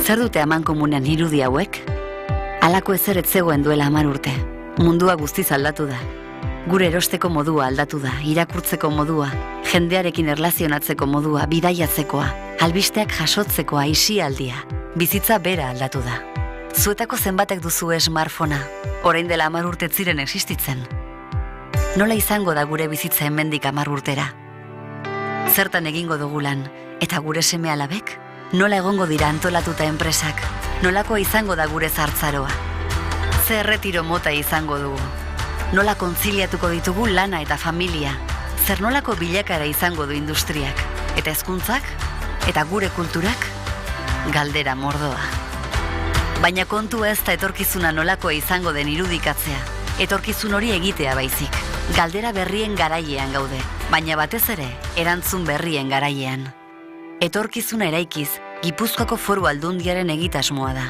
Zer dute amankomunean irudi hauek? Halako ezer ez zegoen duela 10 urte. Mundua guztiz aldatu da. Gure erosteko modua aldatu da, irakurtzeko modua, jendearekin erlazionatzeko modua, bidaiatzekoa, albisteak jasotzekoa, isialdia, bizitza bera aldatu da. Zuetako zenbatek duzu smartphonea, orain dela 10 urte ez ziren existitzen. Nola izango da gure bizitza hemendik 10 urtera? Zertan egingo dugu lan, eta gure seme-alabek? Nola egongo dira antolatuta enpresak? Nolako izango da gure zartzaroa? Ze erretiro mota izango dugu? Nola kontziliatuko ditugu lana eta familia? Zer nolako bilakara izango du industriak? Eta hezkuntzak? Eta gure kulturak? Galdera mordoa. Baina kontu ez da etorkizuna nolakoa izango den irudikatzea. Etorkizun hori egitea baizik. Galdera berrien garailean gaude, baina batez ere, erantzun berrien garailean. Etorkizuna eraikiz, Gipuzkoako Foru Aldundiaren egitasmoa da.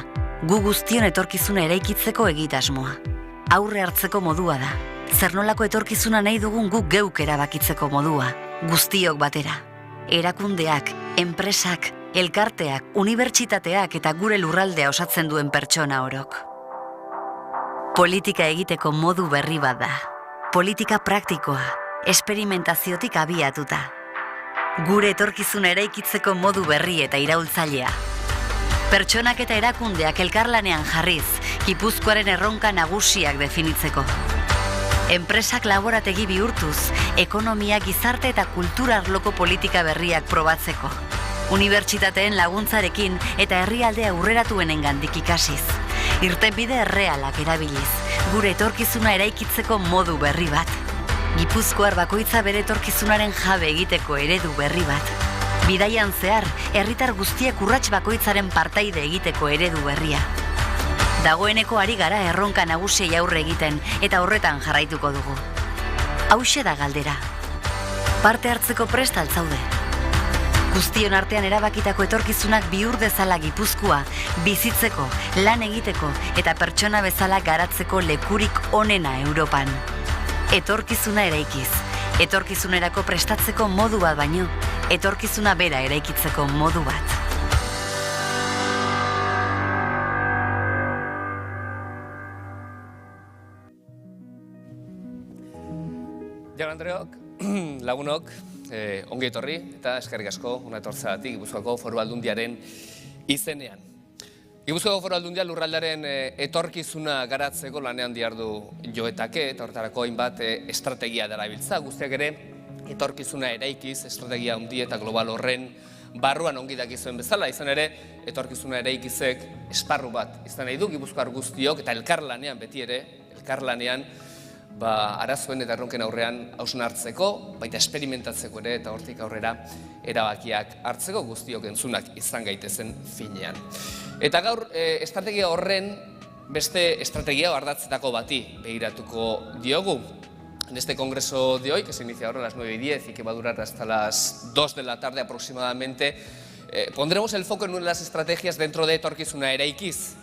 Gu guztion etorkizuna eraikitzeko egitasmoa. Aurre hartzeko modua da. Zer nolako etorkizuna nahi dugun guk geuk erabakitzeko modua. Guztiok batera. Erakundeak, enpresak, elkarteak, unibertsitateak eta gure lurraldea osatzen duen pertsona orok. Politika egiteko modu berri bat da. Politika praktikoa, esperimentaziotik abiatuta. Gure etorkizuna eraikitzeko modu berri eta iraultzailea. Pertsonak eta erakundeak elkarlanean jarriz, Gipuzkoaren erronka nagusiak definitzeko. Enpresak laborategi bihurtuz, ekonomia, gizarte eta kultura arloko politika berriak probatzeko. Unibertsitateen laguntzarekin eta herrialde aurreratuenengandik ikasiz. Irtenbide errealak erabiliz, gure etorkizuna eraikitzeko modu berri bat. Gipuzkoar bakoitza bere etorkizunaren jabe egiteko eredu berri bat. Bidaian zehar, herritar guztiek urrats bakoitzaren partaide egiteko eredu berria. Dagoeneko ari gara erronka nagusiei aurre egiten eta horretan jarraituko dugu. Hauxe da galdera. Parte hartzeko prest al zaude? Guztion artean erabakitako etorkizunak bihur dezala Gipuzkoa, bizitzeko, lan egiteko eta pertsona bezala garatzeko lekurik onena Europan. Etorkizuna eraikiz, etorkizunerako prestatzeko modu bat baino, etorkizuna bera eraikitzeko modu bat. Jaun Andreok, lagunok, ongi etorri eta eskerrik asko ona etortzeagatik Gipuzkoako Foru Aldundiaren izenean. Gipuzkoako Foru Aldundia lurraldearen etorkizuna garatzeko lanean dihardu joetake eta horretarako hainbat estrategia darabiltza. Guztiak ere etorkizuna eraikiz, estrategia handi eta global horren barruan ongi dakizuen bezala, izan ere etorkizuna eraikizek esparru bat izan nahi du Gipuzkoar guztiok eta elkarlanean beti ere, elkarlanean arazoen eta erronken aurrean hausnartzeko, baita esperimentatzeko ere eta hortik aurrera erabakiak hartzeko guztiok entzunak izan gaitezen finean. Eta gaur, estrategia horren beste estrategia ardatzetako bati begiratuko diogu. En este congreso de hoy, que se inicia ahora a las 9:10 y que va a durar hasta las 2 de la tarde aproximadamente, pondremos el foco en una de las estrategias dentro de Etorkizuna Eraikiz,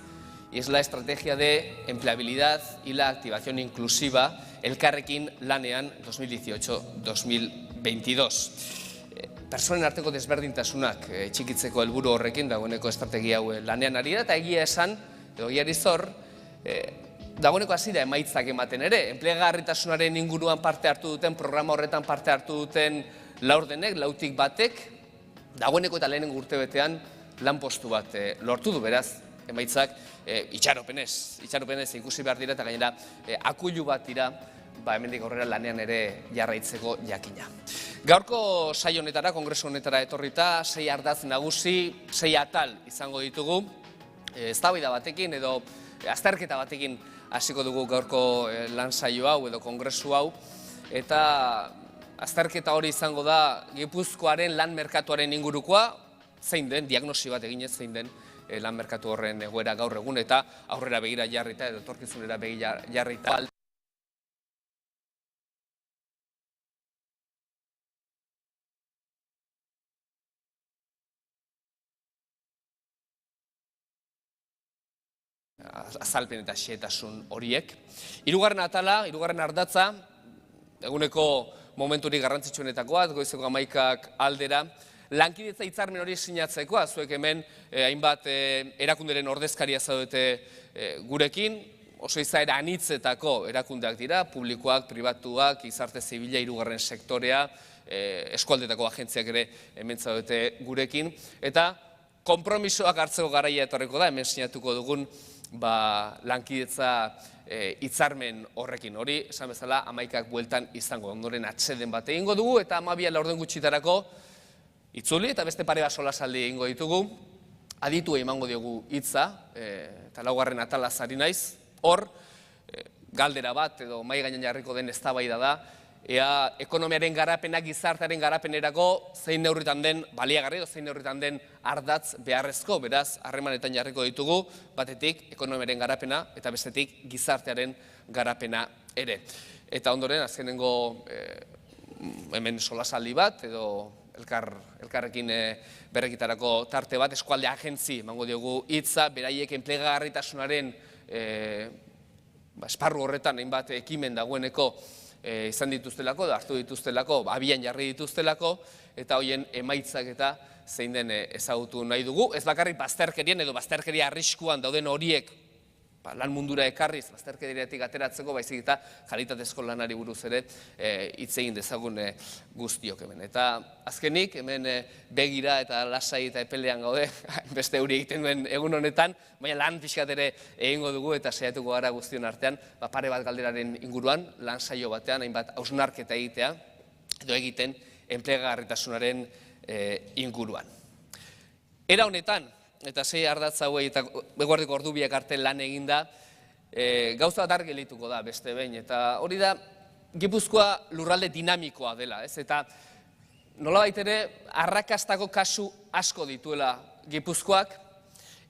y es la estrategia de empleabilidad y la activación inclusiva Elkarrekin Lanean 2018-2022. Personen arteko desberdintasunak txikitzeko helburu horrekin dagoeneko estrategia hau lanean ari da, eta egia esan, edo egiari zor, dagoeneko hasi da emaitzak ematen ere. Enplegagarritasunaren inguruan parte hartu duten, programa horretan parte hartu duten laurdenek, lautik batek, dagoeneko eta lehenengo urtebetean lanpostu bat lortu du, beraz, emaitzak itxaropenez ikusi behar dira eta gainera akuilu bat dira hemendik aurrera lanean ere jarraitzeko jakina. Gaurko saio honetara, kongresu honetara etorrita, 6 ardatz nagusi, 6 atal izango ditugu, eztabaida batekin edo azterketa batekin hasiko dugu gaurko lan saio hau edo kongresu hau, eta azterketa hori izango da Gipuzkoaren lan merkatuaren ingurukoa, zein den, diagnosi bat eginez zein den lan merkatu horren egoera gaur egun eta aurrera begira jarrita edo etorkizunera begira jarrita. Azalpen eta xehetasun horiek. Hirugarren atala, hirugarren ardatza, eguneko momenturik garrantzitsuenetakoa, goizeko 11 aldera, lankidetza hitzarmen hori sinatzekoa, zuek hemen hainbat erakunderen ordezkaria zaudete gurekin, oso izaera anitzetako erakundeak dira, publikoak, pribatuak, gizarte zibila, hirugarren sektorea, eskualdetako agentziak ere hemen zaudete gurekin, eta konpromisoak hartzeko garaia etorriko da, hemen sinatuko dugun lankidetza hitzarmen horrekin. Hori, esan bezala, 11 bueltan izango, ondoren atseden bat egingo dugu, eta 12 laurden gutxitarako itzuli, eta beste pare bat solasaldi egingo ditugu, aditu emango diogu hitza, eta laugarren atalaz ari naiz, hor, galdera bat, edo mahai gainean jarriko den eztabaida da, ea ekonomiaren garapena, gizartearen garapenerako zein neurritan den baliagarri, zein neurritan den ardatz beharrezko, beraz, harremanetan jarriko ditugu, batetik ekonomiaren garapena eta bestetik gizartearen garapena ere. Eta ondoren, azkenengo hemen solasaldi bat, edo elkarrekin berrekitarako tarte bat, eskualde agentzi, emango diogu hitza, beraiek enplegagarritasunaren esparru horretan hainbat ekimen dagoeneko izan dituztelako, hartu dituztelako, abian jarri dituztelako, eta hoien emaitzak eta zein den ezagutu nahi dugu. Ez bakarrik bazterkerien edo bazterkeria arriskuan dauden horiek lan mundura ekarriz, bazterkeriatik ateratzeko, baizik eta kalitatezko lanari buruz ere hitz egin dezagun guztiok hemen. Eta azkenik, hemen begira eta lasai eta epelean gaude, beste euri egiten duen egun honetan, baina lan pixkat ere egingo dugu eta saiatuko gara guztion artean, pare bat galderaren inguruan, lan saio batean, hainbat hausnarketa egitea, edo egiten enplegagarritasunaren inguruan. Era honetan, eta sei ardatz hauei eta eguerdiko ordu biak arte lan eginda, gauza bat argi gelituko da beste behin, eta hori da Gipuzkoa lurralde dinamikoa dela, ez? Eta nolabait ere arrakastako kasu asko dituela Gipuzkoak,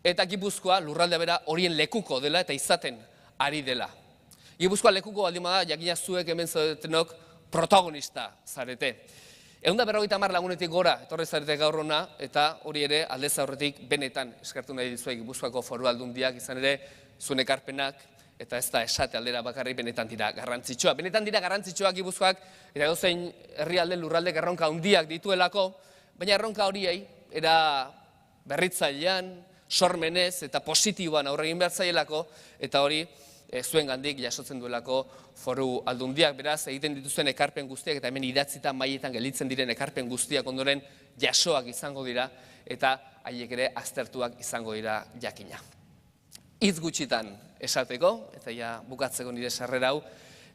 eta Gipuzkoa lurralde bera horien lekuko dela eta izaten ari dela. Gipuzkoa lekuko baldin bada, jakina zuek hemen zaudetenok protagonista zarete. 150 lagunetik gora etorri zarete gaur hona, eta hori ere aldez aurretik benetan eskertu nahi dizuek Gipuzkoako Foru Aldundiak, izan ere zuen ekarpenak, eta ez da esate aldera bakarrik benetan dira garrantzitsua. Benetan dira garrantzitsuak Gipuzkoak, eta edozein herrialde lurralde erronka handiak dituelako, baina erronka horiei era berritzailean, sormenez eta positiboan aurre egin behar zaielako, eta hori zuen gandik jasotzen duelako Foru Aldundiak, beraz, egiten dituzten ekarpen guztiak, eta hemen idatzita mailetan gelditzen diren ekarpen guztiak ondoren jasoak izango dira, eta haiek ere aztertuak izango dira jakina. Hitz gutxitan esateko, eta ja bukatzeko nire sarrera hau,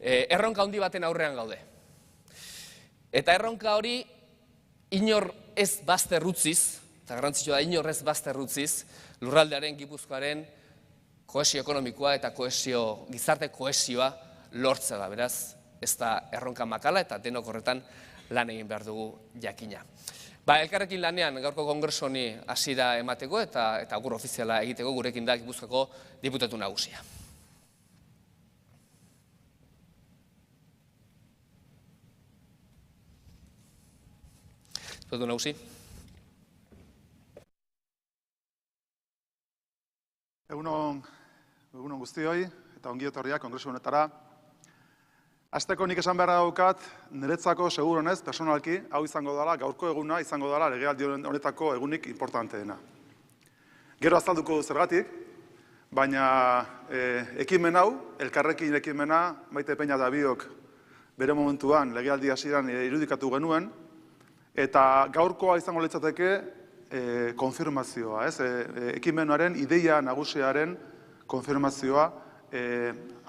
erronka handi baten aurrean gaude. Eta erronka hori inor ez bazterrutziz, eta garrantzitsua da inor ez bazterrutziz, lurraldearen, Gipuzkoaren kohesio ekonomikoa eta gizarte kohesioa lortzea da, beraz, ez da erronka makala eta denok horretan lan egin behar dugu jakina. Elkarrekin lanean gaurko kongresu honi hasiera emateko eta agur ofiziala egiteko gurekin da Gipuzkoako diputatu nagusia. Diputatu nagusi. Egunon guztioi eta ongi etorriak kongresu honetara. Hasteko nik esan beharra daukat, niretzako seguronez, personalki, hau izango dela, gaurko eguna izango dela legealdi honetako egunik importanteena. Gero azalduko du zergatik, baina ekimen hau, elkarrekin ekimena, Maite Peña eta biok bere momentuan legealdi hasieran irudikatu genuen, eta gaurkoa izango litzateke konfirmazioa, ekimenaren ideia nagusiaren konfirmazioa,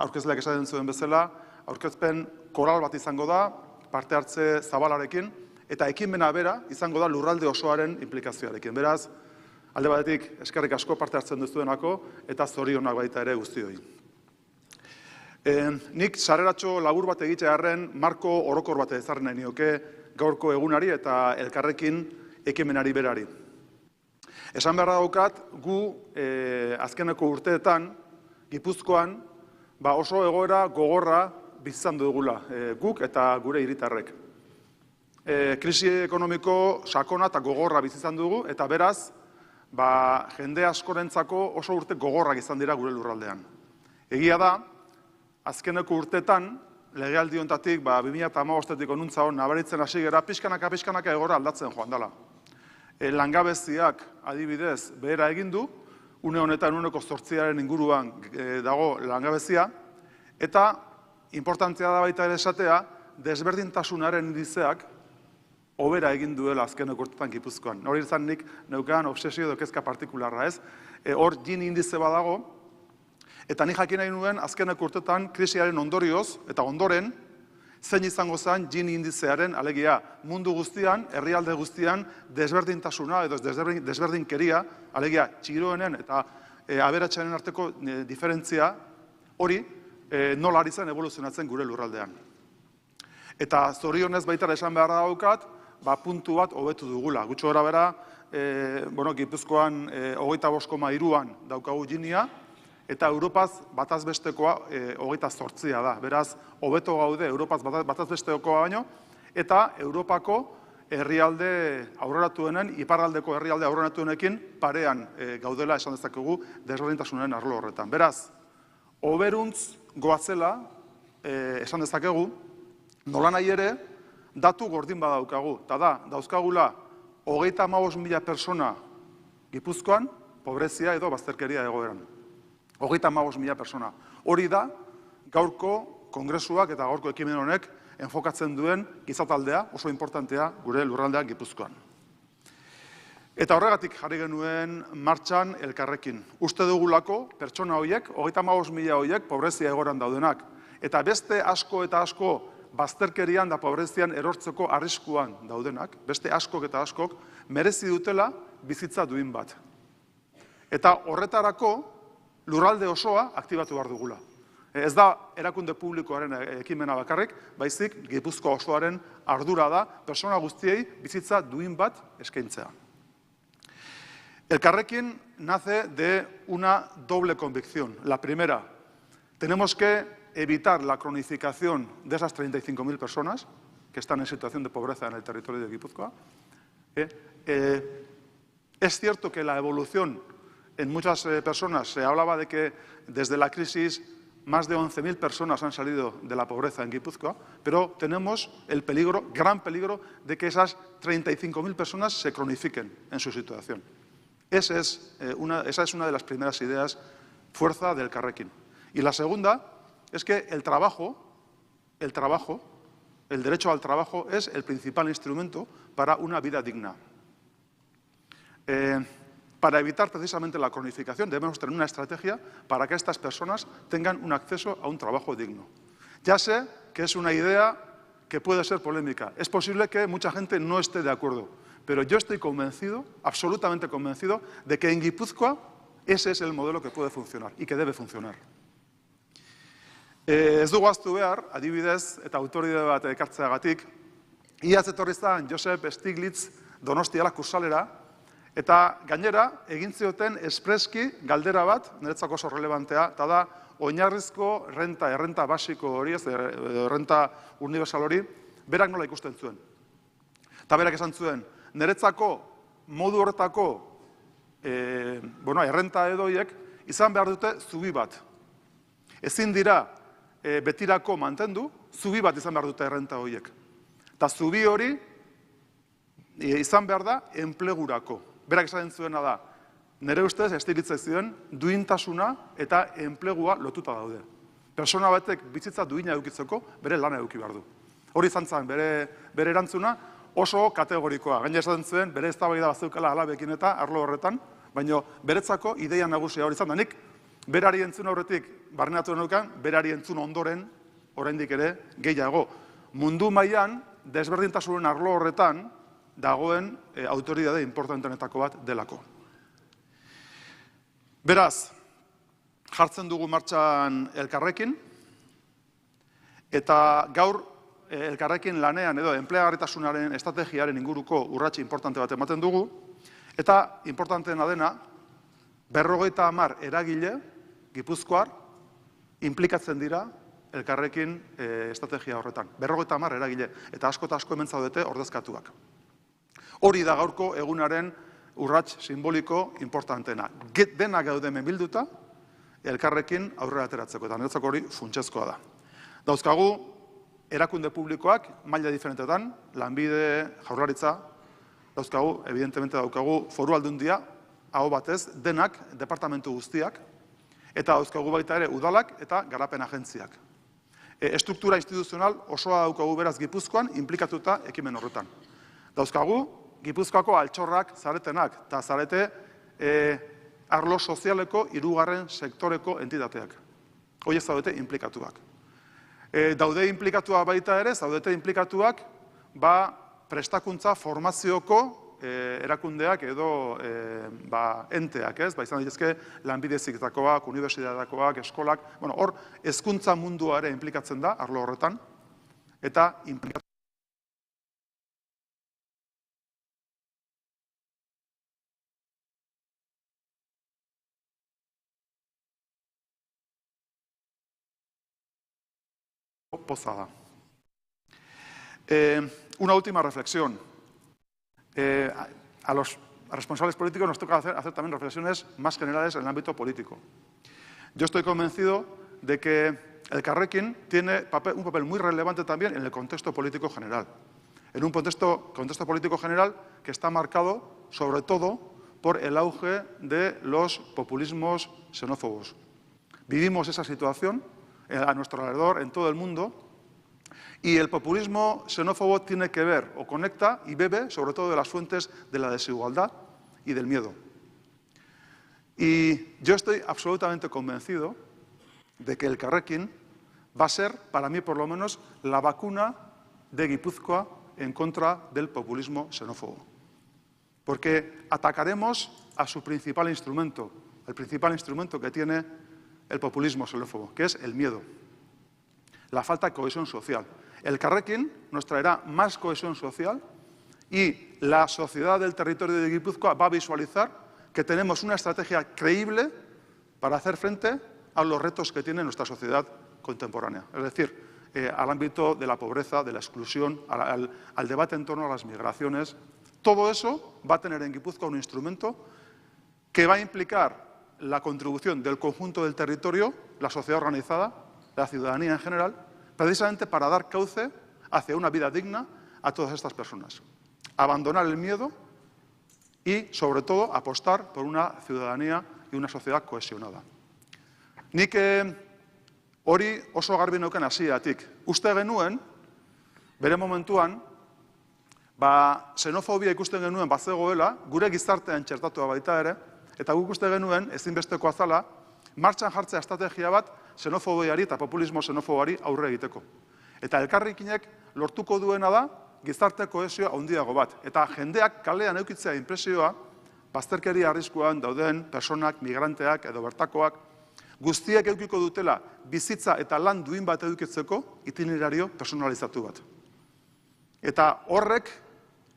aurkezleak esaten zuen bezala, aurkezpen koral bat izango da, parte hartze zabalarekin, eta ekimena bera izango da lurralde osoaren implikazioarekin. Beraz, alde batetik eskerrik asko parte hartzen duzuenako, eta zorionak baita ere guztioi. Nik sarreratxo labur bat egitearren marko orokor bat ezarri nahi nioke gaurko egunari eta elkarrekin ekimenari berari. Esan beharra daukat, gu azkeneko urteetan, Gipuzkoan, oso egoera gogorra bizitzan dugula, guk eta gure hiritarrek. Krisi ekonomiko sakona eta gogorra bizitzan dugu, eta beraz, jende askorentzako oso urte gogorrak izan dira gure lurraldean. Egia da, azkeneko urteetan, legealdi honetatik 2015-tik onuntza hon nabaritzen hasi gara, pixkanaka egoera aldatzen joan dela. Langabeziak adibidez behera egin du, une honetan 8% inguruan dago langabezia, eta importantzia da baita ere esatea, desberdintasunaren indizeak hobera egin duela azkeneko urtetan Gipuzkoan. Hori izan nik neukan obsesio edo kezka partikularra, ez? Hor Gini indize badago, eta nik jakin nahi nuen azkeneko urtetan krisiaren ondorioz eta ondoren zein izango zen Gini indizearen, alegia mundu guztian, herrialde guztian desberdintasuna edo desberdinkeria, alegia txiroenen eta aberatsanen arteko diferentzia hori nola ari zen evoluzionatzen gure lurraldean. Eta zorionez baita esan beharra daukat, puntu bat hobetu dugula. Gutxo gara bera, Gipuzkoan 25,3an daukagu Ginia, eta Europaz bataz bestekoa 28 da. Beraz, hobeto gaude Europaz bataz bestekoa baino, eta Europako herrialde aurreratuenen, iparraldeko herrialde aurreratuenekin parean gaudela esan dezakegu desberdintasunaren arlo horretan. Beraz, hoberuntz goazela esan dezakegu, nola nahi ere, datu gordin badaukagu. Eta da, dauzkagula 35.000 persona Gipuzkoan, pobrezia edo bazterkeria egoeran. 35.000 persona. Hori da, gaurko kongresuak eta gaurko ekimen honek enfokatzen duen gizataldea, oso importantea gure lurraldean Gipuzkoan. Eta horregatik jarri genuen martxan elkarrekin. Uste dugulako pertsona horiek, 35.000 horiek pobrezia egoeran daudenak. Eta beste asko eta asko bazterkerian da pobrezian erortzeko arriskuan daudenak, beste askok eta askok, merezi dutela bizitza duin bat. Eta horretarako lurralde osoa aktibatu behar dugula. Ez da erakunde publikoaren ekimena bakarrik, baizik Gipuzkoa osoaren ardura da persona guztiei bizitza duin bat eskaintzea. Elkarrekin nace de una doble convicción. La primera, tenemos que evitar la cronificación de esas 35.000 personas que están en situación de pobreza en el territorio de Guipúzcoa. Es cierto que la evolución en muchas personas, se hablaba de que desde la crisis más de 11.000 personas han salido de la pobreza en Guipúzcoa, pero tenemos el peligro, gran peligro, de que esas 35.000 personas se cronifiquen en su situación. Esa es una de las primeras ideas, fuerza del Elkarrekin. Y la segunda es que el derecho al trabajo es el principal instrumento para una vida digna. Para evitar precisamente la cronificación debemos tener una estrategia para que estas personas tengan un acceso a un trabajo digno. Ya sé que es una idea que puede ser polémica. Es posible que mucha gente no esté de acuerdo, pero yo estoy convencido, absolutamente convencido, de que en Guipúzcoa ese es el modelo que puede funcionar y que debe funcionar. Ez dugu ahaztu behar, adibidez eta autoridade bat ekartzeagatik, iaz etorri zen Josep Stiglitz Donostiara kursalera, eta gainera egin zioten espreski galdera bat, niretzako oso relevantea, eta da oinarrizko errenta basiko hori, errenta universal hori, berak nola ikusten zuen. Eta berak esan zuen, niretzako modu horretako errenta edoiek izan behar dute zubi bat. Ezin dira betirako mantendu, zubi bat izan behar dute errenta horiek. Eta zubi hori izan behar da enplegurako. Berak esaten zuena da, nire ustez estiritzek zioen duintasuna eta enplegua lotuta daude. Persona batek bizitza duina edukitzeko bere lana eduki behar du. Hori izan zen bere erantzuna oso kategorikoa. Gaina esaten zuen bere eztabaida bat zeukala alabekin eta arlo horretan, baina beretzako ideia nagusia hori izan da. Nik berari entzun aurretik barneratu neukan, berari entzun ondoren, oraindik ere, gehiago. Mundu mailan desberdintasunen arlo horretan dagoen autoridade importantenetako bat delako. Beraz, jartzen dugu martxan Elkarrekin, eta gaur Elkarrekin lanean edo enpleagarritasunaren estrategiaren inguruko urratsi importante bat ematen dugu, eta importanteena dena, 50 eragile, Gipuzkoar, inplikatzen dira Elkarrekin estrategia horretan. 50 eragile, eta asko hemen zaudete ordezkatuak. Hori da gaurko egunaren urrats simboliko importantena. Dena gaude hemen bilduta, Elkarrekin aurrera ateratzeko, eta niretzako hori funtsezkoa da. Dauzkagu, erakunde publikoak, maila diferentetan, Lanbide, Jaurlaritza, dauzkagu, evidentemente daukagu foru aldundia, aho batez, denak, departamentu guztiak, eta dauzkagu baita ere udalak eta garapen agentziak. Estruktura instituzional osoa daukagu beraz Gipuzkoan, implikatuta ekimen horretan. Dauzkagu, Gipuzkoako altxorrak zaretenak, eta zarete arlo sozialeko hirugarren sektoreko entitateak. Hoi ez zaudete implikatuak. Daude implikatuak baita ere, zaudete implikatuak prestakuntza formazioko erakundeak edo enteak, ez? Izan daitezke lanbide heziketakoak, unibertsitateakoak, eskolak, hor hezkuntza mundua ere inplikatzen da arlo horretan, eta poza da. Una última reflexión. A los responsables políticos nos toca hacer también reflexiones más generales en el ámbito político. Yo estoy convencido de que Elkarrekin tiene un papel muy relevante también en el contexto político general. En un contexto político general que está marcado, sobre todo, por el auge de los populismos xenófobos. Vivimos esa situación a nuestro alrededor, en todo el mundo, y el populismo xenófobo tiene que ver o conecta y bebe sobre todo de las fuentes de la desigualdad y del miedo. Y yo estoy absolutamente convencido de que Elkarrekin va a ser, para mí por lo menos, la vacuna de Guipúzcoa en contra del populismo xenófobo. Porque atacaremos a su principal instrumento, el principal instrumento que tiene el populismo xenófobo, que es el miedo, la falta de cohesión social. Elkarrekin nos traerá más cohesión social y la sociedad del territorio de Guipúzcoa va a visualizar que tenemos una estrategia creíble para hacer frente a los retos que tiene nuestra sociedad contemporánea. Es decir, al ámbito de la pobreza, de la exclusión, al debate en torno a las migraciones. Todo eso va a tener en Guipúzcoa un instrumento que va a implicar la contribución del conjunto del territorio, la sociedad organizada, la ciudadanía en general, precisamente para dar cauce hacia una vida digna a todas estas personas. Abandonar el miedo y, sobre todo, apostar por una ciudadanía y una sociedad cohesionada. Nik hori oso garbi neukan hasieratik. Uste genuen, bere momentuan, xenofobia ikusten genuen bazegoela, gure gizartean txertatua baita ere, eta guk uste genuen, ezinbestekoa zala, martxan jartzea estrategia bat xenofobiari eta populismo xenofoboari aurre egiteko. Eta Elkarrekinek lortuko duena da gizarte kohesioa handiago bat. Eta jendeak kalean edukitzea inpresioa, bazterkeria arriskuan dauden personak, migranteak edo bertakoak, guztiek edukiko dutela bizitza eta lan duin bat edukitzeko itinerario personalizatu bat. Eta horrek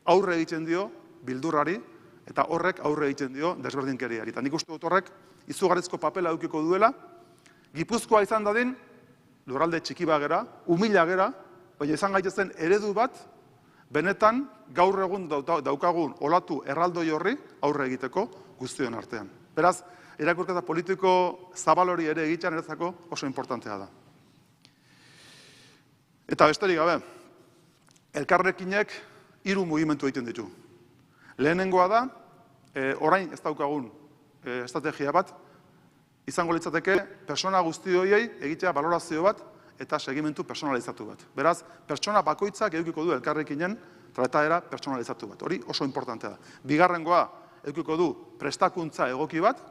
aurre egiten dio beldurrari, eta horrek aurre egiten dio desberdinkeriari. Eta nik uste dut horrek izugarrizko papela edukiko duela, Gipuzkoa izan dadin, lurralde txiki bagera, humila gera, baina izan gaitezen eredu bat, benetan gaur egun daukagun olatu erraldoi horri aurre egiteko guztion artean. Beraz, irakurketa politiko zabal hori ere egitean eretzako oso importantea da. Eta besterik gabe, Elkarrekinek 3 mugimendu egiten ditu. Lehenengoa da, orain ez daukagun estrategia bat, izango litzateke persona guzti horiei egitea balorazio bat eta segimentu personalizatu bat. Beraz, pertsona bakoitzak edukiko du Elkarrekinen trataera personalizatu bat. Hori oso importantea da. Bigarrengoa edukiko du prestakuntza egoki bat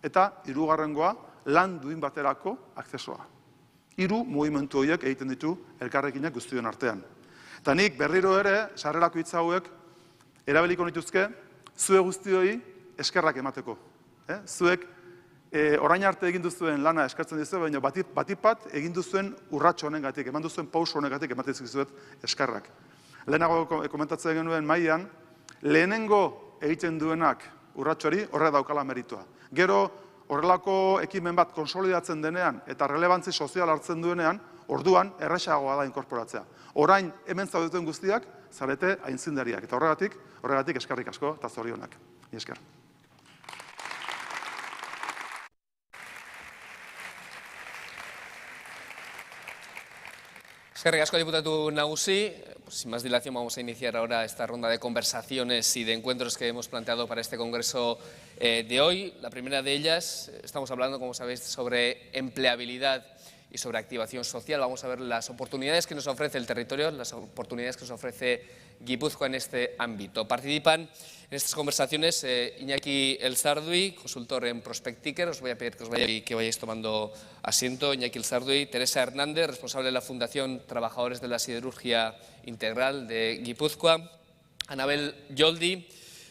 eta hirugarrengoa lan duin baterako akzesoa. 3 mugimendu horiek egiten ditu Elkarrekinek guztion artean. Eta nik berriro ere, sarrerako hitz hauek, erabiliko nituzke, zue guztioi eskerrak emateko. Zuek orain arte egin duzuen lana eskartzen dizu, baina batipat egin duzuen urratxo honengatik, eman duzuen pauso honengatik ematen dizkizuet eskarrak. Lehenago komentatzen genuen mailan, lehenengo egiten duenak urratxori horre daukala meritua. Gero horrelako ekimen bat konsolidatzen denean eta relevantzi sozial hartzen duenean, orduan erresagoa da inkorporatzea. Orain hemen zaudeten guztiak, zarete aintzindariak. Eta horregatik eskerrik asko eta zorionak. Esker. Eskerrik asko, diputatu nagusi. Sin más dilación, vamos a iniciar ahora esta ronda de conversaciones y de encuentros que hemos planteado para este congreso de hoy. La primera de ellas, estamos hablando, como sabéis, sobre empleabilidad y sobre activación social. Vamos a ver las oportunidades que nos ofrece el territorio, las oportunidades que nos ofrece Guipúzcoa en este ámbito. Participan en estas conversaciones Iñaki Elzarduy, consultor en Prospecticker. Os voy a pedir que vayáis tomando asiento. Iñaki Elzarduy, Teresa Hernández, responsable de la Fundación Trabajadores de la Siderurgia Integral de Guipúzcoa. Anabel Yoldi,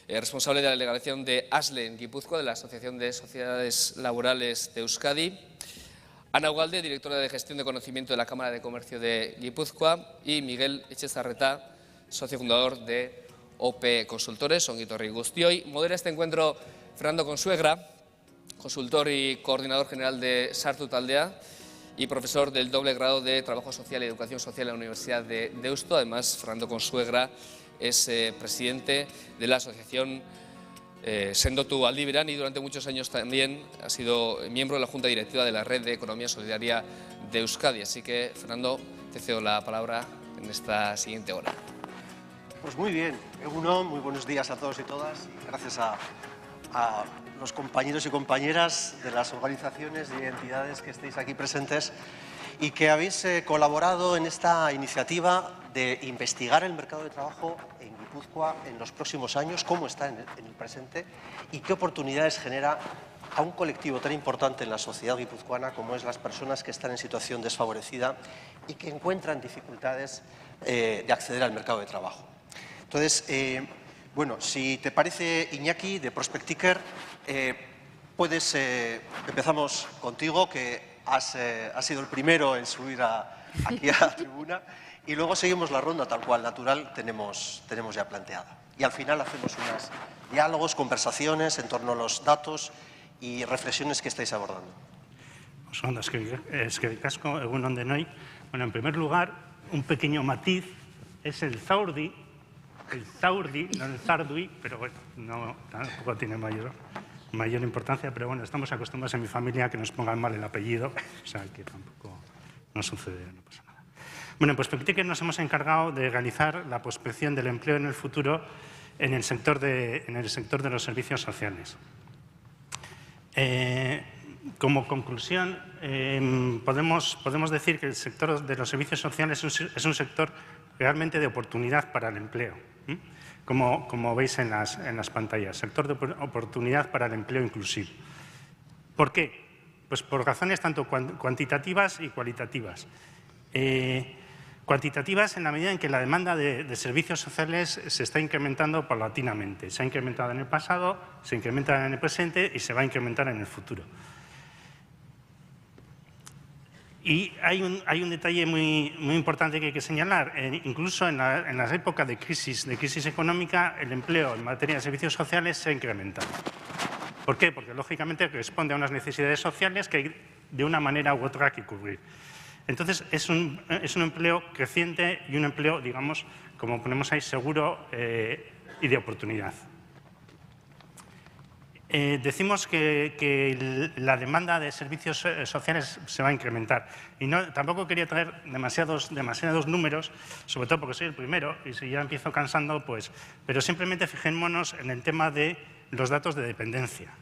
responsable de la delegación de ASLE en Guipúzcoa, de la Asociación de Sociedades Laborales de Euskadi. Ana Ugalde, directora de Gestión de Conocimiento de la Cámara de Comercio de Guipúzcoa. Y Miguel Etxezarreta, socio fundador de OP Consultores. Ongi etorri guztioi. Modera este encuentro Fernando Consuegra, consultor y coordinador general de Sartu Taldea y profesor del doble grado de Trabajo Social y Educación Social en la Universidad de Deusto. Además, Fernando Consuegra es presidente de la asociación Sendotu Aldiberan y durante muchos años también ha sido miembro de la Junta Directiva de la Red de Economía Solidaria de Euskadi. Así que, Fernando, te cedo la palabra en esta siguiente hora. Pues muy bien, Egunon, muy buenos días a todos y todas. Gracias a los compañeros y compañeras de las organizaciones y entidades que estéis aquí presentes y que habéis colaborado en esta iniciativa de investigar el mercado de trabajo en Guipúzcoa en los próximos años, cómo está en el presente y qué oportunidades genera a un colectivo tan importante en la sociedad guipuzcoana como es las personas que están en situación desfavorecida y que encuentran dificultades de acceder al mercado de trabajo. Entonces, bueno, si te parece, Iñaki, de Prospecticker, empezamos contigo, que has sido el primero en subir aquí a la tribuna, y luego seguimos la ronda tal cual natural tenemos ya planteada. Y al final hacemos unos diálogos, conversaciones en torno a los datos y reflexiones que estáis abordando. Eskerrik asko, egunon denoi. Bueno, en primer lugar, un pequeño matiz, es el Zaurdi, no el Zarduy, pero bueno, no, tampoco tiene mayor importancia, pero bueno, estamos acostumbrados en mi familia a que nos pongan mal el apellido, o sea que tampoco nos sucede, no pasa nada. Bueno, pues que nos hemos encargado de realizar la prospección del empleo en el futuro en el sector de los servicios sociales. Como conclusión, podemos decir que el sector de los servicios sociales es un sector realmente de oportunidad para el empleo, como veis en las pantallas, sector de oportunidad para el empleo inclusivo. ¿Por qué? Pues por razones tanto cuantitativas y cualitativas. Cuantitativas en la medida en que la demanda de servicios sociales se está incrementando paulatinamente. Se ha incrementado en el pasado, se incrementa en el presente y se va a incrementar en el futuro. Y hay un detalle muy importante que hay que señalar. Incluso en la época de crisis económica, el empleo en materia de servicios sociales se ha incrementado. ¿Por qué? Porque, lógicamente, responde a unas necesidades sociales que hay de una manera u otra que cubrir. Entonces, es un empleo creciente y un empleo, digamos, como ponemos ahí, seguro y de oportunidad. Decimos que la demanda de servicios sociales se va a incrementar. Y tampoco quería traer demasiados números, sobre todo porque soy el primero y si ya empiezo cansando, pues… Pero simplemente fijémonos en el tema de los datos de dependencia.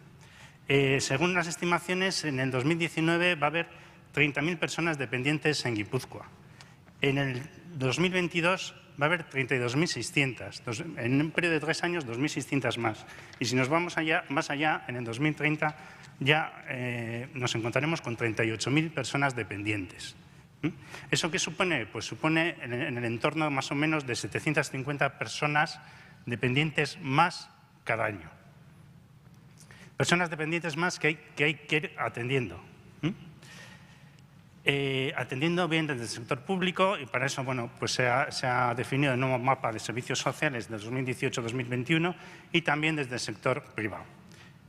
Según las estimaciones, en el 2019 va a haber 30.000 personas dependientes en Guipúzcoa. En el 2022 va a haber 32.600. En un periodo de 3 años, 2.600 más. Y si nos vamos más allá, en el 2030 ya nos encontraremos con 38.000 personas dependientes. ¿Eso qué supone? Pues supone en el entorno más o menos de 750 personas dependientes más cada año. Personas dependientes más que hay que ir atendiendo. Atendiendo bien desde el sector público y para eso bueno, pues se ha definido el nuevo mapa de servicios sociales del 2018-2021 y también desde el sector privado.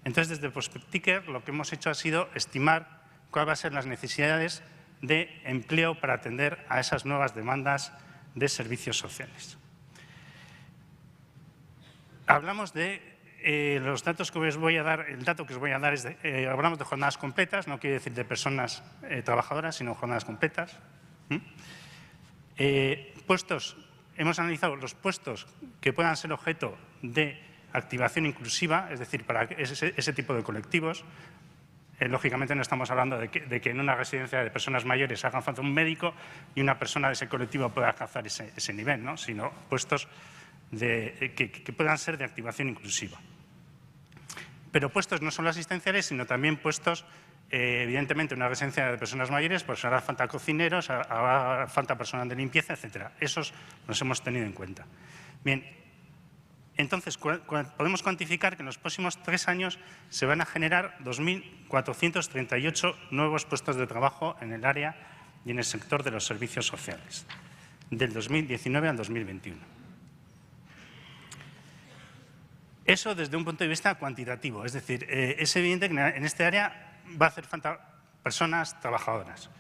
Entonces, desde Prospecticker lo que hemos hecho ha sido estimar cuáles van a ser las necesidades de empleo para atender a esas nuevas demandas de servicios sociales. Hablamos de los datos que os voy a dar, el dato que os voy a dar es hablamos de jornadas completas, no quiere decir de personas trabajadoras, sino jornadas completas. Hemos analizado los puestos que puedan ser objeto de activación inclusiva, es decir, para ese tipo de colectivos. Lógicamente no estamos hablando de que en una residencia de personas mayores haga falta un médico y una persona de ese colectivo pueda alcanzar ese nivel, ¿no? Sino puestos que puedan ser de activación inclusiva. Pero puestos no solo asistenciales, sino también puestos, evidentemente, en una residencia de personas mayores, pues hará falta cocineros, hará falta personal de limpieza, etcétera. Esos los hemos tenido en cuenta. Bien, entonces podemos cuantificar que en los próximos 3 años se van a generar 2.438 nuevos puestos de trabajo en el área y en el sector de los servicios sociales, del 2019 al 2021. Eso desde un punto de vista cuantitativo, es decir, es evidente que en este área va a hacer falta personas trabajadoras.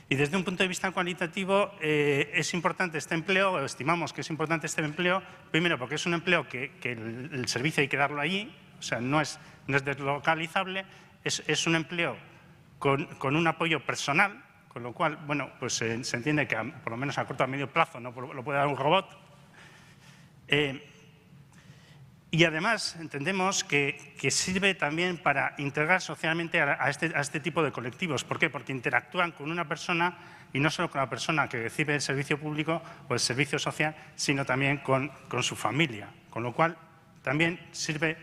Y desde un punto de vista cualitativo es importante este empleo, o estimamos que es importante este empleo, primero porque es un empleo que el servicio hay que darlo allí, o sea, no es deslocalizable, es un empleo con un apoyo personal, con lo cual, bueno, pues se entiende que por lo menos a corto o a medio plazo no lo puede dar un robot. Y además entendemos que sirve también para integrar socialmente a este tipo de colectivos. ¿Por qué? Porque interactúan con una persona y no solo con la persona que recibe el servicio público o el servicio social, sino también con su familia. Con lo cual también sirve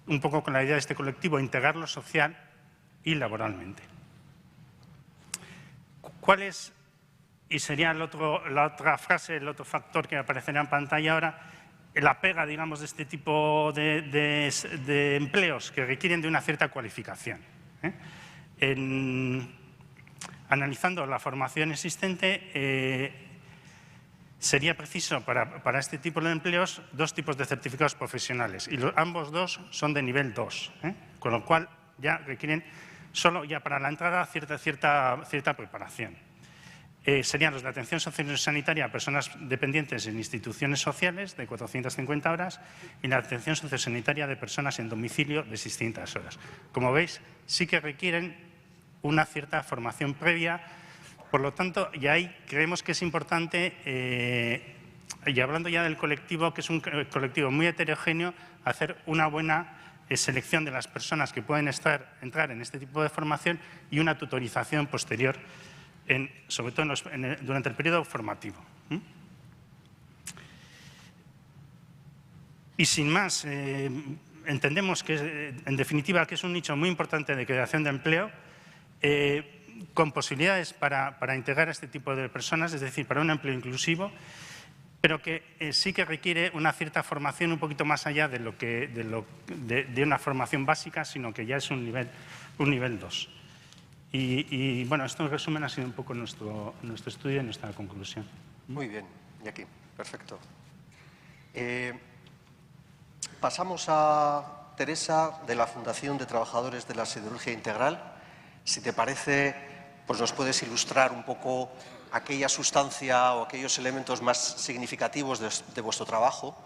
un poco con la idea de este colectivo, integrarlo social y laboralmente. ¿Cuál es, y sería la otra frase, el otro factor que aparecerá en pantalla ahora, la pega, digamos, de este tipo de empleos que requieren de una cierta cualificación? Analizando la formación existente, sería preciso para este tipo de empleos 2 tipos de certificados profesionales y ambos 2 son de nivel 2, con lo cual ya requieren solo ya para la entrada cierta preparación. Serían los de atención sociosanitaria a personas dependientes en instituciones sociales de 450 horas y la atención sociosanitaria de personas en domicilio de 600 horas. Como veis, sí que requieren una cierta formación previa, por lo tanto, y ahí creemos que es importante, y hablando ya del colectivo, que es un colectivo muy heterogéneo, hacer una buena selección de las personas que pueden entrar en este tipo de formación y una tutorización posterior, sobre todo durante el periodo formativo. Y sin más, entendemos que, en definitiva, que es un nicho muy importante de creación de empleo, con posibilidades para integrar a este tipo de personas, es decir, para un empleo inclusivo, pero que sí que requiere una cierta formación un poquito más allá de una formación básica, sino que ya es un nivel 2. Y bueno, esto en resumen ha sido un poco nuestro estudio y nuestra conclusión. Muy bien, Iñaki, perfecto. Pasamos a Teresa, de la Fundación de Trabajadores de la Siderurgia Integral. Si te parece, pues nos puedes ilustrar un poco aquella sustancia o aquellos elementos más significativos de vuestro trabajo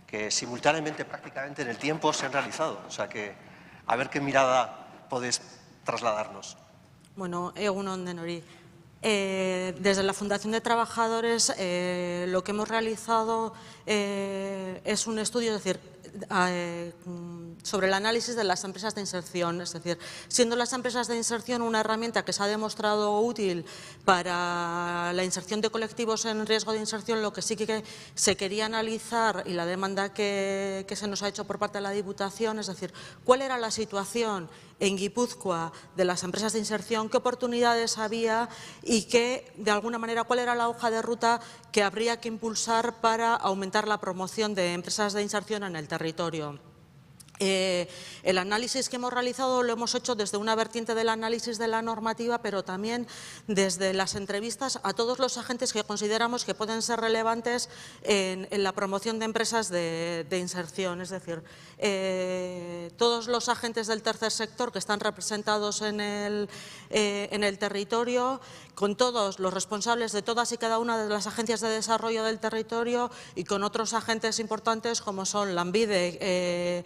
que simultáneamente, prácticamente en el tiempo, se han realizado. O sea que, a ver qué mirada podéis trasladarnos. Bueno, egun on denori. Desde la Fundación de Trabajadores lo que hemos realizado es un estudio, es decir, sobre el análisis de las empresas de inserción, es decir, siendo las empresas de inserción una herramienta que se ha demostrado útil para la inserción de colectivos en riesgo de inserción, lo que sí que se quería analizar y la demanda que se nos ha hecho por parte de la Diputación, es decir, cuál era la situación en Guipúzcoa de las empresas de inserción, qué oportunidades había y de alguna manera, cuál era la hoja de ruta que habría que impulsar para aumentar la promoción de empresas de inserción en el territorio. El análisis que hemos realizado lo hemos hecho desde una vertiente del análisis de la normativa, pero también desde las entrevistas a todos los agentes que consideramos que pueden ser relevantes en la promoción de empresas de inserción. Es decir, todos los agentes del tercer sector que están representados en el territorio, con todos los responsables de todas y cada una de las agencias de desarrollo del territorio y con otros agentes importantes como son Lanbide,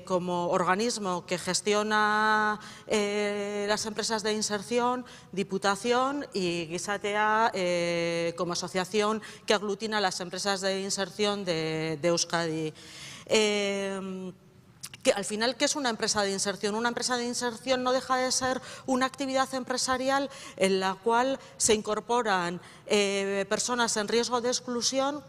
como organismo que gestiona las empresas de inserción, Diputación, y Gizatea como asociación que aglutina las empresas de inserción de Euskadi. Que al final, ¿qué es una empresa de inserción? Una empresa de inserción no deja de ser una actividad empresarial en la cual se incorporan personas en riesgo de exclusión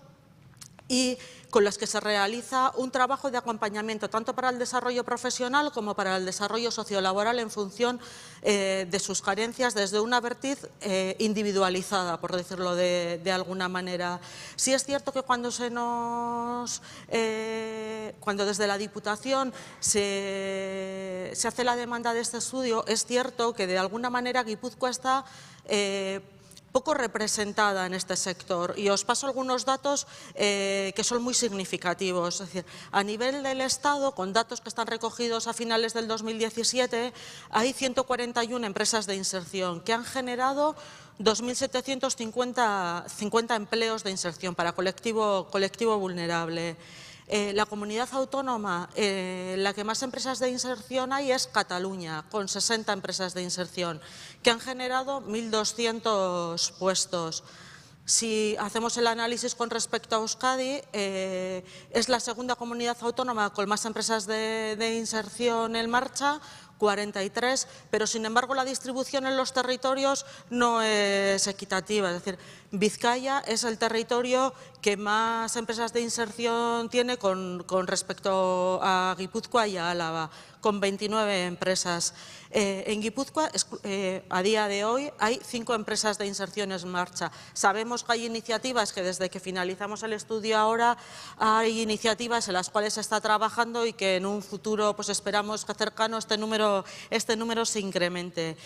y con las que se realiza un trabajo de acompañamiento tanto para el desarrollo profesional como para el desarrollo sociolaboral en función de sus carencias desde una vertiz individualizada, por decirlo de alguna manera. Sí es cierto que cuando desde la Diputación se hace la demanda de este estudio, es cierto que de alguna manera Guipúzcoa está poco representada en este sector, y os paso algunos datos que son muy significativos. Es decir, a nivel del Estado, con datos que están recogidos a finales del 2017, hay 141 empresas de inserción que han generado 2.750 empleos de inserción para colectivo vulnerable. La comunidad autónoma en la que más empresas de inserción hay es Cataluña, con 60 empresas de inserción, que han generado 1.200 puestos. Si hacemos el análisis con respecto a Euskadi, es la segunda comunidad autónoma con más empresas de inserción en marcha, 43, pero sin embargo la distribución en los territorios no es equitativa. Es decir, Vizcaya es el territorio que más empresas de inserción tiene con respecto a Guipúzcoa y a Álava, con 29 empresas. En Guipúzcoa, a día de hoy, hay 5 empresas de inserción en marcha. Sabemos que hay iniciativas que desde que finalizamos el estudio ahora, hay iniciativas en las cuales se está trabajando y que en un futuro pues esperamos que cercano este número se incremente.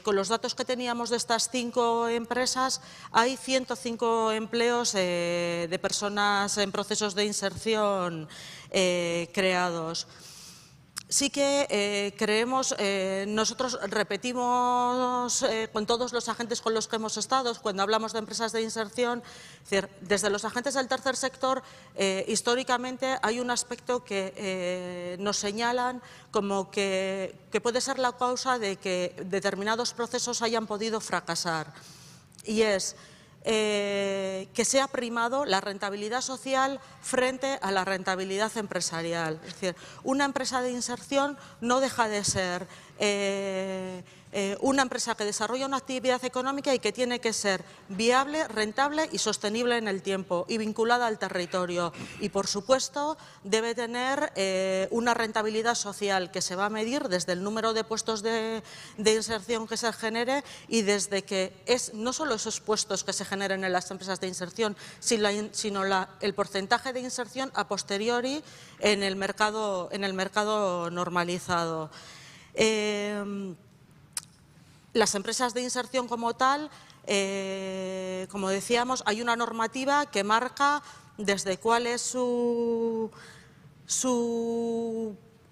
Con los datos que teníamos de estas 5 empresas, hay 105 empleos de personas en procesos de inserción creados. Sí que creemos, nosotros repetimos con todos los agentes con los que hemos estado, cuando hablamos de empresas de inserción, es decir, desde los agentes del tercer sector, históricamente hay un aspecto que nos señalan como que puede ser la causa de que determinados procesos hayan podido fracasar, y es que se ha primado la rentabilidad social frente a la rentabilidad empresarial. Es decir, una empresa de inserción no deja de ser una empresa que desarrolla una actividad económica y que tiene que ser viable, rentable y sostenible en el tiempo y vinculada al territorio. Y, por supuesto, debe tener una rentabilidad social que se va a medir desde el número de puestos de inserción que se genere y desde que no solo esos puestos que se generen en las empresas de inserción, sino el porcentaje de inserción a posteriori en el mercado normalizado. Las empresas de inserción como tal, como decíamos, hay una normativa que marca desde cuál es su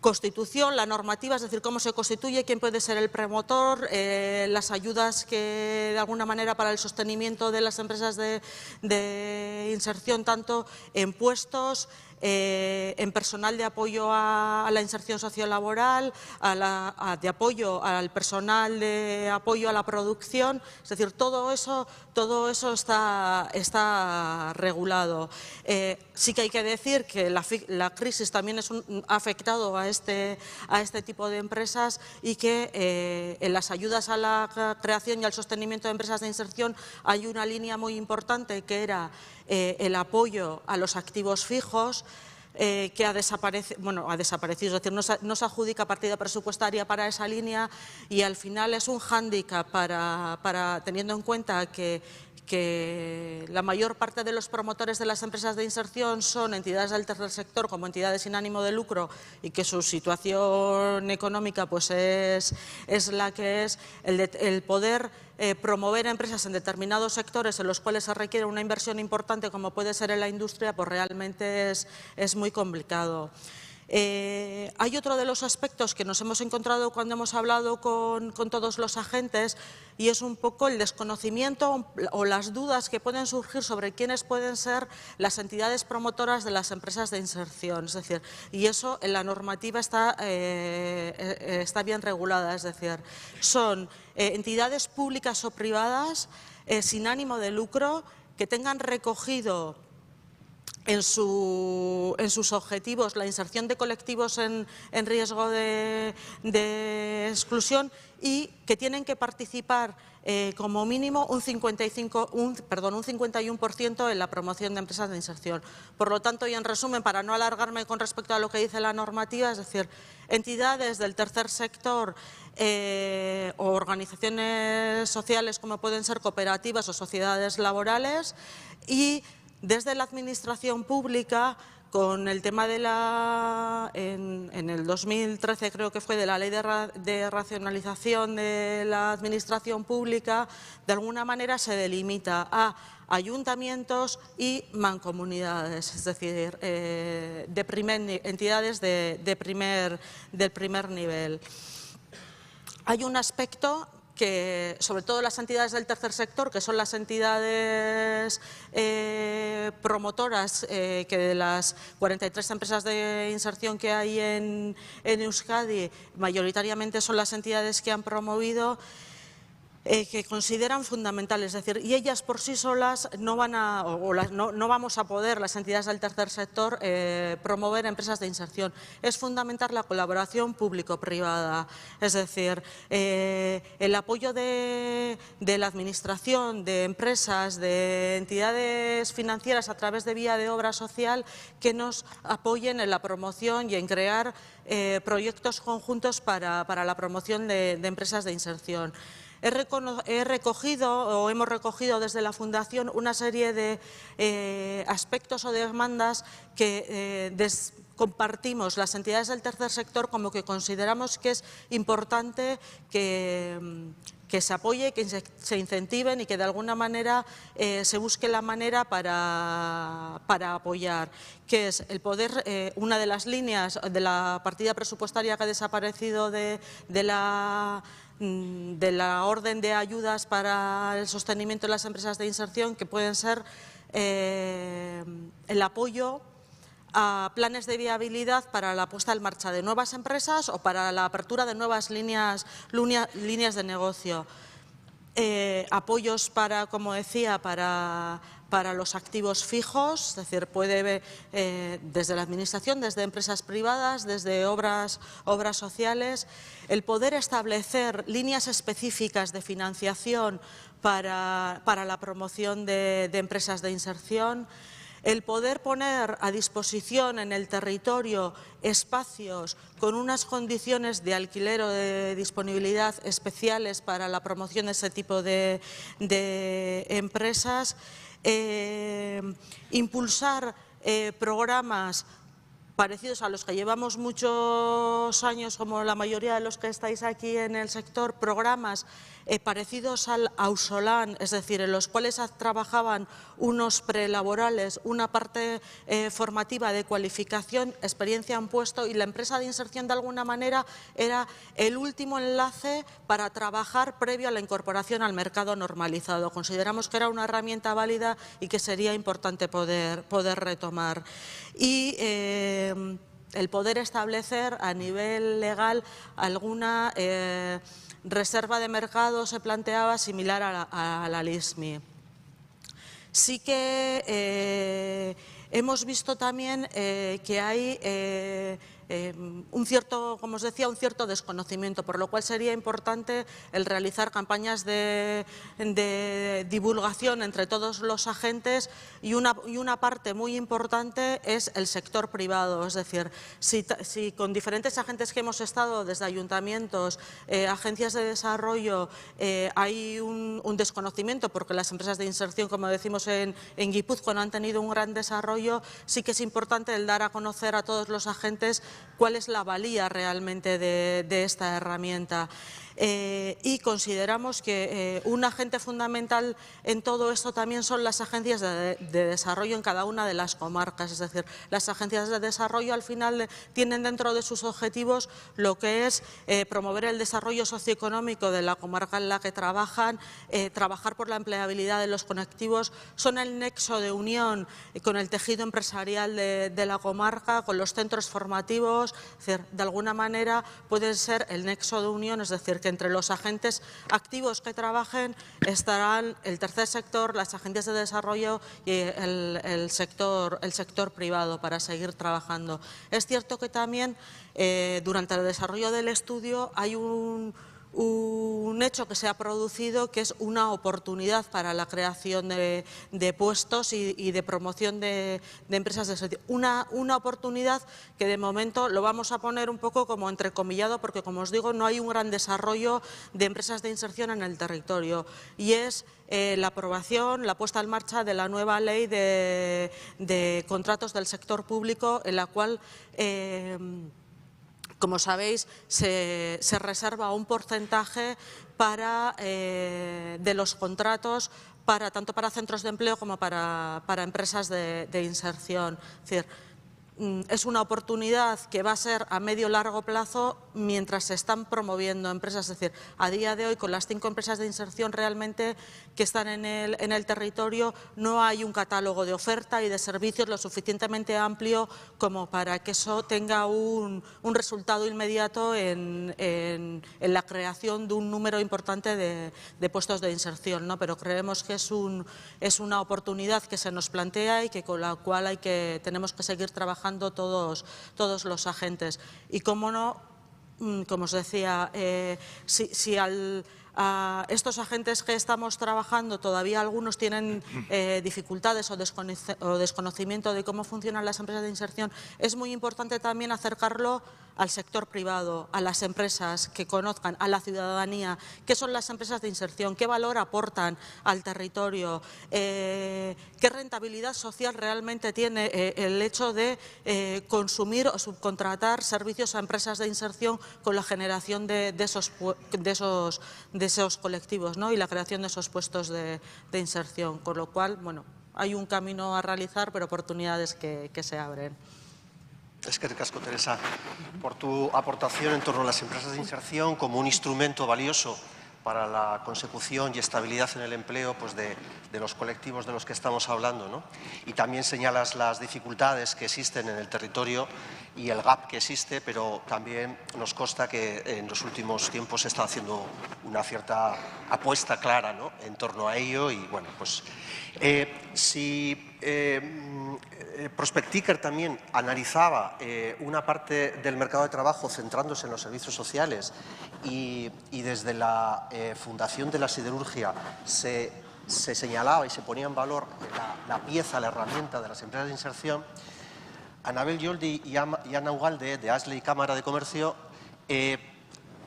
constitución, la normativa, es decir, cómo se constituye, quién puede ser el promotor, las ayudas que de alguna manera para el sostenimiento de las empresas de inserción, tanto en puestos, en personal de apoyo a la inserción sociolaboral, de apoyo al personal de apoyo a la producción, es decir, todo eso está regulado. Sí que hay que decir que la crisis también ha afectado a este tipo de empresas y que en las ayudas a la creación y al sostenimiento de empresas de inserción hay una línea muy importante que era el apoyo a los activos fijos, que ha desaparecido, es decir, no se adjudica partida presupuestaria para esa línea y al final es un hándicap teniendo en cuenta que la mayor parte de los promotores de las empresas de inserción son entidades del tercer sector como entidades sin ánimo de lucro y que su situación económica pues es la que es, el poder promover empresas en determinados sectores en los cuales se requiere una inversión importante como puede ser en la industria, pues realmente es muy complicado. Hay otro de los aspectos que nos hemos encontrado cuando hemos hablado con todos los agentes y es un poco el desconocimiento o las dudas que pueden surgir sobre quiénes pueden ser las entidades promotoras de las empresas de inserción. Es decir, y eso en la normativa está bien regulada, es decir, son entidades públicas o privadas sin ánimo de lucro que tengan recogido en sus objetivos la inserción de colectivos en riesgo de exclusión y que tienen que participar como mínimo un 51% en la promoción de empresas de inserción. Por lo tanto, y en resumen, para no alargarme con respecto a lo que dice la normativa, es decir, entidades del tercer sector o organizaciones sociales como pueden ser cooperativas o sociedades laborales y desde la administración pública, con el tema de en el 2013 creo que fue de la ley de racionalización de la administración pública, de alguna manera se delimita a ayuntamientos y mancomunidades, es decir, entidades del primer nivel. Hay un aspecto que, sobre todo las entidades del tercer sector, que son las entidades promotoras, que de las 43 empresas de inserción que hay en Euskadi, mayoritariamente son las entidades que han promovido, que consideran fundamentales, es decir, y ellas por sí solas no vamos a poder, las entidades del tercer sector, promover empresas de inserción. Es fundamental la colaboración público-privada, es decir, el apoyo de la administración, de empresas, de entidades financieras a través de vía de obra social que nos apoyen en la promoción y en crear proyectos conjuntos para la promoción de empresas de inserción. Hemos recogido desde la Fundación una serie de aspectos o demandas que compartimos las entidades del tercer sector, como que consideramos que es importante que se apoye, que se incentiven y que de alguna manera se busque la manera para apoyar, que es el poder, una de las líneas de la partida presupuestaria que ha desaparecido de la orden de ayudas para el sostenimiento de las empresas de inserción, que pueden ser el apoyo a planes de viabilidad para la puesta en marcha de nuevas empresas o para la apertura de nuevas líneas de negocio. Apoyos para, como decía, para los activos fijos, es decir, puede desde la administración, desde empresas privadas, desde obras sociales, el poder establecer líneas específicas de financiación para la promoción de empresas de inserción, el poder poner a disposición en el territorio espacios con unas condiciones de alquiler o de disponibilidad especiales para la promoción de ese tipo de empresas, impulsar programas parecidos a los que llevamos muchos años, como la mayoría de los que estáis aquí en el sector, programas parecidos al Ausolan, es decir, en los cuales trabajaban unos prelaborales, una parte formativa de cualificación, experiencia en puesto, y la empresa de inserción de alguna manera era el último enlace para trabajar previo a la incorporación al mercado normalizado. Consideramos que era una herramienta válida y que sería importante poder retomar. Y el poder establecer a nivel legal alguna reserva de mercado, se planteaba, similar a la LISMI. Sí que hemos visto también que hay un cierto, como os decía, un cierto desconocimiento, por lo cual sería importante el realizar campañas de divulgación entre todos los agentes, y una parte muy importante es el sector privado, es decir, si con diferentes agentes que hemos estado, desde ayuntamientos, agencias de desarrollo, hay un desconocimiento, porque las empresas de inserción, como decimos en Guipúzcoa, no han tenido un gran desarrollo, sí que es importante el dar a conocer a todos los agentes cuál es la valía realmente de esta herramienta. Y consideramos que un agente fundamental en todo esto también son las agencias de desarrollo en cada una de las comarcas. Es decir, las agencias de desarrollo al final tienen dentro de sus objetivos lo que es promover el desarrollo socioeconómico de la comarca en la que trabajan, trabajar por la empleabilidad de los colectivos, son el nexo de unión con el tejido empresarial de la comarca, con los centros formativos. Es decir, de alguna manera pueden ser el nexo de unión, es decir, que entre los agentes activos que trabajen estarán el tercer sector, las agencias de desarrollo y el sector privado para seguir trabajando. Es cierto que también durante el desarrollo del estudio hay un hecho que se ha producido, que es una oportunidad para la creación de puestos y de promoción de empresas de servicio. Una oportunidad que de momento lo vamos a poner un poco como entrecomillado, porque como os digo, no hay un gran desarrollo de empresas de inserción en el territorio, y es la aprobación, la puesta en marcha de la nueva ley de contratos del sector público, en la cual como sabéis, se reserva un porcentaje de los contratos tanto para centros de empleo como para empresas de inserción. Es decir, es una oportunidad que va a ser a medio largo plazo mientras se están promoviendo empresas. Es decir, a día de hoy, con las 5 empresas de inserción realmente que están en el territorio, no hay un catálogo de oferta y de servicios lo suficientemente amplio como para que eso tenga un resultado inmediato en la creación de un número importante de puestos de inserción, ¿no? Pero creemos que es una oportunidad que se nos plantea y con la cual tenemos que seguir trabajando todos los agentes. Y cómo no, como os decía, si a estos agentes que estamos trabajando todavía algunos tienen dificultades o desconocimiento de cómo funcionan las empresas de inserción, es muy importante también acercarlo al sector privado, a las empresas, que conozcan, a la ciudadanía, qué son las empresas de inserción, qué valor aportan al territorio, qué rentabilidad social realmente tiene el hecho de consumir o subcontratar servicios a empresas de inserción con la generación de esos colectivos, ¿no? Y la creación de esos puestos de inserción. Con lo cual, bueno, hay un camino a realizar, pero oportunidades que se abren. Es que ricasco, Teresa, por tu aportación en torno a las empresas de inserción como un instrumento valioso para la consecución y estabilidad en el empleo pues de los colectivos de los que estamos hablando, ¿no? Y también señalas las dificultades que existen en el territorio y el gap que existe, pero también nos consta que en los últimos tiempos se está haciendo una cierta apuesta clara, ¿no?, en torno a ello. Y bueno, pues Prospecticker también analizaba una parte del mercado de trabajo centrándose en los servicios sociales y desde la fundación de la siderurgia se señalaba y se ponía en valor la pieza, la herramienta de las empresas de inserción. Anabel Yoldi y Ana Ugalde, de ASLE y Cámara de Comercio,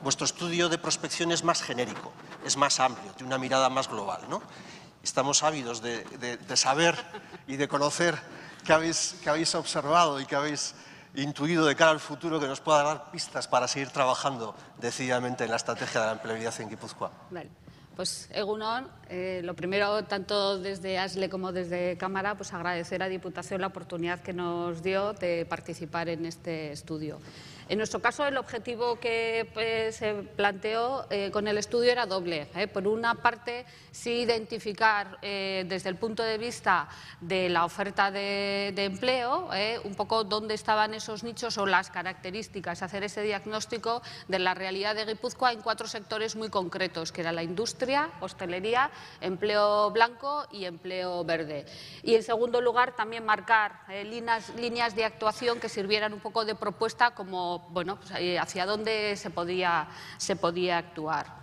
vuestro estudio de prospección es más genérico, es más amplio, tiene una mirada más global, ¿no? Estamos ávidos de saber y de conocer qué habéis observado y qué habéis intuido de cara al futuro que nos pueda dar pistas para seguir trabajando decididamente en la estrategia de la empleabilidad en Guipúzcoa. Vale. Pues Egun On, lo primero, tanto desde ASLE como desde Cámara, pues agradecer a Diputación la oportunidad que nos dio de participar en este estudio. En nuestro caso, el objetivo que se planteó con el estudio era doble. Por una parte, sí identificar desde el punto de vista de la oferta de empleo, un poco dónde estaban esos nichos o las características, hacer ese diagnóstico de la realidad de Guipúzcoa en 4 sectores muy concretos, que era la industria, hostelería, empleo blanco y empleo verde. Y en segundo lugar, también marcar líneas de actuación que sirvieran un poco de propuesta como bueno, pues hacia dónde se podía actuar.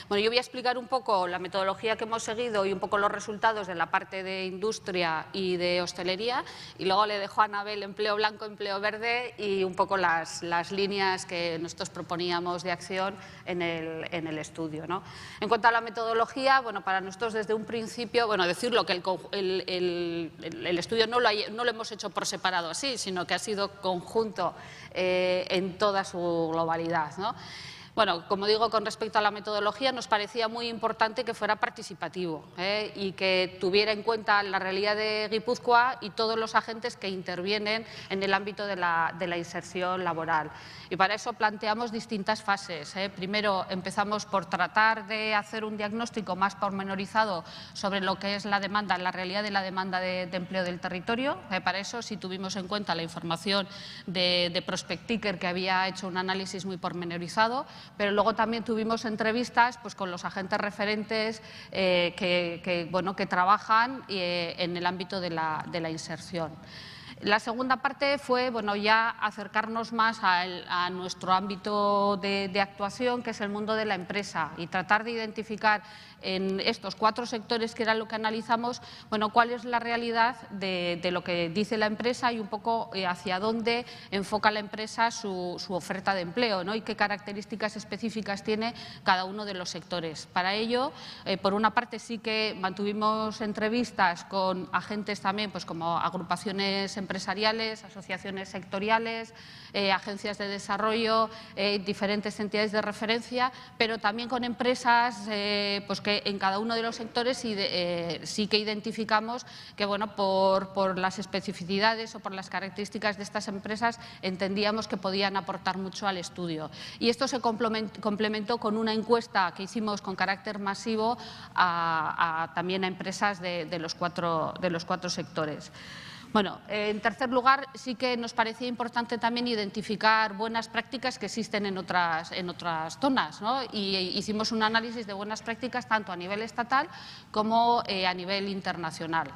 Bueno, yo voy a explicar un poco la metodología que hemos seguido y un poco los resultados de la parte de industria y de hostelería, y luego le dejo a Anabel empleo blanco, empleo verde y un poco las líneas que nosotros proponíamos de acción en el estudio, ¿no? En cuanto a la metodología, bueno, para nosotros desde un principio, bueno, decirlo que el estudio no lo hemos hecho por separado así, sino que ha sido conjunto en toda su globalidad, ¿no? Bueno, como digo, con respecto a la metodología, nos parecía muy importante que fuera participativo y que tuviera en cuenta la realidad de Guipúzcoa y todos los agentes que intervienen en el ámbito de la inserción laboral. Y para eso planteamos distintas fases. Primero, empezamos por tratar de hacer un diagnóstico más pormenorizado sobre lo que es la demanda, la realidad de la demanda de empleo del territorio. Para eso sí tuvimos en cuenta la información de Prospect Ticker, que había hecho un análisis muy pormenorizado, pero luego también tuvimos entrevistas pues, con los agentes referentes que trabajan en el ámbito de la inserción. La segunda parte fue ya acercarnos más a nuestro ámbito de actuación, que es el mundo de la empresa, y tratar de identificar en estos 4 sectores, que era lo que analizamos, cuál es la realidad de lo que dice la empresa y un poco hacia dónde enfoca la empresa su oferta de empleo, ¿no? Y qué características específicas tiene cada uno de los sectores. Para ello, por una parte sí que mantuvimos entrevistas con agentes también, pues como agrupaciones empresariales, asociaciones sectoriales, agencias de desarrollo, diferentes entidades de referencia, pero también con empresas pues que en cada uno de los sectores sí que identificamos que por las especificidades o por las características de estas empresas entendíamos que podían aportar mucho al estudio. Y esto se complementó con una encuesta que hicimos con carácter masivo también a empresas de los cuatro sectores. Bueno, en tercer lugar, sí que nos parecía importante también identificar buenas prácticas que existen en otras zonas, ¿no? Y hicimos un análisis de buenas prácticas tanto a nivel estatal como a nivel internacional.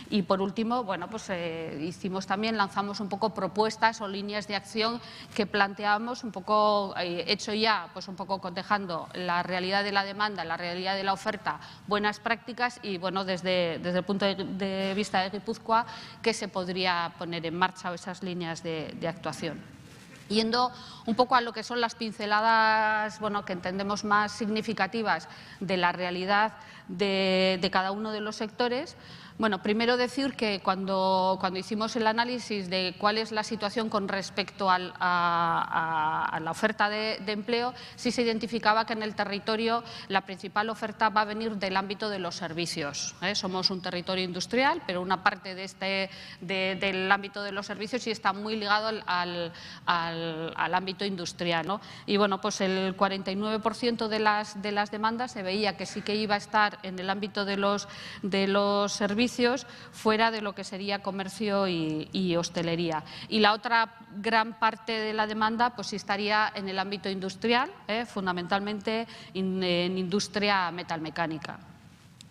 Y por último, lanzamos un poco propuestas o líneas de acción que planteamos un poco, hecho ya, pues un poco cotejando la realidad de la demanda, la realidad de la oferta, buenas prácticas y desde el punto de vista de Guipúzcoa, que se podría poner en marcha o esas líneas de actuación. Yendo un poco a lo que son las pinceladas que entendemos más significativas de la realidad de cada uno de los sectores. Primero decir que cuando hicimos el análisis de cuál es la situación con respecto a la oferta de empleo, sí se identificaba que en el territorio la principal oferta va a venir del ámbito de los servicios. Somos un territorio industrial, pero una parte del ámbito de los servicios sí está muy ligado al ámbito industrial, ¿no? Y pues el 49% de las demandas se veía que sí que iba a estar en el ámbito de los servicios, fuera de lo que sería comercio y hostelería. Y la otra gran parte de la demanda pues sí estaría en el ámbito industrial, fundamentalmente en industria metalmecánica.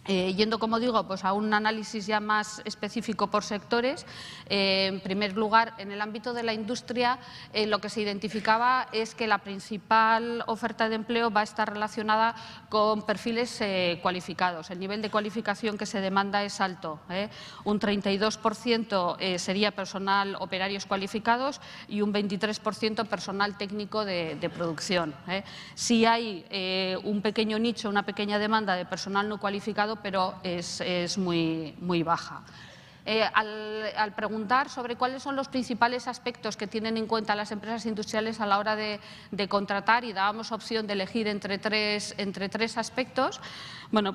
Yendo, como digo, pues a un análisis ya más específico por sectores, en primer lugar, en el ámbito de la industria, lo que se identificaba es que la principal oferta de empleo va a estar relacionada con perfiles cualificados. El nivel de cualificación que se demanda es alto. Un 32% sería personal operarios cualificados y un 23% personal técnico de producción. Sí hay un pequeño nicho, una pequeña demanda de personal no cualificado, pero es muy baja. Al preguntar sobre cuáles son los principales aspectos que tienen en cuenta las empresas industriales a la hora de contratar, y dábamos opción de elegir entre tres aspectos,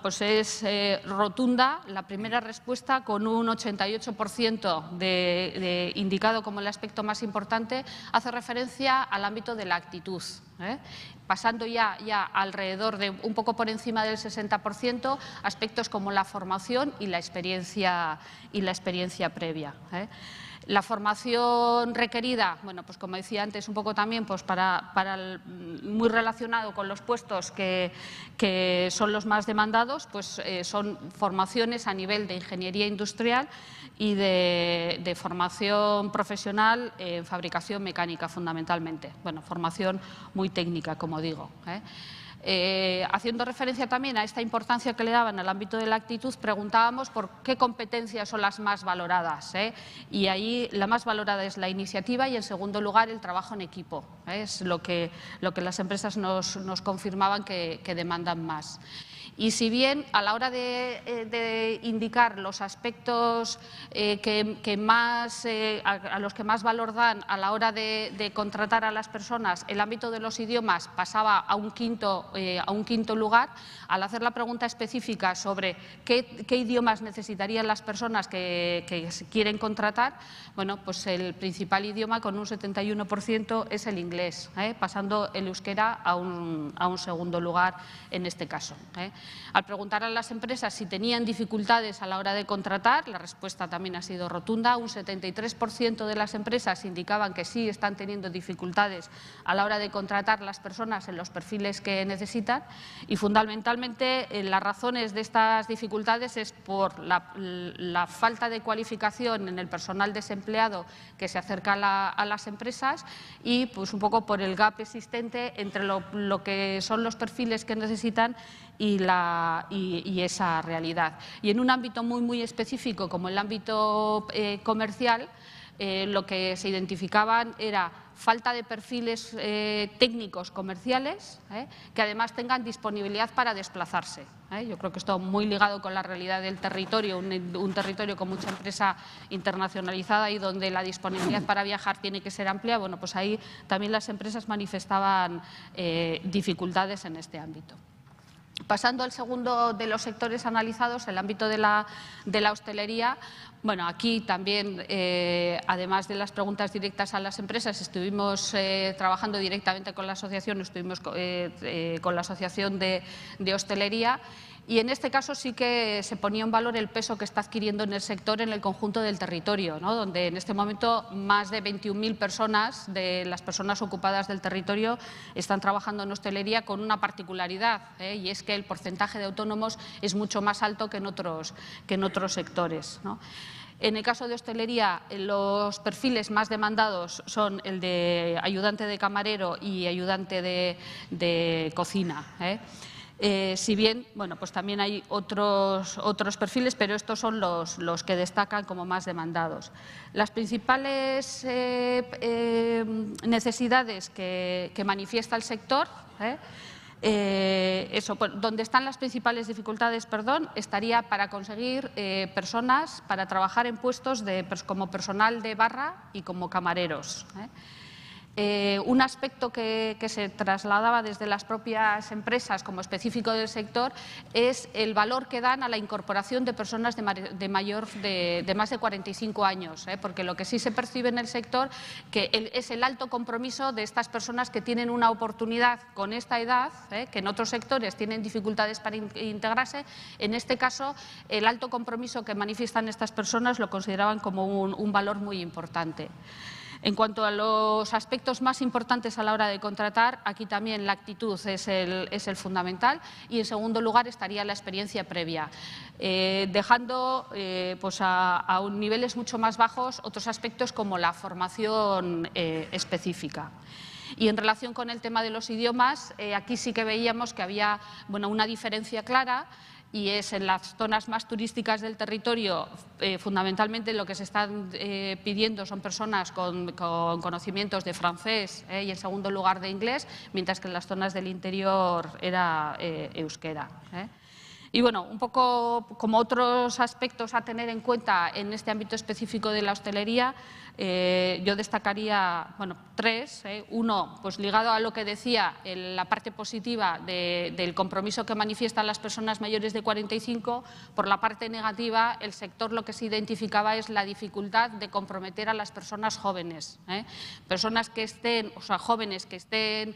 pues es rotunda la primera respuesta, con un 88% indicado como el aspecto más importante, hace referencia al ámbito de la actitud. Pasando ya alrededor de un poco por encima del 60%, aspectos como la formación y la experiencia previa. La formación requerida, pues como decía antes, un poco también pues muy relacionado con los puestos que son los más demandados, pues son formaciones a nivel de ingeniería industrial y de formación profesional en fabricación mecánica, fundamentalmente. Formación muy técnica, como digo. Haciendo referencia también a esta importancia que le daban al ámbito de la actitud, preguntábamos por qué competencias son las más valoradas. Y ahí la más valorada es la iniciativa y, en segundo lugar, el trabajo en equipo. Es lo que las empresas nos confirmaban que demandan más. Y si bien a la hora de indicar los aspectos a los que más valor dan a la hora de contratar a las personas, el ámbito de los idiomas pasaba a un quinto lugar. Al hacer la pregunta específica sobre qué idiomas necesitarían las personas que quieren contratar, bueno, pues el principal idioma, con un 71%, es el inglés, pasando el euskera a un segundo lugar en este caso. Al preguntar a las empresas si tenían dificultades a la hora de contratar, la respuesta también ha sido rotunda. Un 73% de las empresas indicaban que sí están teniendo dificultades a la hora de contratar las personas en los perfiles que necesitan, y fundamentalmente las razones de estas dificultades es por la falta de cualificación en el personal desempleado que se acerca a las empresas, y pues un poco por el gap existente entre lo que son los perfiles que necesitan y esa realidad. Y en un ámbito muy específico, como el ámbito comercial, lo que se identificaban era falta de perfiles técnicos comerciales que además tengan disponibilidad para desplazarse. Yo creo que esto muy ligado con la realidad del territorio, un territorio con mucha empresa internacionalizada y donde la disponibilidad para viajar tiene que ser amplia. Bueno, pues ahí también las empresas manifestaban dificultades en este ámbito. Pasando al segundo de los sectores analizados, el ámbito de la hostelería. Bueno, aquí también, además de las preguntas directas a las empresas, estuvimos trabajando directamente con la asociación, estuvimos con la asociación de hostelería. Y en este caso sí que se ponía en valor el peso que está adquiriendo en el sector en el conjunto del territorio, ¿no? Donde en este momento más de 21.000 personas, de las personas ocupadas del territorio, están trabajando en hostelería, con una particularidad, y es que el porcentaje de autónomos es mucho más alto que en otros sectores, ¿no? En el caso de hostelería, los perfiles más demandados son el de ayudante de camarero y ayudante de cocina. Si bien, bueno, pues también hay otros perfiles, pero estos son los que destacan como más demandados. Las principales necesidades que manifiesta el sector, donde están las principales dificultades, estaría para conseguir personas para trabajar en puestos como personal de barra y como camareros. Un aspecto que se trasladaba desde las propias empresas como específico del sector es el valor que dan a la incorporación de personas de más de 45 años, porque lo que sí se percibe en el sector es el alto compromiso de estas personas que tienen una oportunidad con esta edad, que en otros sectores tienen dificultades para integrarse. En este caso, el alto compromiso que manifiestan estas personas lo consideraban como un valor muy importante. En cuanto a los aspectos más importantes a la hora de contratar, aquí también la actitud es el fundamental, y en segundo lugar estaría la experiencia previa, dejando pues a niveles mucho más bajos otros aspectos como la formación específica. Y en relación con el tema de los idiomas, aquí sí que veíamos que había una diferencia clara, y es en las zonas más turísticas del territorio, fundamentalmente lo que se están pidiendo son personas con conocimientos de francés y en segundo lugar de inglés, mientras que en las zonas del interior era euskera. Y bueno, un poco como otros aspectos a tener en cuenta en este ámbito específico de la hostelería, yo destacaría tres. Uno, pues ligado a lo que decía, la parte positiva del compromiso que manifiestan las personas mayores de 45. Por la parte negativa, el sector lo que se identificaba es la dificultad de comprometer a las personas jóvenes. Personas que estén, jóvenes que estén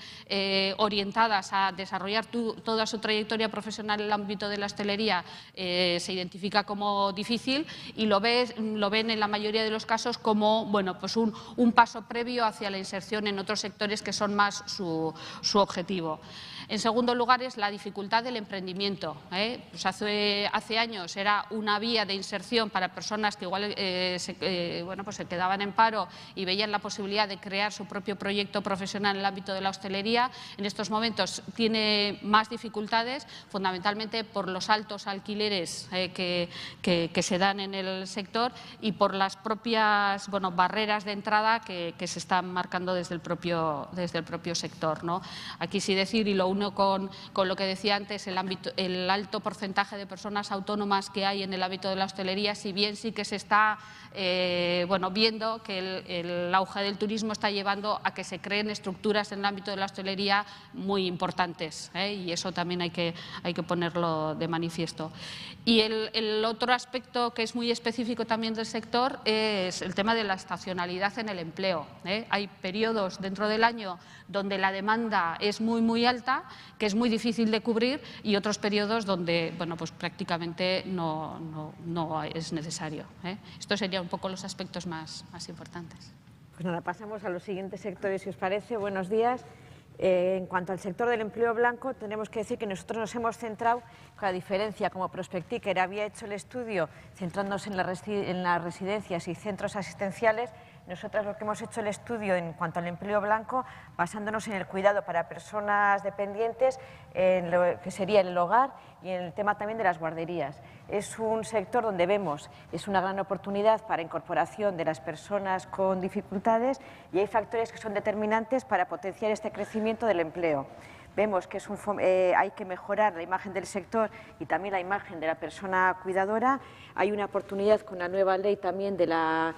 orientadas a desarrollar toda su trayectoria profesional en el ámbito de la hostelería, se identifica como difícil, y lo ven en la mayoría de los casos como pues un paso previo hacia la inserción en otros sectores que son más su objetivo. En segundo lugar, es la dificultad del emprendimiento. Pues hace años era una vía de inserción para personas que igual pues se quedaban en paro y veían la posibilidad de crear su propio proyecto profesional en el ámbito de la hostelería. En estos momentos tiene más dificultades, fundamentalmente por los altos alquileres que se dan en el sector y por las propias barreras de entrada que se están marcando desde el propio sector, ¿no? Aquí sí decir, y lo uno con lo que decía antes, el alto porcentaje de personas autónomas que hay en el ámbito de la hostelería, si bien sí que se está viendo que el auge del turismo está llevando a que se creen estructuras en el ámbito de la hostelería muy importantes, y eso también hay que ponerlo de manifiesto. Y el otro aspecto que es muy específico también del sector es el tema de la estacionalidad en el empleo. Hay periodos dentro del año donde la demanda es muy alta, que es muy difícil de cubrir, y otros periodos donde pues prácticamente no es necesario. Estos serían un poco los aspectos más importantes. Pues nada, pasamos a los siguientes sectores, si os parece. Buenos días. En cuanto al sector del empleo blanco, tenemos que decir que nosotros nos hemos centrado, con la diferencia, como Prospectiker había hecho el estudio centrándose en las residencias y centros asistenciales. Nosotros lo que hemos hecho el estudio en cuanto al empleo blanco, basándonos en el cuidado para personas dependientes, en lo que sería el hogar y en el tema también de las guarderías. Es un sector donde vemos, es una gran oportunidad para incorporación de las personas con dificultades y hay factores que son determinantes para potenciar este crecimiento del empleo. Vemos que hay que mejorar la imagen del sector y también la imagen de la persona cuidadora. Hay una oportunidad con la nueva ley también de la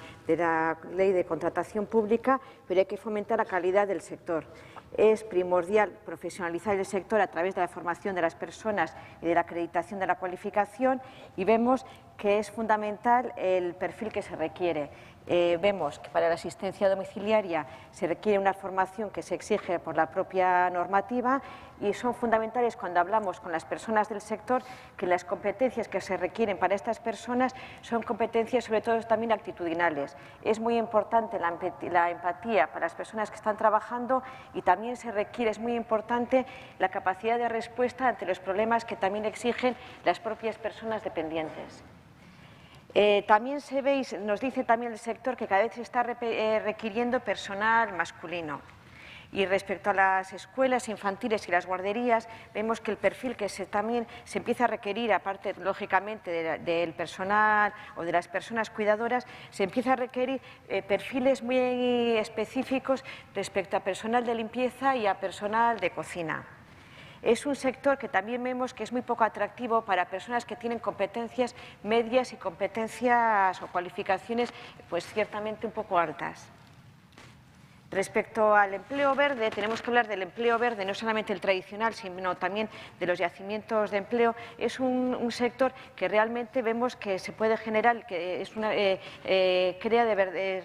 ley de contratación pública, pero hay que fomentar la calidad del sector. Es primordial profesionalizar el sector a través de la formación de las personas y de la acreditación de la cualificación, y vemos que es fundamental el perfil que se requiere. Vemos que para la asistencia domiciliaria se requiere una formación que se exige por la propia normativa, y son fundamentales cuando hablamos con las personas del sector que las competencias que se requieren para estas personas son competencias sobre todo también actitudinales. Es muy importante la empatía para las personas que están trabajando, y también se requiere, es muy importante, la capacidad de respuesta ante los problemas que también exigen las propias personas dependientes. También se ve, y nos dice también el sector, que cada vez se está requiriendo personal masculino. Y respecto a las escuelas infantiles y las guarderías, vemos que el perfil que también se empieza a requerir, aparte lógicamente del personal o de las personas cuidadoras, se empieza a requerir perfiles muy específicos respecto a personal de limpieza y a personal de cocina. Es un sector que también vemos que es muy poco atractivo para personas que tienen competencias medias y competencias o cualificaciones pues ciertamente un poco altas. Respecto al empleo verde, tenemos que hablar del empleo verde, no solamente el tradicional, sino también de los yacimientos de empleo. Es un sector que realmente vemos que se puede generar, que crea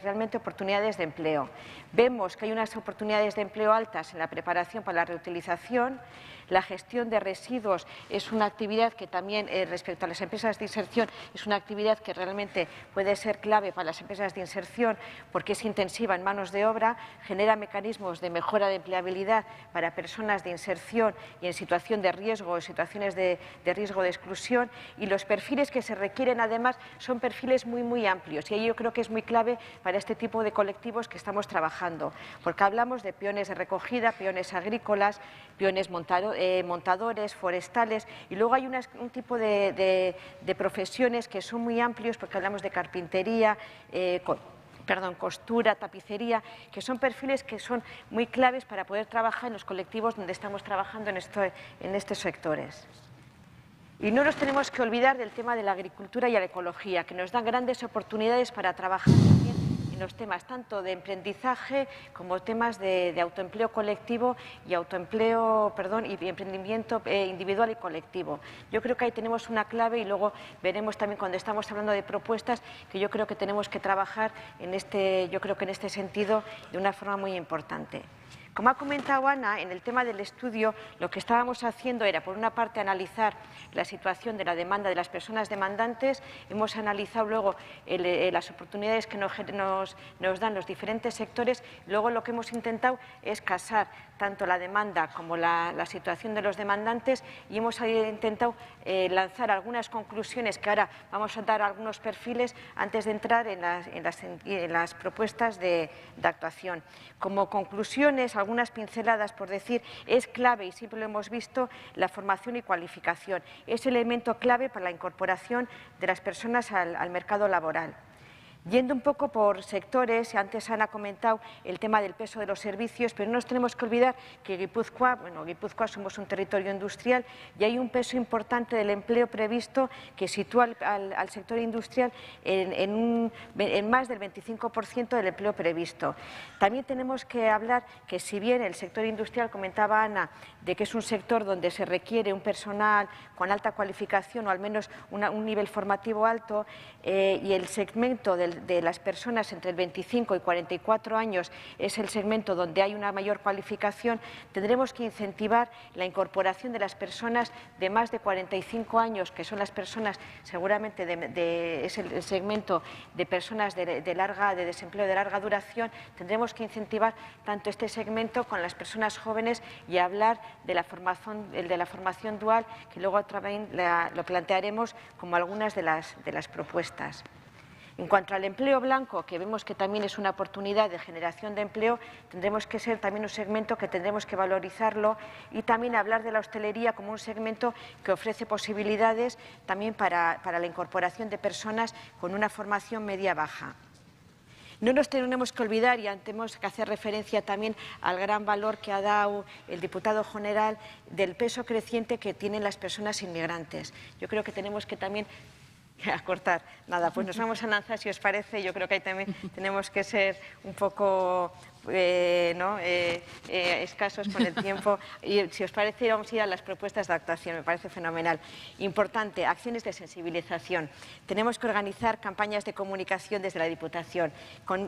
realmente oportunidades de empleo. Vemos que hay unas oportunidades de empleo altas en la preparación para la reutilización. La gestión de residuos es una actividad que también, respecto a las empresas de inserción, es una actividad que realmente puede ser clave para las empresas de inserción porque es intensiva en manos de obra, genera mecanismos de mejora de empleabilidad para personas de inserción y en situación de riesgo, en situaciones de riesgo de exclusión, y los perfiles que se requieren además son perfiles muy amplios, y ahí yo creo que es muy clave para este tipo de colectivos que estamos trabajando, porque hablamos de peones de recogida, peones agrícolas, peones montadores, forestales, y luego hay un tipo de profesiones que son muy amplios porque hablamos de carpintería, costura, tapicería, que son perfiles que son muy claves para poder trabajar en los colectivos donde estamos trabajando en estos sectores. Y no nos tenemos que olvidar del tema de la agricultura y la ecología, que nos dan grandes oportunidades para trabajar también en los temas tanto de emprendizaje como temas de autoempleo colectivo y y emprendimiento individual y colectivo. Yo creo que ahí tenemos una clave, y luego veremos también cuando estamos hablando de propuestas que yo creo que tenemos que trabajar en este sentido de una forma muy importante. Como ha comentado Ana, en el tema del estudio lo que estábamos haciendo era, por una parte, analizar la situación de la demanda de las personas demandantes. Hemos analizado luego las oportunidades que nos dan los diferentes sectores. Luego lo que hemos intentado es casar tanto la demanda como la situación de los demandantes y hemos intentado lanzar algunas conclusiones que ahora vamos a dar algunos perfiles antes de entrar en las propuestas de actuación. Como conclusiones, algunas pinceladas por decir, es clave, y siempre lo hemos visto, la formación y cualificación. Es elemento clave para la incorporación de las personas al mercado laboral. Yendo un poco por sectores, antes Ana ha comentado el tema del peso de los servicios, pero no nos tenemos que olvidar que Guipúzcoa somos un territorio industrial y hay un peso importante del empleo previsto que sitúa al sector industrial en más del 25% del empleo previsto. También tenemos que hablar que si bien el sector industrial, comentaba Ana, de que es un sector donde se requiere un personal con alta cualificación o al menos un nivel formativo alto y el segmento de las personas entre el 25 y 44 años es el segmento donde hay una mayor cualificación, tendremos que incentivar la incorporación de las personas de más de 45 años, que son las personas seguramente es el segmento de personas de desempleo de larga duración. Tendremos que incentivar tanto este segmento con las personas jóvenes y hablar de la formación dual, que luego también lo plantearemos como algunas de las propuestas. En cuanto al empleo blanco, que vemos que también es una oportunidad de generación de empleo, tendremos que ser también un segmento que tendremos que valorizarlo y también hablar de la hostelería como un segmento que ofrece posibilidades también para la incorporación de personas con una formación media-baja. No nos tenemos que olvidar, y tenemos que hacer referencia también al gran valor que ha dado el diputado general del peso creciente que tienen las personas inmigrantes. Yo creo que tenemos que también acortar. Nada, pues nos vamos a lanzar, si os parece. Yo creo que ahí también tenemos que ser un poco escasos con el tiempo. Y si os parece, vamos a ir a las propuestas de actuación. Me parece fenomenal. Importante, acciones de sensibilización. Tenemos que organizar campañas de comunicación desde la Diputación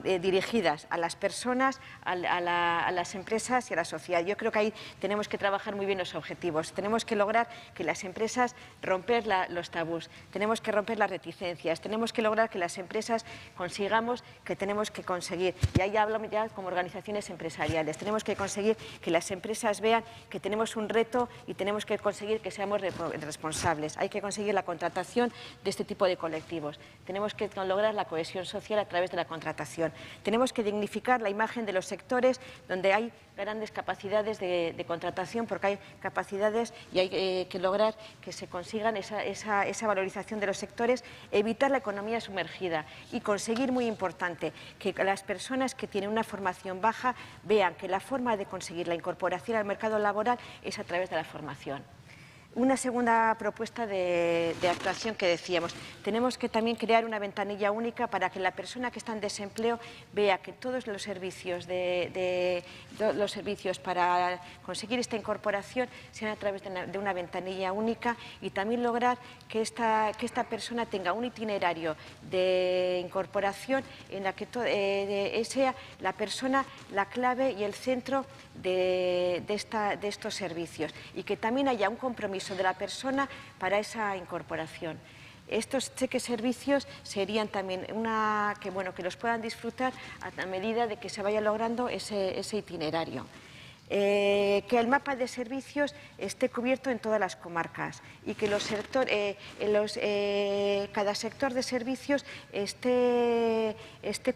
dirigidas a las personas, a las empresas y a la sociedad. Yo creo que ahí tenemos que trabajar muy bien los objetivos. Tenemos que lograr que las empresas romper los tabús. Tenemos que romper las reticencias. Tenemos que lograr que las empresas consigamos que tenemos que conseguir. Y ahí hablamos ya como organizaciones empresariales. Tenemos que conseguir que las empresas vean que tenemos un reto y tenemos que conseguir que seamos responsables. Hay que conseguir la contratación de este tipo de colectivos. Tenemos que lograr la cohesión social a través de la contratación. Tenemos que dignificar la imagen de los sectores donde hay grandes capacidades de contratación, porque hay capacidades y hay que lograr que se consigan esa valorización de los sectores, evitar la economía sumergida y conseguir, muy importante, que las personas que tienen una formación baja vean que la forma de conseguir la incorporación al mercado laboral es a través de la formación. Una segunda propuesta de actuación que decíamos, tenemos que también crear una ventanilla única para que la persona que está en desempleo vea que todos los servicios para conseguir esta incorporación sean a través de una ventanilla única y también lograr que esta persona tenga un itinerario de incorporación en la que sea la persona la clave y el centro de estos servicios y que también haya un compromiso de la persona para esa incorporación. Estos cheques servicios serían también que los puedan disfrutar a medida de que se vaya logrando ese itinerario. Que el mapa de servicios esté cubierto en todas las comarcas y que cada sector de servicios esté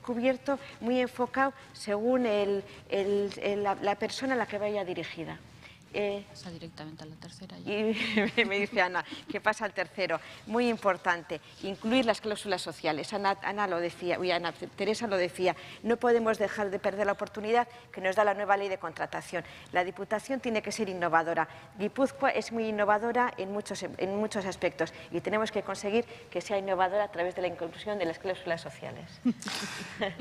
cubierto, muy enfocado según la persona a la que vaya dirigida. Pasa directamente a la tercera. Y me dice Ana, ¿qué pasa al tercero? Muy importante, incluir las cláusulas sociales. Ana lo decía, Ana Teresa lo decía, no podemos dejar de perder la oportunidad que nos da la nueva ley de contratación. La Diputación tiene que ser innovadora. Guipúzcoa es muy innovadora en muchos aspectos y tenemos que conseguir que sea innovadora a través de la inclusión de las cláusulas sociales.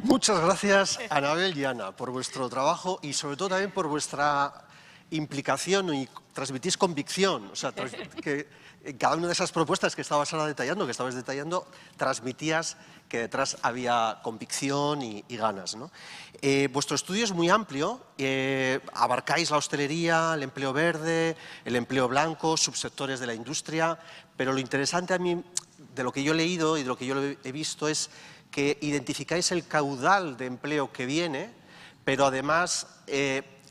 Muchas gracias, Anabel y Ana, por vuestro trabajo y sobre todo también por vuestra implicación y transmitís convicción. O sea, que en cada una de esas propuestas que estabas ahora detallando, transmitías que detrás había convicción y ganas, ¿no? Vuestro estudio es muy amplio, abarcáis la hostelería, el empleo verde, el empleo blanco, subsectores de la industria, pero lo interesante a mí, de lo que yo he leído y de lo que yo he visto, es que identificáis el caudal de empleo que viene, pero además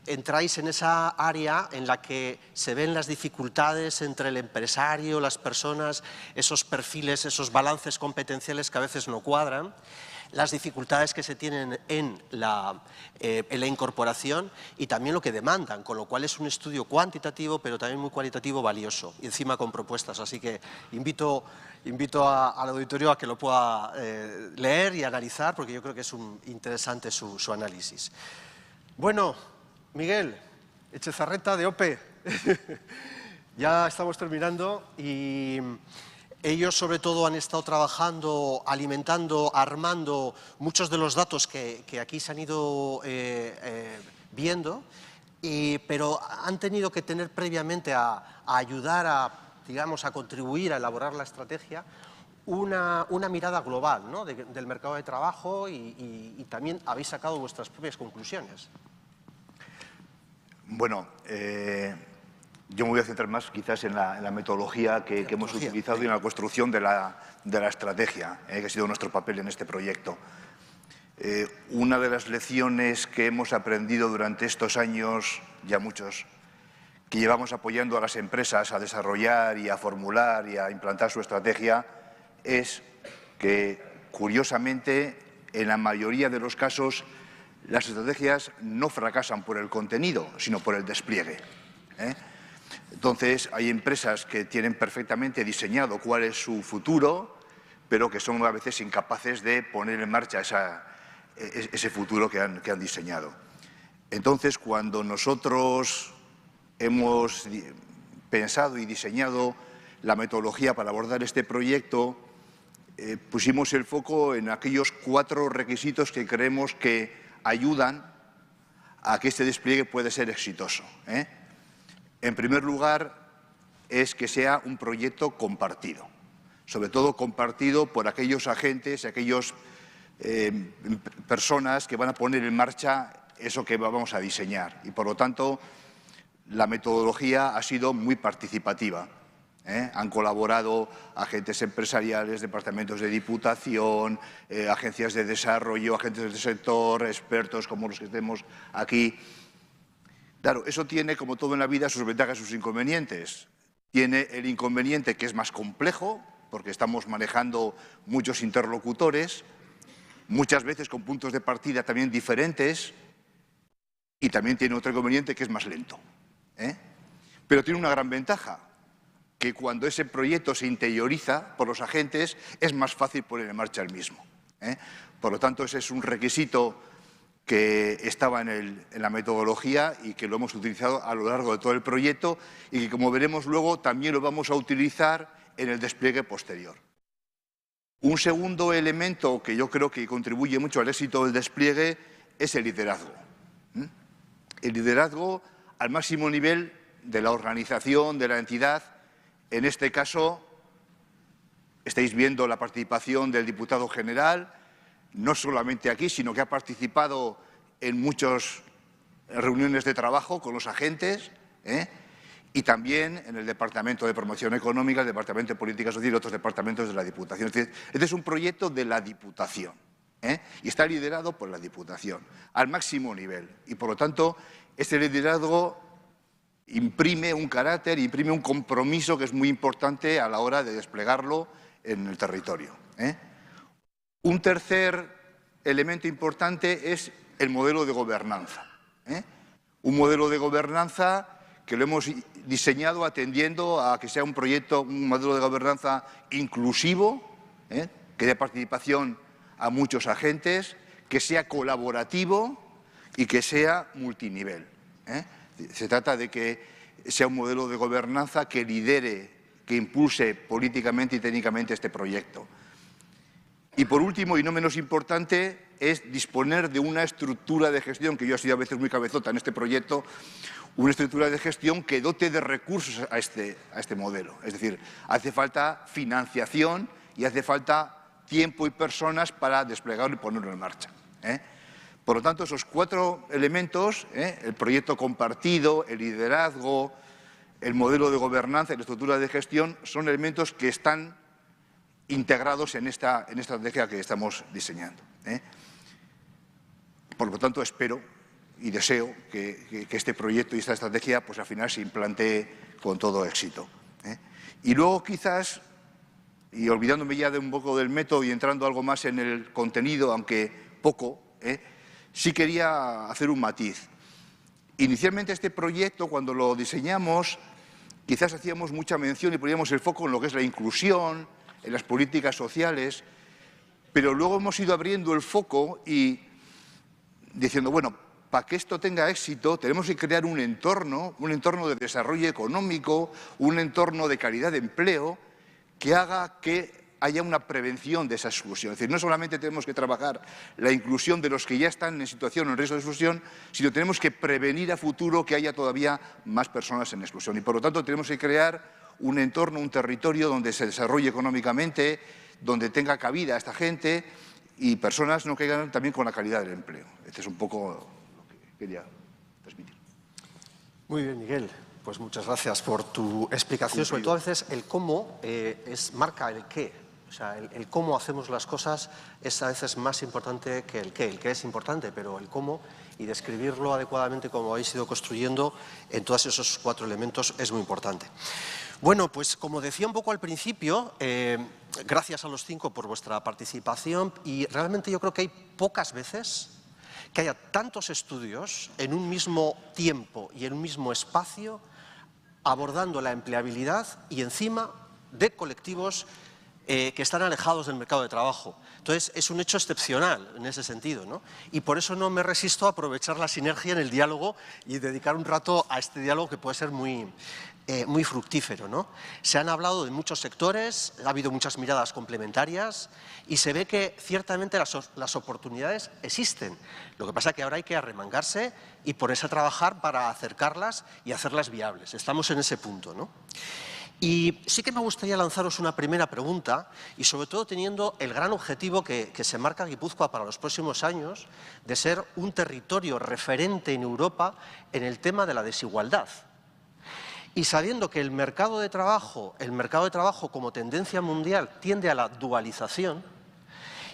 entráis en esa área en la que se ven las dificultades entre el empresario, las personas, esos perfiles, esos balances competenciales que a veces no cuadran, las dificultades que se tienen en la incorporación y también lo que demandan, con lo cual es un estudio cuantitativo, pero también muy cualitativo, valioso, y encima con propuestas. Así que invito al auditorio a que lo pueda leer y analizar, porque yo creo que es interesante su análisis. Bueno, Miguel Echezarreta, de OPE. Ya estamos terminando y ellos sobre todo han estado trabajando, alimentando, armando muchos de los datos que aquí se han ido viendo, pero han tenido que tener previamente a ayudar digamos, a contribuir a elaborar la estrategia, una mirada global, ¿no? del mercado de trabajo y también habéis sacado vuestras propias conclusiones. Bueno, yo me voy a centrar más quizás en la metodología que hemos utilizado y en la construcción de la estrategia, que ha sido nuestro papel en este proyecto. Una de las lecciones que hemos aprendido durante estos años, ya muchos, que llevamos apoyando a las empresas a desarrollar y a formular y a implantar su estrategia, es que, curiosamente, en la mayoría de los casos, las estrategias no fracasan por el contenido, sino por el despliegue. Entonces, hay empresas que tienen perfectamente diseñado cuál es su futuro, pero que son a veces incapaces de poner en marcha ese futuro que han diseñado. Entonces, cuando nosotros hemos pensado y diseñado la metodología para abordar este proyecto, pusimos el foco en aquellos 4 requisitos que creemos que ayudan a que este despliegue pueda ser exitoso. En primer lugar, es que sea un proyecto compartido, sobre todo compartido por aquellos agentes, aquellas personas que van a poner en marcha eso que vamos a diseñar. Y, por lo tanto, la metodología ha sido muy participativa. Han colaborado agentes empresariales, departamentos de diputación, agencias de desarrollo, agentes del sector, expertos como los que tenemos aquí. Claro, eso tiene, como todo en la vida, sus ventajas y sus inconvenientes. Tiene el inconveniente que es más complejo, porque estamos manejando muchos interlocutores, muchas veces con puntos de partida también diferentes, y también tiene otro inconveniente que es más lento. Pero tiene una gran ventaja, que cuando ese proyecto se interioriza por los agentes es más fácil poner en marcha el mismo. Por lo tanto, ese es un requisito que estaba en la metodología y que lo hemos utilizado a lo largo de todo el proyecto y que, como veremos luego, también lo vamos a utilizar en el despliegue posterior. Un segundo elemento que yo creo que contribuye mucho al éxito del despliegue es el liderazgo. El liderazgo al máximo nivel de la organización, de la entidad. En este caso, estáis viendo la participación del diputado general, no solamente aquí, sino que ha participado en muchas reuniones de trabajo con los agentes, y también en el Departamento de Promoción Económica, el Departamento de Política Social y otros departamentos de la Diputación. Es decir, este es un proyecto de la Diputación, y está liderado por la Diputación, al máximo nivel. Y, por lo tanto, este liderazgo imprime un carácter, imprime un compromiso que es muy importante a la hora de desplegarlo en el territorio. Un tercer elemento importante es el modelo de gobernanza. Un modelo de gobernanza que lo hemos diseñado atendiendo a que sea un proyecto, un modelo de gobernanza inclusivo, que dé participación a muchos agentes, que sea colaborativo y que sea multinivel. Se trata de que sea un modelo de gobernanza que lidere, que impulse políticamente y técnicamente este proyecto. Y por último, y no menos importante, es disponer de una estructura de gestión, que yo he sido a veces muy cabezota en este proyecto, una estructura de gestión que dote de recursos a este modelo. Es decir, hace falta financiación y hace falta tiempo y personas para desplegarlo y ponerlo en marcha. Por lo tanto, esos 4 elementos, el proyecto compartido, el liderazgo, el modelo de gobernanza y la estructura de gestión, son elementos que están integrados en esta estrategia que estamos diseñando. Por lo tanto, espero y deseo que este proyecto y esta estrategia pues, al final se implante con todo éxito. Y luego quizás, y olvidándome ya de un poco del método y entrando algo más en el contenido, aunque poco, sí quería hacer un matiz. Inicialmente este proyecto, cuando lo diseñamos, quizás hacíamos mucha mención y poníamos el foco en lo que es la inclusión, en las políticas sociales, pero luego hemos ido abriendo el foco y diciendo, bueno, para que esto tenga éxito tenemos que crear un entorno de desarrollo económico, un entorno de calidad de empleo que haga que haya una prevención de esa exclusión. Es decir, no solamente tenemos que trabajar la inclusión de los que ya están en situación o en riesgo de exclusión, sino tenemos que prevenir a futuro que haya todavía más personas en exclusión. Y por lo tanto tenemos que crear un entorno, un territorio donde se desarrolle económicamente, donde tenga cabida esta gente y personas no caigan también con la calidad del empleo. Este es un poco lo que quería transmitir. Muy bien, Miguel. Pues muchas gracias por tu explicación. Sobre todo a veces el cómo marca el qué. O sea, el cómo hacemos las cosas es a veces más importante que el qué. El qué es importante, pero el cómo y describirlo adecuadamente como habéis ido construyendo en todos esos 4 elementos es muy importante. Bueno, pues como decía un poco al principio, gracias a los 5 por vuestra participación y realmente yo creo que hay pocas veces que haya tantos estudios en un mismo tiempo y en un mismo espacio abordando la empleabilidad y encima de colectivos que están alejados del mercado de trabajo. Entonces, es un hecho excepcional en ese sentido, ¿no? Y por eso no me resisto a aprovechar la sinergia en el diálogo y dedicar un rato a este diálogo que puede ser muy fructífero, ¿no? Se han hablado de muchos sectores, ha habido muchas miradas complementarias y se ve que ciertamente las oportunidades existen. Lo que pasa es que ahora hay que arremangarse y ponerse a trabajar para acercarlas y hacerlas viables. Estamos en ese punto, ¿no? Y sí que me gustaría lanzaros una primera pregunta y sobre todo teniendo el gran objetivo que se marca Guipúzcoa para los próximos años de ser un territorio referente en Europa en el tema de la desigualdad. Y sabiendo que el mercado de trabajo como tendencia mundial tiende a la dualización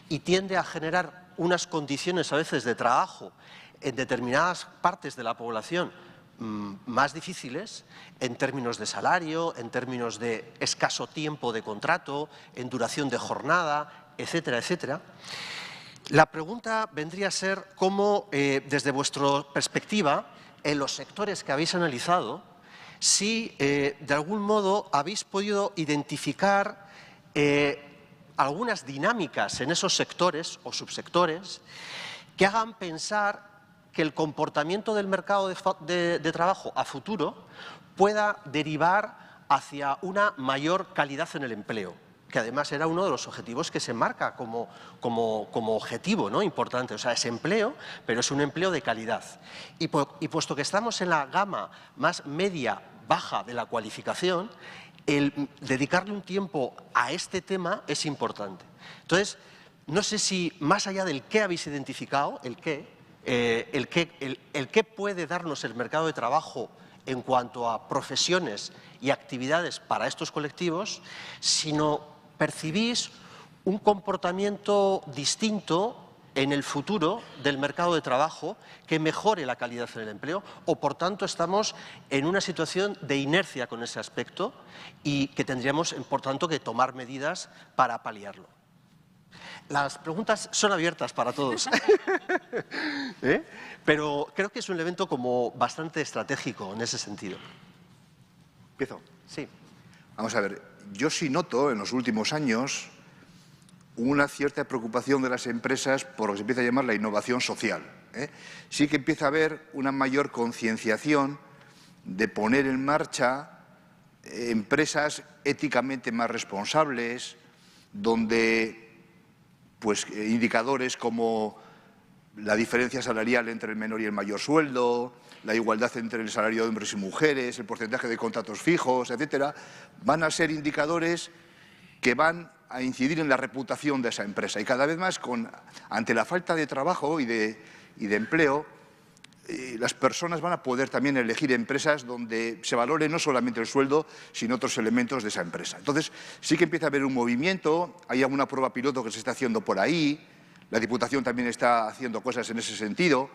y tiende a generar unas condiciones a veces de trabajo en determinadas partes de la población más difíciles en términos de salario, en términos de escaso tiempo de contrato, en duración de jornada, etcétera, etcétera. La pregunta vendría a ser cómo, desde vuestra perspectiva, en los sectores que habéis analizado, si de algún modo habéis podido identificar algunas dinámicas en esos sectores o subsectores que hagan pensar que el comportamiento del mercado de trabajo a futuro pueda derivar hacia una mayor calidad en el empleo, que además era uno de los objetivos que se marca como objetivo, ¿no? Importante. O sea, es empleo, pero es un empleo de calidad. Y puesto que estamos en la gama más media-baja de la cualificación, el dedicarle un tiempo a este tema es importante. Entonces, no sé si más allá del qué habéis identificado, el qué puede darnos el mercado de trabajo en cuanto a profesiones y actividades para estos colectivos, sino percibís un comportamiento distinto en el futuro del mercado de trabajo que mejore la calidad en el empleo o, por tanto, estamos en una situación de inercia con ese aspecto y que tendríamos, por tanto, que tomar medidas para paliarlo. Las preguntas son abiertas para todos, pero creo que es un evento como bastante estratégico en ese sentido. ¿Empiezo? Sí. Vamos a ver, yo sí noto en los últimos años una cierta preocupación de las empresas por lo que se empieza a llamar la innovación social. Sí que empieza a haber una mayor concienciación de poner en marcha empresas éticamente más responsables, donde pues indicadores como la diferencia salarial entre el menor y el mayor sueldo, la igualdad entre el salario de hombres y mujeres, el porcentaje de contratos fijos, etcétera, van a ser indicadores que van a incidir en la reputación de esa empresa. Y cada vez más, ante la falta de trabajo y de empleo, las personas van a poder también elegir empresas donde se valore no solamente el sueldo, sino otros elementos de esa empresa. Entonces, sí que empieza a haber un movimiento, hay alguna prueba piloto que se está haciendo por ahí, la Diputación también está haciendo cosas en ese sentido,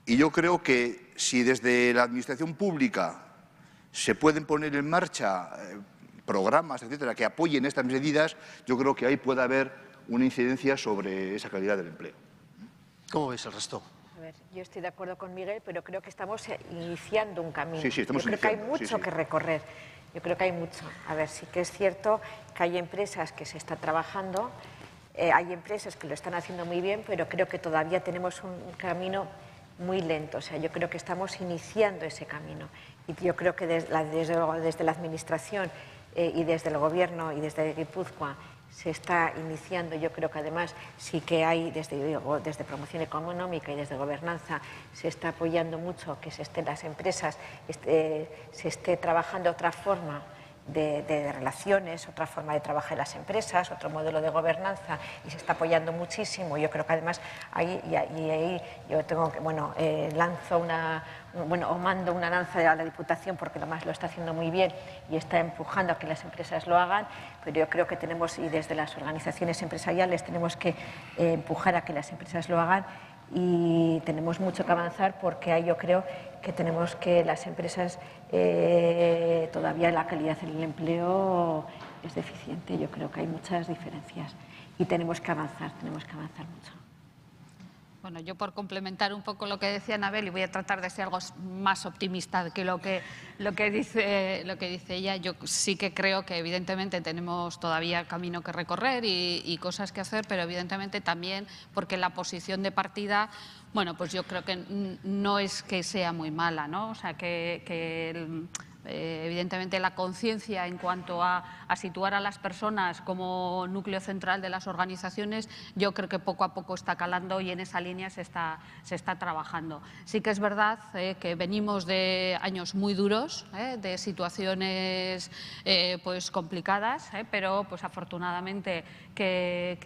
y yo creo que si desde la Administración pública se pueden poner en marcha programas, etcétera, que apoyen estas medidas, yo creo que ahí puede haber una incidencia sobre esa calidad del empleo. ¿Cómo veis el resto? A ver, yo estoy de acuerdo con Miguel, pero creo que estamos iniciando un camino. Sí, estamos yo creo que hay iniciando, mucho que recorrer. Yo creo que hay mucho. A ver, sí que es cierto que hay empresas que se está trabajando, hay empresas que lo están haciendo muy bien, pero creo que todavía tenemos un camino muy lento. O sea, yo creo que estamos iniciando ese camino. Y yo creo que desde la Administración y desde el Gobierno y desde Guipúzcoa se está iniciando. Yo creo que además sí que hay, desde promoción económica y desde gobernanza, se está apoyando mucho que las empresas se esté trabajando otra forma de relaciones, otra forma de trabajar en las empresas, otro modelo de gobernanza, y se está apoyando muchísimo. Yo creo que además ahí yo tengo que, mando una lanza a la Diputación porque además lo está haciendo muy bien y está empujando a que las empresas lo hagan, pero yo creo que tenemos, y desde las organizaciones empresariales tenemos que empujar a que las empresas lo hagan, y tenemos mucho que avanzar porque ahí yo creo que tenemos que las empresas todavía la calidad del empleo es deficiente. Yo creo que hay muchas diferencias y tenemos que avanzar mucho. Bueno, yo por complementar un poco lo que decía Anabel, y voy a tratar de ser algo más optimista que lo que dice ella, yo sí que creo que evidentemente tenemos todavía camino que recorrer y cosas que hacer, pero evidentemente también porque la posición de partida, bueno, pues yo creo que no es que sea muy mala, ¿no? O sea, evidentemente la conciencia en cuanto a situar a las personas como núcleo central de las organizaciones, yo creo que poco a poco está calando y en esa línea se está trabajando. Sí que es verdad que venimos de años muy duros, de situaciones pues complicadas, pero pues afortunadamente que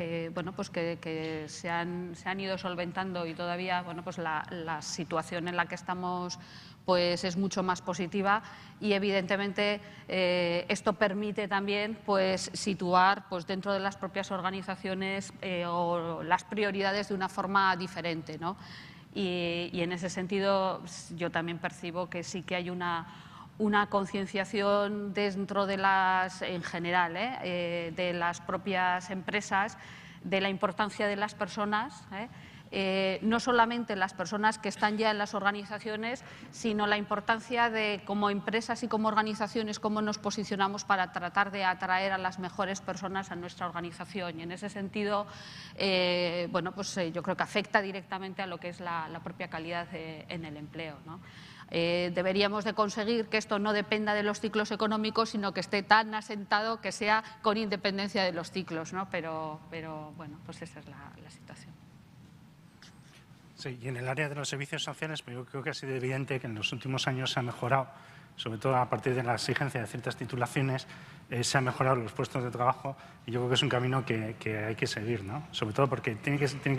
se han ido solventando, y todavía pues la situación en la que estamos pues es mucho más positiva, y evidentemente esto permite también pues situar pues dentro de las propias organizaciones o las prioridades de una forma diferente, ¿no? Y en ese sentido yo también percibo que sí que hay una concienciación dentro de en general, de las propias empresas, de la importancia de las personas, no solamente las personas que están ya en las organizaciones, sino la importancia de, como empresas y como organizaciones, cómo nos posicionamos para tratar de atraer a las mejores personas a nuestra organización. Y en ese sentido, yo creo que afecta directamente a lo que es la propia calidad en el empleo, ¿no? Deberíamos de conseguir que esto no dependa de los ciclos económicos, sino que esté tan asentado que sea con independencia de los ciclos, ¿no? Pero bueno, pues esa es la situación. Sí, y en el área de los servicios sociales, pues yo creo que ha sido evidente que en los últimos años se ha mejorado, sobre todo a partir de la exigencia de ciertas titulaciones, se han mejorado los puestos de trabajo, y yo creo que es un camino que hay que seguir, ¿no? Sobre todo porque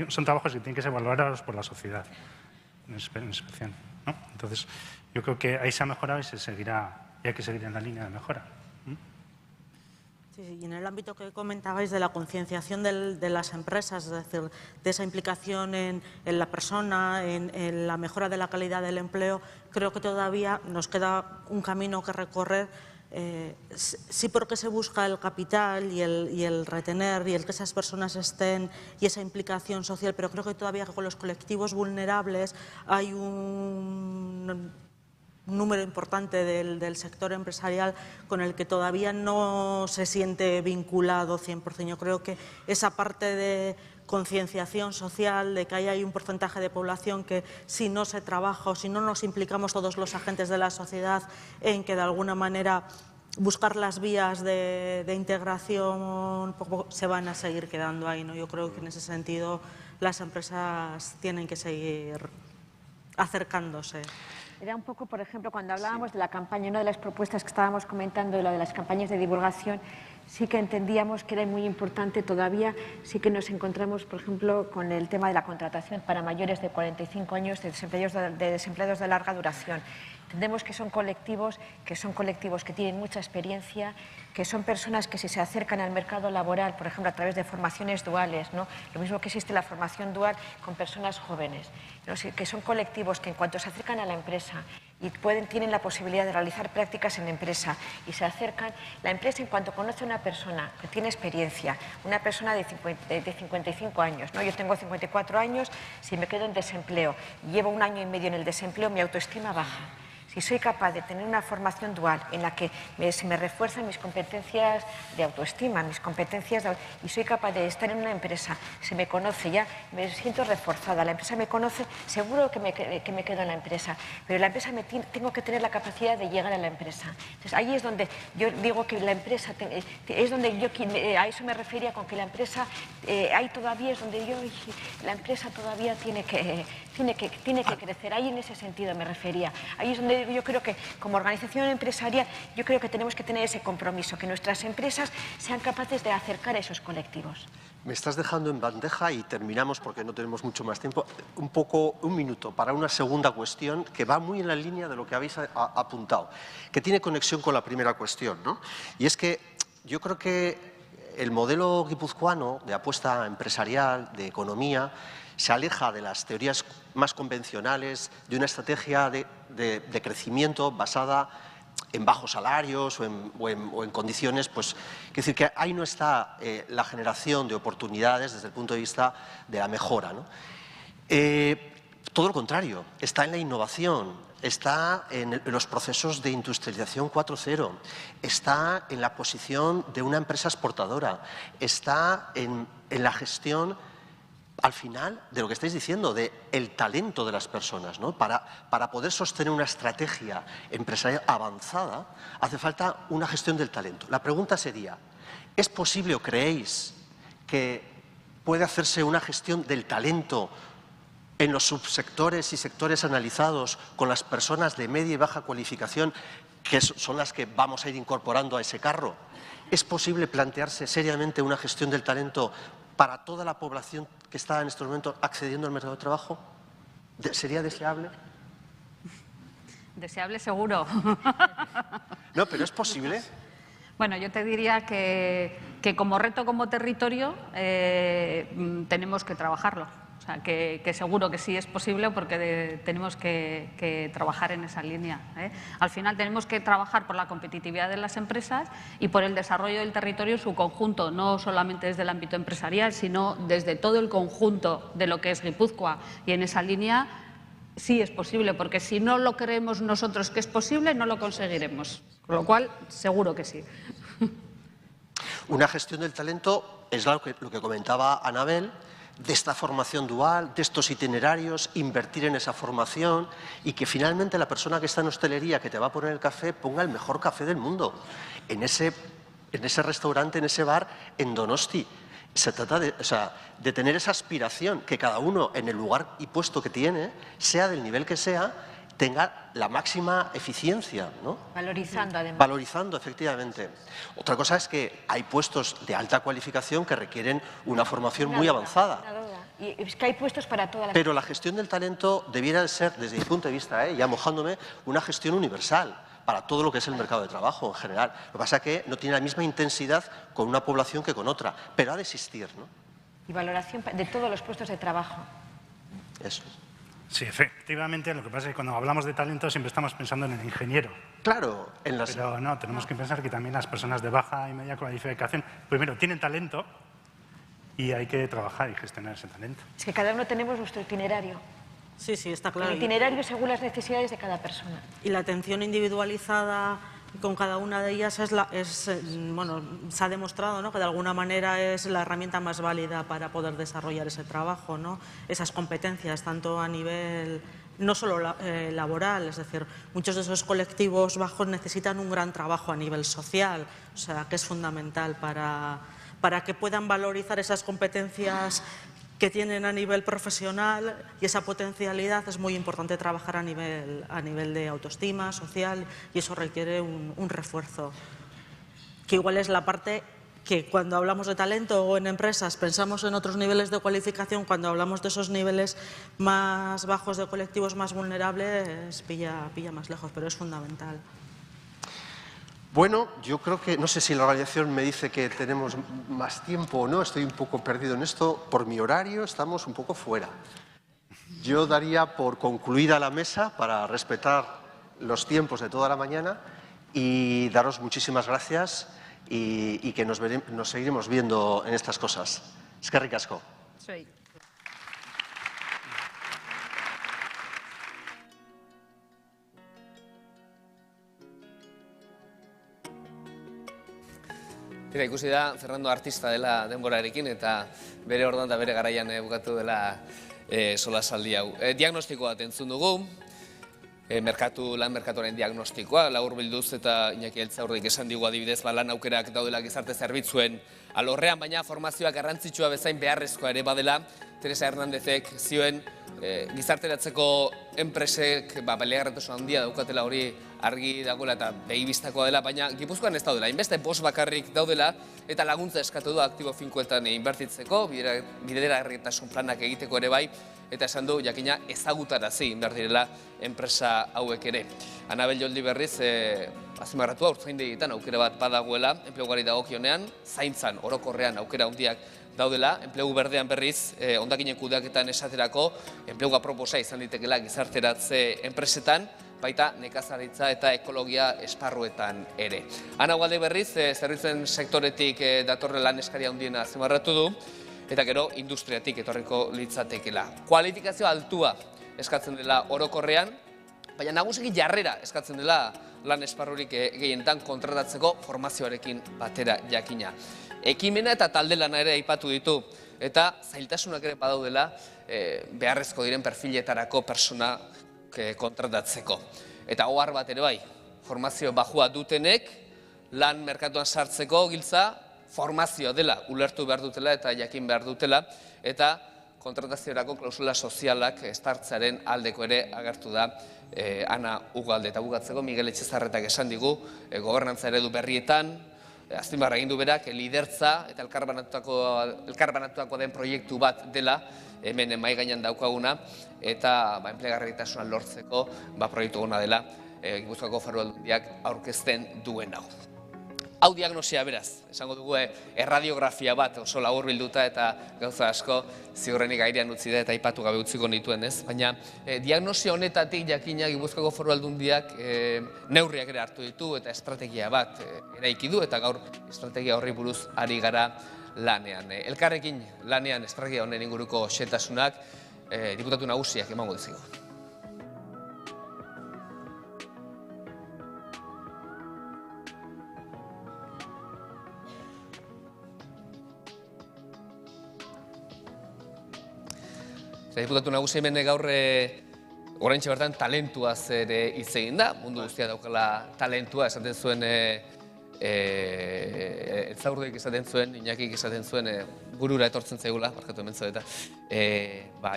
son trabajos que tienen que ser valorados por la sociedad, en especial, ¿no? Entonces, yo creo que ahí se ha mejorado y se seguirá, y hay que seguir en la línea de mejora. Sí, y en el ámbito que comentabais de la concienciación de las empresas, es decir, de esa implicación en la persona, en la mejora de la calidad del empleo, creo que todavía nos queda un camino que recorrer. Sí, porque se busca el capital y el retener y el que esas personas estén, y esa implicación social, pero creo que todavía con los colectivos vulnerables hay un número importante del sector empresarial con el que todavía no se siente vinculado 100%. Yo creo que esa parte de concienciación social, de que hay un porcentaje de población que si no se trabaja o si no nos implicamos todos los agentes de la sociedad en que de alguna manera buscar las vías de integración se van a seguir quedando ahí, ¿no? Yo creo que en ese sentido las empresas tienen que seguir acercándose. Era un poco, por ejemplo, cuando hablábamos de la campaña, una de las propuestas que estábamos comentando, lo de las campañas de divulgación, sí que entendíamos que era muy importante todavía, sí que nos encontramos, por ejemplo, con el tema de la contratación para mayores de 45 años de desempleados de larga duración. Entendemos que son colectivos que tienen mucha experiencia, que son personas que si se acercan al mercado laboral, por ejemplo, a través de formaciones duales, ¿no? Lo mismo que existe la formación dual con personas jóvenes, ¿no? Que son colectivos que en cuanto se acercan a la empresa y tienen la posibilidad de realizar prácticas en la empresa y se acercan, la empresa en cuanto conoce a una persona que tiene experiencia, una persona de 55 años, ¿no? Yo tengo 54 años, si me quedo en desempleo, llevo 1 año y medio en el desempleo, mi autoestima baja. Si soy capaz de tener una formación dual en la que se me refuerzan mis competencias de autoestima, y soy capaz de estar en una empresa, se me conoce ya, me siento reforzada, la empresa me conoce, seguro que me quedo en la empresa, pero la empresa tengo que tener la capacidad de llegar a la empresa. Entonces ahí es donde yo digo que la empresa, es donde yo, a eso me refería con que la empresa, ahí todavía es donde la empresa todavía tiene que crecer, ahí en ese sentido me refería. Ahí es donde yo creo que como organización empresarial, yo creo que tenemos que tener ese compromiso, que nuestras empresas sean capaces de acercar a esos colectivos. Me estás dejando en bandeja y terminamos porque no tenemos mucho más tiempo. Un minuto para una segunda cuestión que va muy en la línea de lo que habéis apuntado, que tiene conexión con la primera cuestión, ¿no? Y es que yo creo que el modelo guipuzcoano de apuesta empresarial, de economía, se aleja de las teorías más convencionales, de una estrategia de crecimiento basada en bajos salarios o en condiciones, pues, es decir, que ahí no está la generación de oportunidades desde el punto de vista de la mejora, ¿no? Todo lo contrario, está en la innovación, está en los procesos de industrialización 4.0, está en la posición de una empresa exportadora, está en la gestión, al final, de lo que estáis diciendo, de el talento de las personas, ¿no? Para poder sostener una estrategia empresarial avanzada, hace falta una gestión del talento. La pregunta sería, ¿es posible o creéis que puede hacerse una gestión del talento en los subsectores y sectores analizados con las personas de media y baja cualificación, que son las que vamos a ir incorporando a ese carro? ¿Es posible plantearse seriamente una gestión del talento para toda la población que está en estos momentos accediendo al mercado de trabajo? ¿Sería deseable? Deseable seguro. No, pero ¿es posible? Bueno, yo te diría que como reto, como territorio, tenemos que trabajarlo. O sea, que seguro que sí es posible porque tenemos que trabajar en esa línea, ¿eh? Al final tenemos que trabajar por la competitividad de las empresas y por el desarrollo del territorio en su conjunto, no solamente desde el ámbito empresarial, sino desde todo el conjunto de lo que es Guipúzcoa. Y en esa línea sí es posible, porque si no lo creemos nosotros que es posible, no lo conseguiremos. Con lo cual, seguro que sí. Una gestión del talento es lo que comentaba Anabel, de esta formación dual, de estos itinerarios, invertir en esa formación y que finalmente la persona que está en hostelería, que te va a poner el café, ponga el mejor café del mundo en ese restaurante, en ese bar en Donosti. Se trata de tener esa aspiración, que cada uno en el lugar y puesto que tiene, sea del nivel que sea, tenga la máxima eficiencia, ¿no? Valorizando, además. Valorizando, efectivamente. Otra cosa es que hay puestos de alta cualificación que requieren una formación muy avanzada. Y es que hay puestos para todas las... Pero la gestión del talento debiera de ser, desde mi punto de vista, ya mojándome, una gestión universal para todo lo que es el mercado de trabajo en general. Lo que pasa es que no tiene la misma intensidad con una población que con otra, pero ha de existir, ¿no? Y valoración de todos los puestos de trabajo. Eso. Sí, efectivamente, lo que pasa es que cuando hablamos de talento siempre estamos pensando en el ingeniero. Claro, Pero no, tenemos que pensar que también las personas de baja y media cualificación, primero, tienen talento y hay que trabajar y gestionar ese talento. Es que cada uno tenemos nuestro itinerario. Sí, sí, está claro. El itinerario según las necesidades de cada persona. Y la atención individualizada con cada una de ellas bueno, se ha demostrado, ¿no?, que de alguna manera es la herramienta más válida para poder desarrollar ese trabajo, ¿no? Esas competencias, tanto a nivel no solo laboral, es decir, muchos de esos colectivos bajos necesitan un gran trabajo a nivel social, o sea, que es fundamental para que puedan valorizar esas competencias que tienen a nivel profesional y esa potencialidad es muy importante trabajar a nivel de autoestima social y eso requiere un refuerzo, que igual es la parte que cuando hablamos de talento o en empresas pensamos en otros niveles de cualificación, cuando hablamos de esos niveles más bajos de colectivos más vulnerables pilla más lejos, pero es fundamental. Bueno, yo creo que, no sé si la organización me dice que tenemos más tiempo o no, estoy un poco perdido en esto. Por mi horario estamos un poco fuera. Yo daría por concluida la mesa para respetar los tiempos de toda la mañana y daros muchísimas gracias y que nos seguiremos viendo en estas cosas. Eskerrik asko. Sí. Ikusi da, Fernando artista dela denborarekin eta bere orduan eta bere garaian bukatu dela solasaldi hau. Diagnostiko bat entzun dugu, lan merkatuaren diagnostikoa, laburbilduz eta Iñaki Eltzaurdik esan digu adibidez, lan aukerak daudela gizarte zerbitzuen alorrean, baina formazioa garrantzitsua bezain beharrezkoa ere badela, Teresa Hernandezek zioen gizarteratzeko enpresek baliagarritasun handia daukatela hori argi dagoela eta begibistakoa dela, baina Gipuzkoan ez daudela, inbeste bost bakarrik daudela eta laguntza eskatu du aktibo finkoetan inbertitzeko, bideragarritasun planak egiteko ere bai, eta esan du jakina ezagutarazi behar direla enpresa hauek ere. Anabel Joldi berriz azpimarratu haurtzaindegietan aukera bat badagoela, enpleguari dagokionean, zaintzan orokorrean aukera handiak daudela, enplegu berdean berriz, hondakinen kudeaketan esaterako, enplegua proposa izan ditekela gizarteratze enpresetan, baita nekazaritza eta ekologia esparruetan ere. Ana Ugalde berriz, zerbitzuen sektoretik datorre lan eskaria handiena azpimarratu du, eta gero industriatik etorriko litzatekela. Kualifikazio altua eskatzen dela orokorrean, baina nagusiki jarrera eskatzen dela lan esparrurik gehienetan kontratatzeko formazioarekin batera jakina. Ekimena eta talde lana ere aipatu ditu, eta zailtasunak ere badaudela beharrezko diren perfiletarako persona kontratatzeko. Eta ohar bat ere bai, formazio bajua dutenek lan merkatuan sartzeko giltza formazioa dela, ulertu behar dutela eta jakin behar dutela, eta kontrataziorako klausula sozialak estartzaren aldeko ere agertu da Ana Ugalde. Eta bukatzeko Miguel Etxezarretak esan digu, gobernantza eredu berrietan, azpimarra egin du berak, lidertza eta elkarbanatutako den proiektu bat dela, hemen mahai gainean daukaguna, eta enplegarritasuna lortzeko proiektu gona dela, Gipuzkoako Foru Aldundiak aurkezten duen hau. Hau diagnosia beraz, esango dugu erradiografia bat oso laburbilduta eta gauza asko ziurrenik airean utzi da eta aipatu gabe utziko nituen ez, baina diagnosia honetatik jakina Gipuzkoako Foru Aldundiak neurriak ere hartu ditu eta estrategia bat eraiki du eta gaur estrategia horri buruz ari gara lanean. Elkarrekin lanean estrategia honen inguruko xehetasunak diputatu nagusiak emango dizigu. Diputatu nagusi hemen gaur oraintxe bertan talentuaz ere hitz egin da, mundu guztia daukala talentua, esaten zuen Eltzaurdik esaten zuen, Iñakik esaten zuen, burura etortzen zaigula, barkatu hemen eta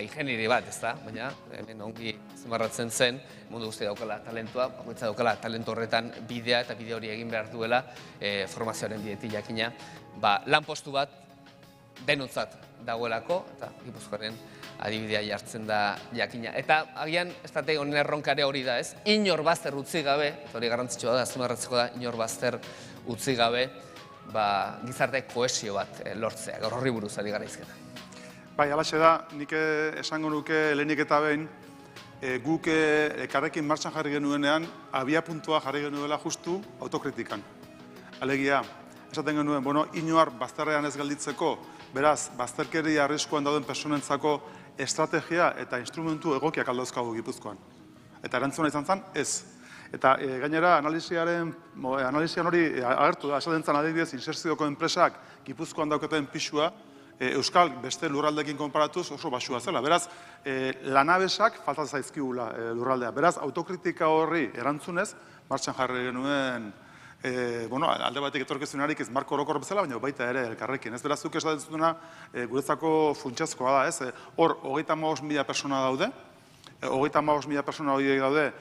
ingeniri bat, ez da, baina hemen ongi zimarratzen zen, mundu guztia daukala talentua, bakoitza daukala talentu horretan bidea eta bide hori egin behar duela, formazioaren bidetik jakina, lanpostu bat denontzat dagoelako, eta Gipuzkoaren adibidea jartzen da jakina. Eta agian, estrategia honen erronkare hori da, ez? Inor bazter utzi gabe, eta hori garrantzitsua da, azpimarratzeko da, inor bazter utzi gabe, gizarte kohesio bat lortzea, gaur horri buruz ari gara izketa. Bai, alaxe da, nik esango nuke lehenik eta behin, guk elkarrekin martxan jarri genuenean, abia puntua jarri genuela justu autokritikan. Alegia, esaten genuen, inor bazterrean ez gelditzeko, beraz, bazterkeria arriskuan dauden personentzako estrategia eta instrumentu egokiak aldauzkagu Gipuzkoan. Eta erantzuna izan zen, ez. Eta gainera, analizian hori agertu da, esaten zen adibidez, inserzioko enpresak Gipuzkoan dauketen pixua, Euskal beste lurraldekin konparatuz oso basua zela. Beraz, lanabesak falta zaizkigula lurraldea. Beraz, autokritika horri erantzunez, martxan jarri genuen alde batik etorkizunarik ez marko orokor bezala, baina baita ere elkarrekin. Ez berazuk esaten zutuna guretzako funtsezkoa da, ez? Hor, 35.000 persona daude, 35.000 persona horiek daude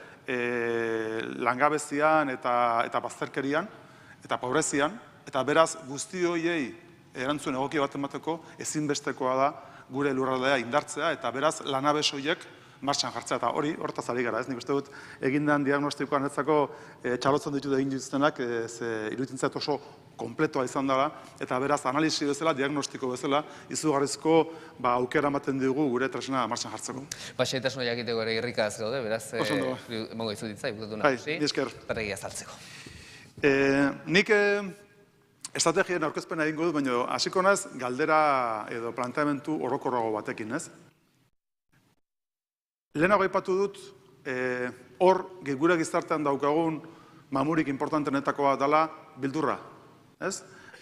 langabezian eta bazterkerian, eta pobrezian, eta beraz guzti horiei erantzun egoki bat emateko ezinbestekoa da gure lurraldea indartzea, eta beraz lanabes horiek martxan jartzea, eta hortaz ari gara, ez? Nik uste dut egindan diagnostikoan netzako txalotzen ditu egin dituztenak, iruditzen zait oso kompletoa izan dela, eta beraz analisi bezala, diagnostiko bezala, izugarrizko aukera ematen dugu gure tresna martxan jartzeko. Xehetasuna jakiteko ere irrikaz gaude, beraz, emango izuditza, ikutu nagusi, berregi azaltzeko. Nik estrategien aurkezpena egingo dut, baina hasiko naiz galdera edo planteamendu orokorrago batekin, ez? Lehenago aipatu dut, hor gure gizartean daukagun mamurik importantenetako bat dela bildurra.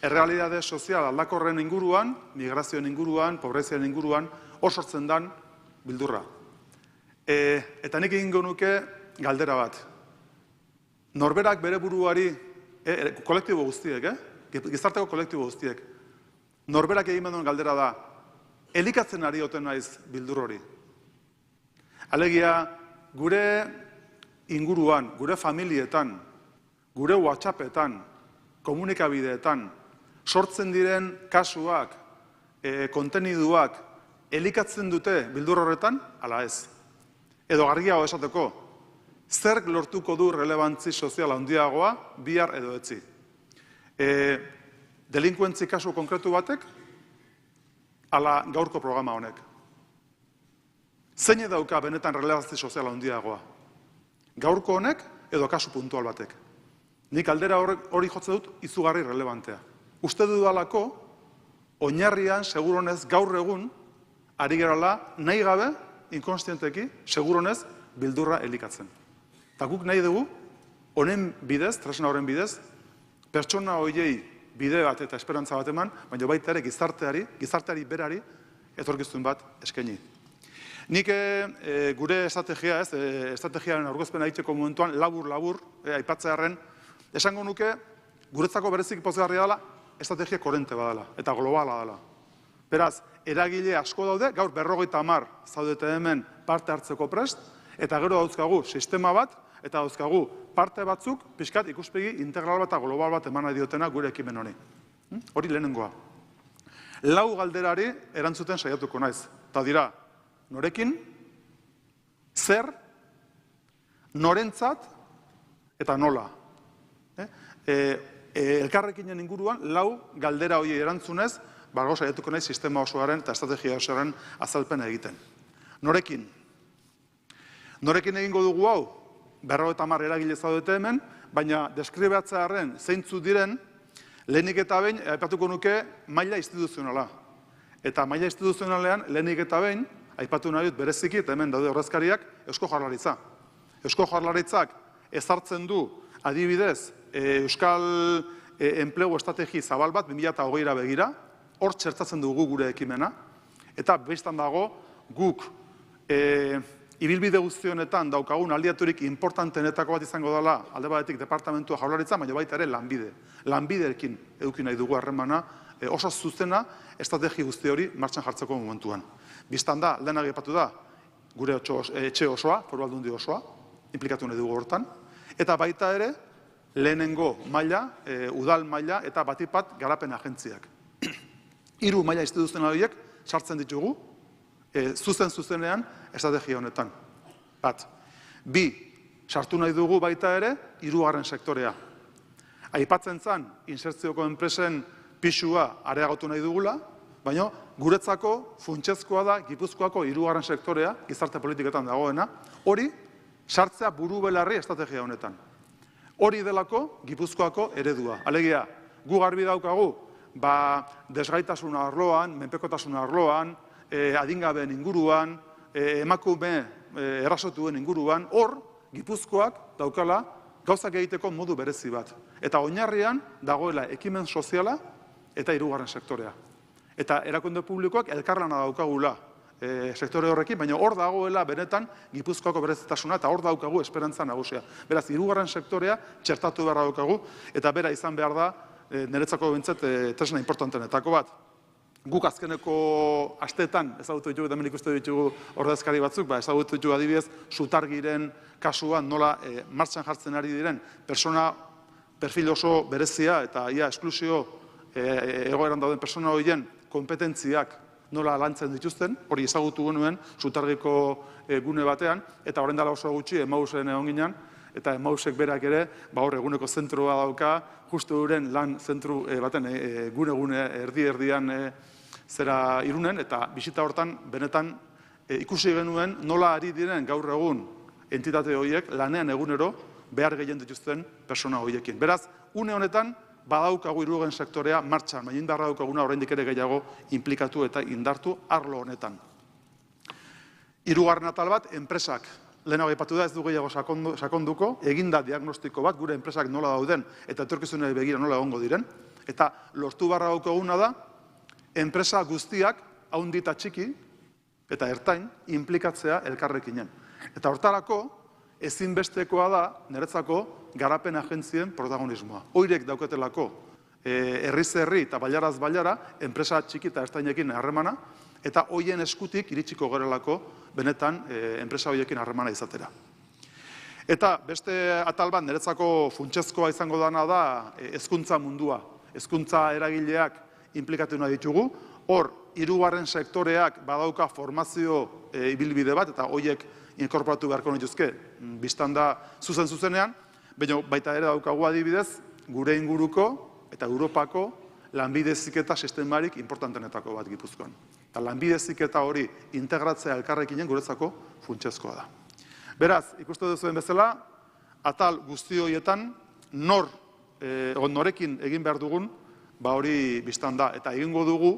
Errealitate sozial aldakorren inguruan, migrazioen inguruan, pobrezioen inguruan, hor sortzen den bildurra. Eta nik egingo nuke galdera bat. Norberak bere buruari, kolektibo guztiek, gizarteko kolektibo guztiek, norberak egin duen galdera da, elikatzen ari oten naiz bildur hori. Alegia, gure inguruan, gure familietan, gure WhatsAppetan, komunikabideetan, sortzen diren kasuak, konteniduak, elikatzen dute bildur horretan, ala ez. Edo gargiago esateko, zerk lortuko du relevantzi sozial handiagoa, bihar edo etzi. Delinkuentzi kasu konkretu batek, ala gaurko programa honek. Zein dauka benetan relevantzi soziala handiagoa? Gaurko honek edo kasu puntual batek? Nik aldera hori jotzen dut izugarri relevantea. Uste dudalako, oinarrian, seguronez, gaur egun, ari gerala, nahi gabe, inkonstienteki, seguronez, bildurra elikatzen. Eta guk nahi dugu, honen bidez, tresna horren bidez, pertsona horiei bide bat eta esperantza bat eman, baina baita ere gizarteari berari, etorkizun bat eskaini. Nik gure estrategiaren aurkezpena egiteko momentuan, labur, aipatzearren, esango nuke, guretzako berezik pozgarria dela, estrategia korente badala, eta globala dela. Beraz, eragile asko daude, gaur 50 zaudete hemen parte hartzeko prest, eta gero dauzkagu sistema bat, eta dauzkagu parte batzuk, pixkat ikuspegi integral bat eta global bat eman nahi diotena gure ekimen honi. Hori lehenengoa. 4 galderari erantzuten saiatuko naiz. Eta dira, norekin, zer, norentzat, eta nola. Elkarrekinen inguruan, 4 galdera hori erantzunez, bargo saiatuko naiz sistema osoaren eta estrategia osoaren azalpena egiten. Norekin. Norekin egingo dugu hau, 50 eragile zaudete hemen, baina deskribatzearren zeintzu diren, lehenik eta behin, aipatuko nuke, maila instituzionala. Eta maila instituzionalean, lehenik eta behin, aipatu nahi dut bereziki, eta hemen daude horrezkariak, Eusko Jaurlaritza. Eusko Jaurlaritzak ezartzen du, adibidez, Euskal Enplegu Estrategi zabal bat, 2020 begira, hor txertatzen dugu gure ekimena, eta bestan dago guk ibilbide guztionetan daukagun aldiaturik importantenetako bat izango dela, alde batetik departamentua Jaurlaritza, baina baita ere lanbide. Lanbideekin eduki nahi dugu harremana, oso zuzena estrategi guzti hori martxan jartzeko momentuan. Bistan da, lehenak aipatu da, gure etxe osoa, Foru Aldundi osoa, implikatu nahi dugu hortan, eta baita ere, lehenengo maila, udal maila eta batipat garapen agentziak. 3 maila instituzional sartzen ditugu, zuzenean estrategia honetan. 2, sartu nahi dugu baita ere, 3. sektorea. Aipatzen zan, insertzioko enpresen pisua areagotu nahi dugula, baina guretzako funtsezkoa da Gipuzkoako 3. sektorea, gizarte politiketan dagoena, hori sartzea buru belarri estrategia honetan. Hori delako Gipuzkoako eredua. Alegia, gu garbi daukagu, desgaitasuna arloan, menpekotasuna arloan, adingabeen inguruan, emakume errasotuen inguruan, hor Gipuzkoak daukala gauzak egiteko modu berezi bat. Eta oinarrian dagoela ekimen soziala eta 3. sektorea. Eta erakunde publikoak elkarlana daukagula sektore horrekin, baina hor dagoela benetan Gipuzkoako berezitasuna eta hor daukagu esperantza nagusia. Beraz, hirugarren sektorea txertatu beharra daukagu eta bera izan behar da niretzako bintzat tresna importantenetako bat. Guk azkeneko asteetan ezagutu ditugu, hemen ikusten ditugu ordezkari batzuk, ezagutu ditugu adibidez Zutargiren kasuan nola martxan jartzen ari diren persona perfil oso berezia eta ia esklusio egoeran dauden persona horien kompetentziak nola lantzen dituzten, hori ezagutu genuen Zutargiko gune batean, eta horren dela oso gutxi Emausen egon ginen, eta Emausek berak ere, hor eguneko zentrua dauka, justu duren lan zentru baten gune erdi-erdian zera Irunen, eta bisita hortan benetan ikusi genuen nola ari diren gaur egun entitate horiek lanean egunero behar gehien dituzten persona horiekin. Beraz, une honetan, badaukagu hirugarren sektorea martxan, baina indarra daukaguna oraindik ere gehiago inplikatu eta indartu arlo honetan. Hirugarren atal bat, enpresak. Lehenago aipatu da, ez du gehiago sakonduko, eginda diagnostiko bat, gure enpresak nola dauden eta etorkizunari begira nola egongo diren, eta lortu barra daukaguna da, enpresa guztiak, haundi eta txiki, eta ertain, inplikatzea elkarrekinen. Eta hortarako, ezinbestekoa da, niretzako, garapen agentzien protagonismoa. Hoirek dauketelako herriz herri eta bailaraz bailara, enpresa txiki eta ertainekin harremana, eta hoien eskutik iritsiko gerelako benetan enpresa horiekin harremana izatera. Eta beste atal bat niretzako funtsezkoa izango dana da hezkuntza mundua. Hezkuntza eragileak inplikatu nahi ditugu, hor, hirugarren sektoreak badauka formazio ibilbide bat, eta hoiek inkorporatu beharko nituzke, biztan da zuzenean, baita ere daukagu adibidez, gure inguruko eta Europako lanbide heziketa sistemarik importantenetako bat Gipuzkoan. Eta lanbide heziketa hori integratzea elkarrekinen guretzako funtsezkoa da. Beraz, ikuste duzuen bezala, atal guzti horietan norekin egin behar dugun, hori biztan da, eta egingo dugu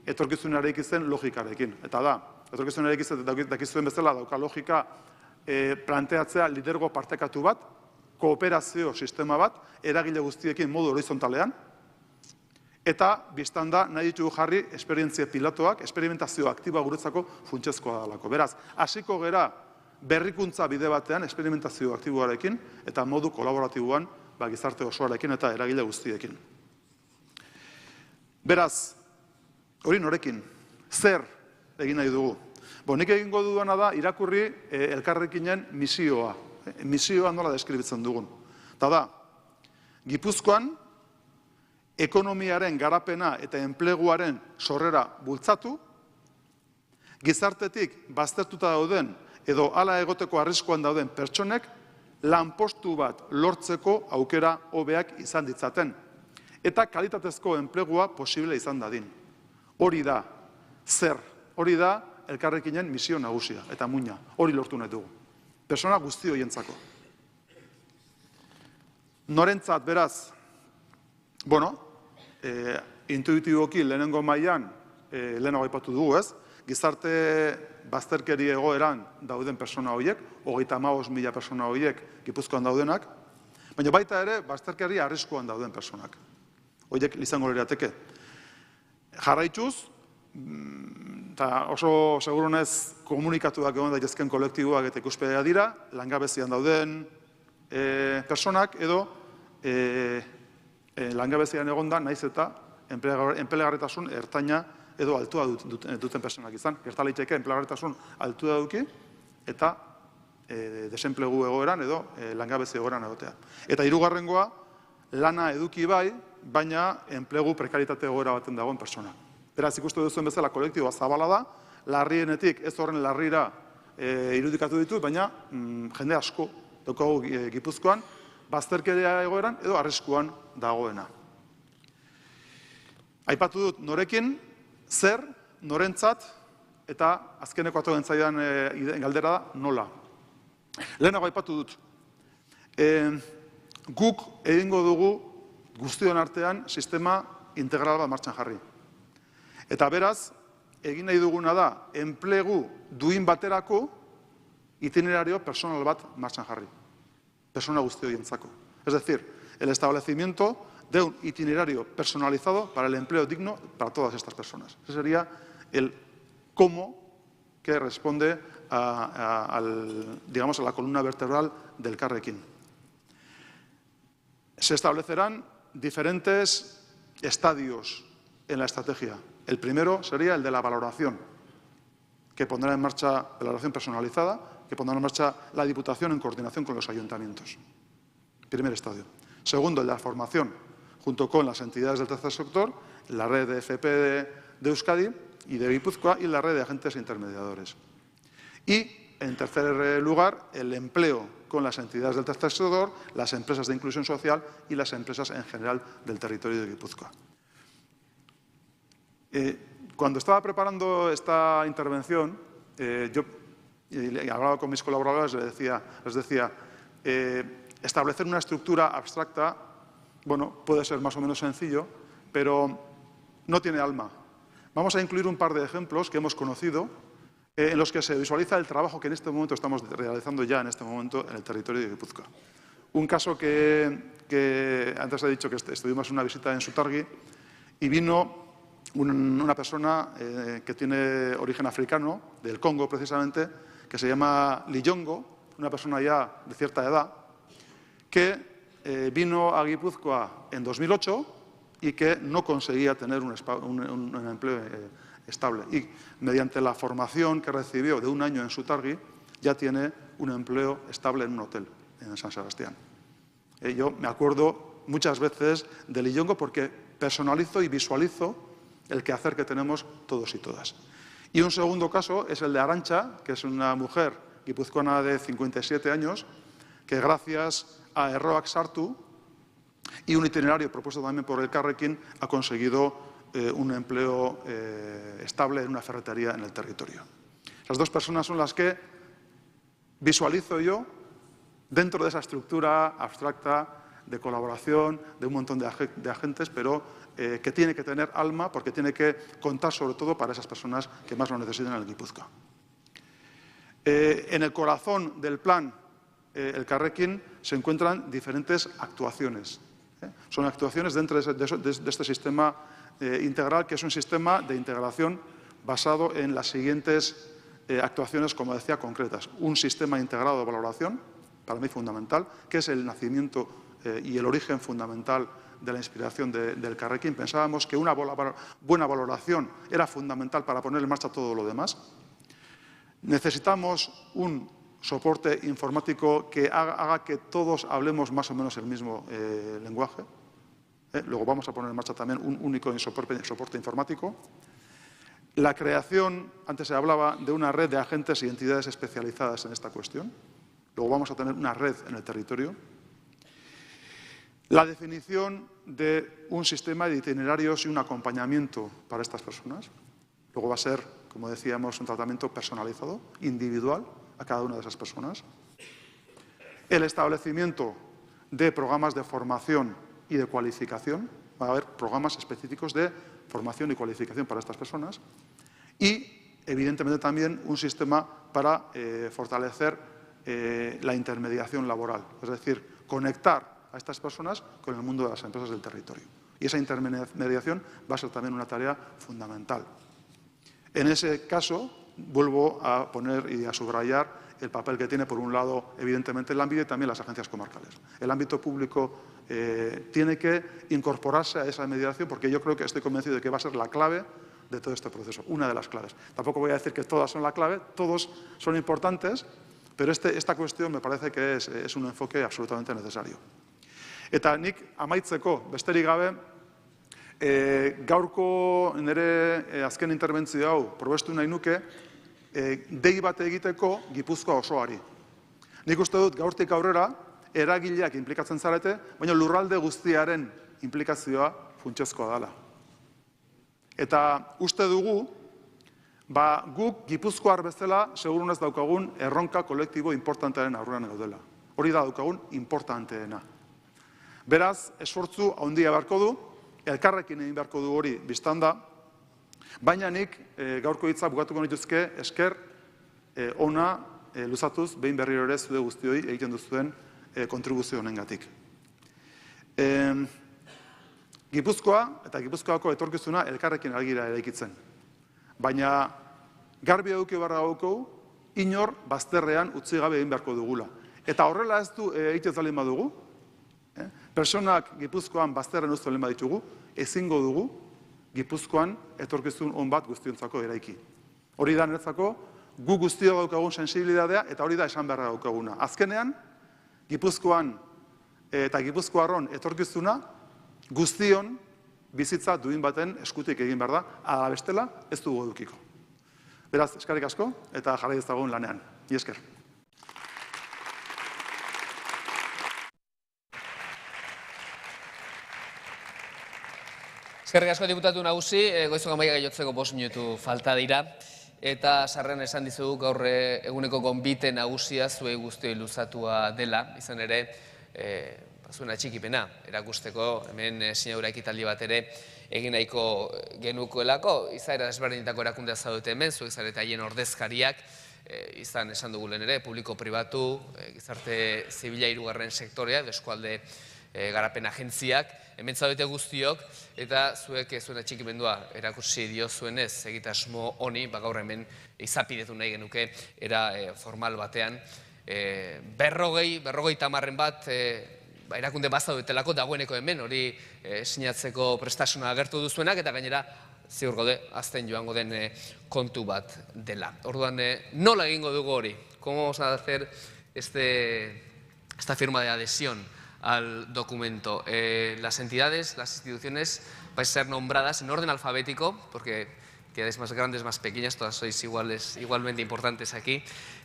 etorkizunarekin zen logikarekin. Eta da, etorkizunarekin zen dakizuen bezala dauka logika planteatzea lidergo partekatu bat, kooperazio sistema bat, eragile guztiekin modu horizontalean, eta biztan da nahi ditugu jarri esperientzia pilotoak, esperimentazio aktiba guretzako funtsezkoa dalako. Beraz, hasiko gera berrikuntza bide batean, esperimentazio aktiboarekin, eta modu kolaboratiboan gizarte osoarekin eta eragile guztiekin. Beraz, hori norekin, zer egin nahi dugu? Nik egingo dudana da irakurri elkarrekinen misioa. Misioa nola deskribitzen dugun. Eta da, Gipuzkoan, ekonomiaren garapena eta enpleguaren sorrera bultzatu, gizartetik baztertuta dauden edo hala egoteko arriskuan dauden pertsonek lanpostu bat lortzeko aukera hobeak izan ditzaten, eta kalitatezko enplegua posible izan dadin. Hori da, zer, hori da elkarrekinen misio nagusia eta muina, hori lortu nahi dugu. Persona guzti horientzako. Norentzat, beraz, intuitiboki lehenengo mailan, lehenago aipatu dugu, ez? Gizarte bazterkeri egoeran dauden persona horiek, 35.000 persona horiek Gipuzkoan daudenak, baina baita ere bazterkeri arriskuan dauden personak. Horiek izango lirateke. Jarraituz, eta oso segurunez komunikatuak egon daitezken kolektiboak eta ikuspegia dira, langabezian dauden personak edo langabezian egonda naiz eta enplegarritasun ertaina edo altua duten personak izan. Gerta liteke enplegarritasun altua duki eta desenplegu egoeran edo langabezi egoeran egotea. Eta hirugarrengoa, lana eduki bai, baina enplegu prekaritate egoera baten dagoen persona. Beraz, ikustu duzuen bezala kolektiboa zabala da, larrienetik ez horren larrira irudikatu ditu, baina jende asko daukagu Gipuzkoan, bazterkeria egoeran edo arriskuan dagoena. Aipatu dut norekin, zer, norentzat, eta azkeneko atogen zaidan galdera da, nola. Lehenago aipatu dut, guk egingo dugu guztion artean sistema integral bat martxan jarri. Eta beraz, egin nahi duguna da, enplegu duin baterako itinerario personal bat martxan jarri. Persona guzti horientzako. Es decir, el establecimiento de un itinerario personalizado para el empleo digno para todas estas personas. Ese sería el cómo que responde a la columna vertebral del Elkarrekin. Se establecerán diferentes estadios en la estrategia. El primero sería el de la valoración, que pondrá en marcha la valoración personalizada, que pondrá en marcha la Diputación en coordinación con los ayuntamientos. Primer estadio. Segundo, el de la formación, junto con las entidades del tercer sector, la red de FP de Euskadi y de Guipúzcoa y la red de agentes intermediadores. Y, en tercer lugar, el empleo con las entidades del tercer sector, las empresas de inclusión social y las empresas en general del territorio de Guipúzcoa. Cuando estaba preparando esta intervención, yo hablaba con mis colaboradores, les decía, establecer una estructura abstracta, bueno, puede ser más o menos sencillo, pero no tiene alma. Vamos a incluir un par de ejemplos que hemos conocido en los que se visualiza el trabajo que en este momento estamos realizando ya en este momento en el territorio de Guipúzcoa. Un caso que antes he dicho que estuvimos en una visita en Sutargui y vino una persona que tiene origen africano, del Congo precisamente, que se llama Liyongo, una persona ya de cierta edad, que vino a Guipúzcoa en 2008 y que no conseguía tener un empleo estable. Y mediante la formación que recibió de un año en Sutargui, ya tiene un empleo estable en un hotel en San Sebastián. Yo me acuerdo muchas veces de Liyongo porque personalizo y visualizo el quehacer que tenemos todos y todas. Y un segundo caso es el de Arantxa, que es una mujer guipuzcoana de 57 años, que gracias a Erroak Sartu y un itinerario propuesto también por el Elkarrekin ha conseguido un empleo estable en una ferretería en el territorio. Las dos personas son las que visualizo yo dentro de esa estructura abstracta de colaboración, de un montón de agentes, pero que tiene que tener alma porque tiene que contar sobre todo para esas personas que más lo necesitan en el Guipúzcoa. En el corazón del plan Elkarrekin se encuentran diferentes actuaciones. Son actuaciones dentro de este sistema integral, que es un sistema de integración basado en las siguientes actuaciones, como decía, concretas. Un sistema integrado de valoración, para mí fundamental, que es el nacimiento y el origen fundamental de la inspiración del Elkarrekin. Pensábamos que una buena valoración era fundamental para poner en marcha todo lo demás. Necesitamos un soporte informático que haga que todos hablemos más o menos el mismo lenguaje. Luego vamos a poner en marcha también un único soporte informático. La creación, antes se hablaba de una red de agentes y entidades especializadas en esta cuestión. Luego vamos a tener una red en el territorio. La definición de un sistema de itinerarios y un acompañamiento para estas personas. Luego va a ser, como decíamos, un tratamiento personalizado, individual, a cada una de esas personas. El establecimiento de programas de formación y de cualificación. Va a haber programas específicos de formación y cualificación para estas personas. Y, evidentemente, también un sistema para fortalecer la intermediación laboral. Es decir, conectar a estas personas con el mundo de las empresas del territorio. Y esa intermediación va a ser también una tarea fundamental. En ese caso, vuelvo a poner y a subrayar el papel que tiene, por un lado, evidentemente, el ámbito y también las agencias comarcales. El ámbito público tiene que incorporarse a esa mediación porque yo creo que estoy convencido de que va a ser la clave de todo este proceso, una de las claves. Tampoco voy a decir que todas son la clave, todos son importantes, pero esta cuestión me parece que es un enfoque absolutamente necesario. Eta nik amaitzeko, besterik gabe, gaurko nire azken interbentzio hau probestu nahi nuke, dei bat egiteko Gipuzkoa osoari. Nik uste dut gaurtik aurrera eragileak inplikatzen zarete, baina lurralde guztiaren inplikazioa funtsezkoa dela. Eta uste dugu, guk Gipuzkoar bezala segurunez daukagun erronka kolektibo importantearen aurrean gaudela. Hori da daukagun importanteena. Beraz, esfortzu handia beharko du, Elkarrekin egin beharko du hori biztanda, baina nik gaurko hitza bukatuko nituzke esker ona luzatuz behin berriro ere zude guztioi egiten duzuen kontribuzio honengatik. Gipuzkoa eta Gipuzkoako etorkizuna Elkarrekin argira eraikitzen. Baina garbi eduki beharra daukagu, inor bazterrean utzi gabe egin beharko dugula. Eta horrela ez du egiten zalin badugu, personak Gipuzkoan bazterren uztu lehen baditugu, ezingo dugu Gipuzkoan etorkizun on bat guztiontzako eraiki. Hori da niretzako, gu guztio daukagun sensibilitatea eta hori da esan beharra daukaguna. Azkenean, Gipuzkoan eta Gipuzkoarron etorkizuna guztion bizitza duin baten eskutik egin behar da, ala bestela ez dugu edukiko. Beraz, eskerrik asko eta jarrai dezagun lanean. Mila esker. Eskerrik asko diputatu nagusi, goizok amaia gaiotzeko 5 minutu falta dira. Eta sarren esan dizugu gaur eguneko gonbite nagusia zuei guztioi luzatua dela, izan ere, zuen atxikipena erakusteko, hemen sinadura ekitaldi bat ere egin nahiko genukoelako, izaera desberdinetako erakundea zaudete hemen, zuek zarete haien ordezkariak, izan esan dugu lehen ere, publiko-pribatu, gizarte zibila 3. sektorea, eskualde garapen agentziak, hemen zaudete guztiok, eta zuek zuen atxikimendua erakusi dio zuenez egitasmo honi, gaur hemen izapidetu nahi genuke, era formal batean, 50 bat, erakunde bazaudetelako dagoeneko hemen, hori sinatzeko prestasuna agertu duzuenak, eta gainera, ziur gaude, azten joango den kontu bat dela. Orduan, nola egingo dugu hori? ¿Cómo vamos a hacer esta firma de adhesión al documento? Las entidades, las instituciones, vais a ser nombradas en orden alfabético, porque entidades más grandes, más pequeñas, todas sois igualmente importantes aquí.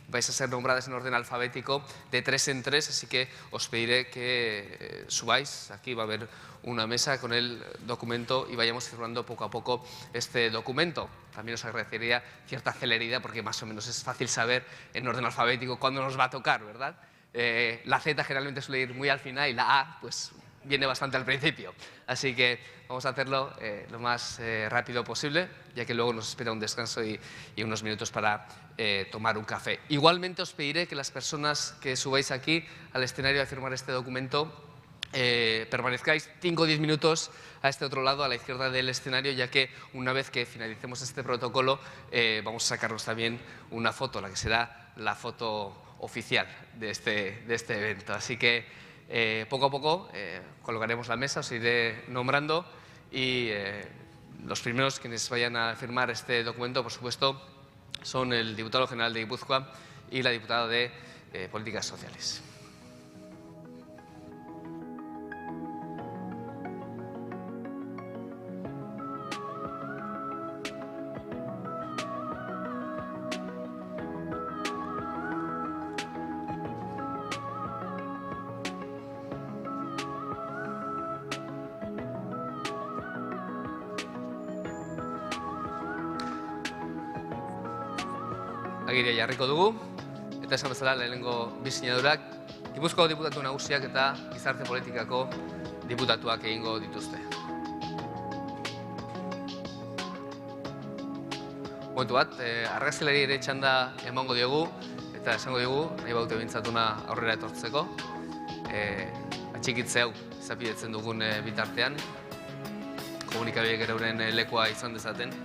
Vais a ser nombradas en orden alfabético de 3 en 3, así que os pediré que subáis. Aquí va a haber una mesa con el documento y vayamos firmando poco a poco este documento. También os agradecería cierta celeridad, porque más o menos es fácil saber en orden alfabético cuándo nos va a tocar, ¿verdad? La Z generalmente suele ir muy al final y la A, pues, viene bastante al principio. Así que vamos a hacerlo lo más rápido posible, ya que luego nos espera un descanso y unos minutos para tomar un café. Igualmente os pediré que las personas que subáis aquí al escenario a firmar este documento permanezcáis 5 o 10 minutos a este otro lado, a la izquierda del escenario, ya que una vez que finalicemos este protocolo vamos a sacarnos también una foto, la que será la foto oficial de este evento. Así que poco a poco colocaremos la mesa, os iré nombrando y los primeros quienes vayan a firmar este documento, por supuesto, son el diputado general de Guipúzcoa y la diputada de Políticas Sociales. Agiria jarriko dugu, eta esan bezala lehenengo bi sinadurak Gipuzkoako diputatu nagusiak eta gizarte politikako diputatuak egingo dituzte. Momentu bat, argazkileri ere txanda emango diogu, eta esango diogu, nahi baute bintzatuna aurrera etortzeko. Atxikitze hau izapidetzen dugun bitartean, komunikabideek ere euren lekua izan dezaten.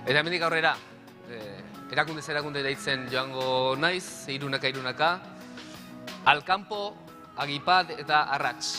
Eta hemendik aurrera, erakundez erakunde deitzen joango naiz, irunaka, Alkampo, Agipad eta Arrats.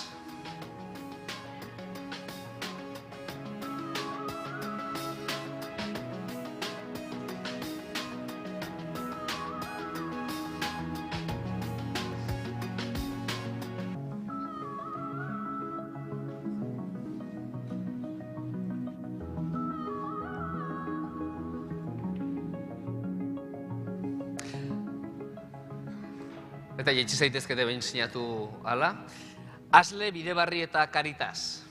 Eta jaitsi zaitezkete behin sinatu hala. Asle, Bidebarri eta Caritas.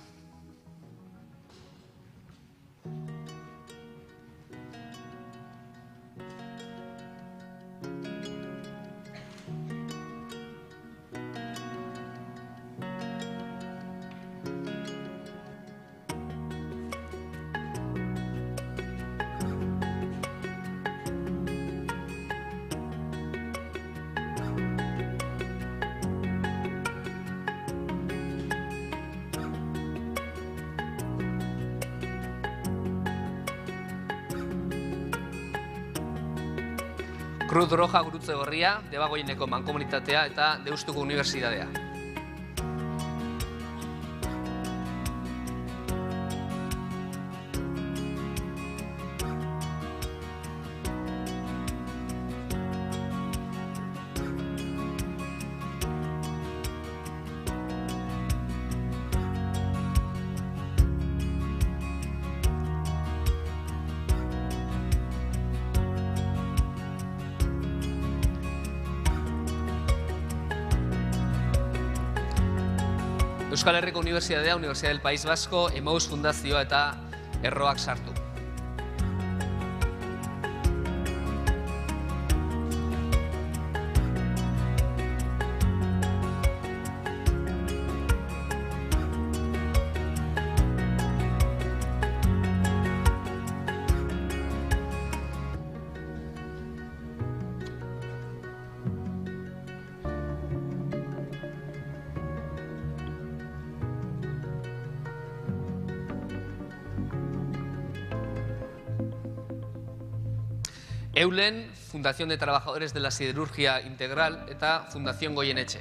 Cruz Roja Gurutze Gorria, Debagoieneko Mankomunitatea eta Deustuko Unibertsitatea. Euskal Herriko Unibertsitatea, Universidad del País Vasco, Emaus Fundazioa eta Erroak sartu. Eulen, Fundación de Trabajadores de la Siderurgia Integral eta Fundación Goyenetxe.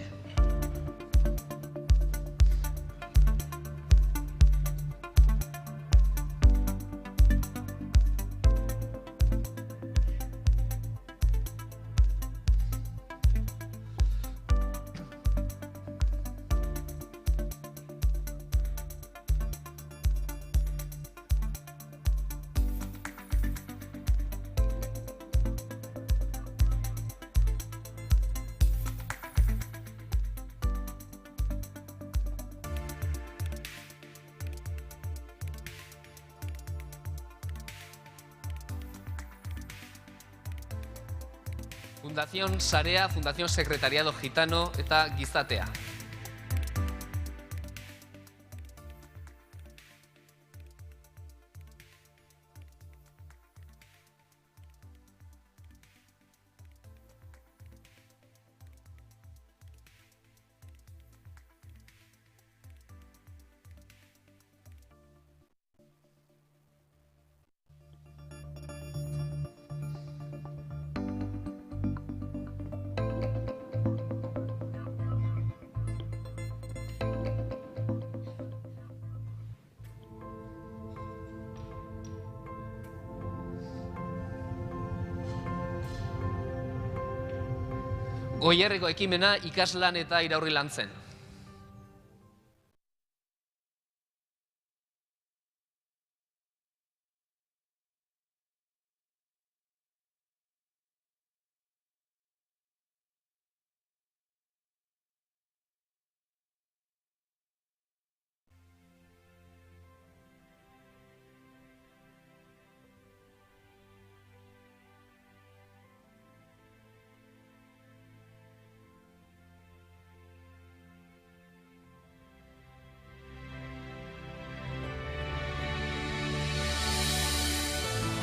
Fundación Sarea, Fundación Secretariado Gitano eta Gizatea. Goierriko ekimena ikaslan eta iraurri lan zen.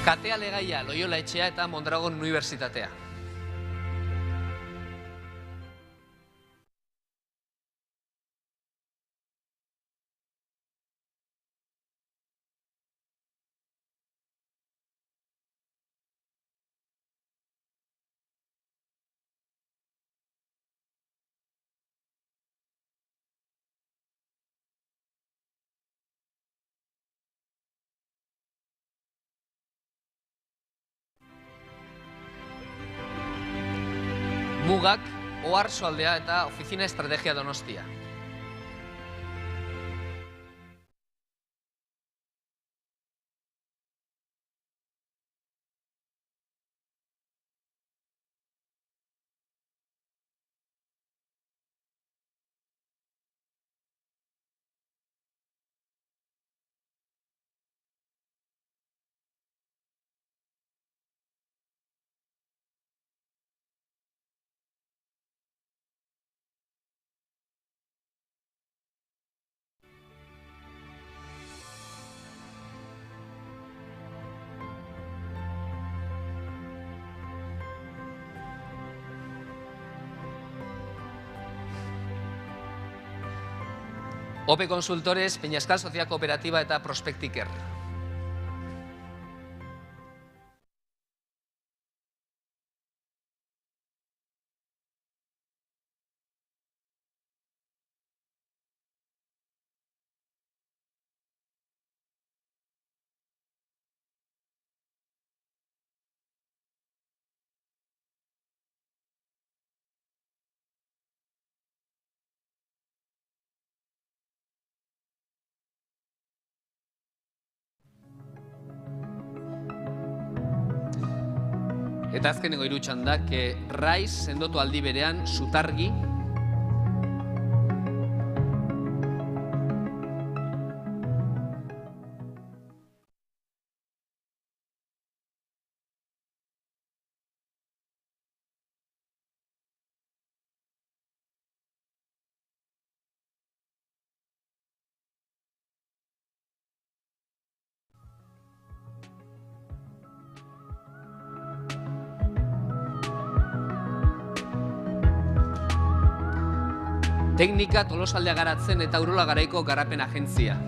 Katea Legaia, Loiola Etxea eta Mondragon Unibertsitatea. Mugak, Oarsoaldea eta Oficina Estrategia Donostia. OPE Consultores, Peñascal Sociedad Cooperativa eta Prospectiker. Eta azkeneko hiru txandak, Raiz sendotu aldi berean Sutargi, Teknika Tolosaldea garatzen eta Urola Garaiko Garapen Agentzia.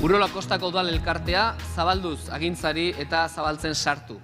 Urola Kostako Udal Elkartea zabalduz agintzari eta zabaltzen sartu.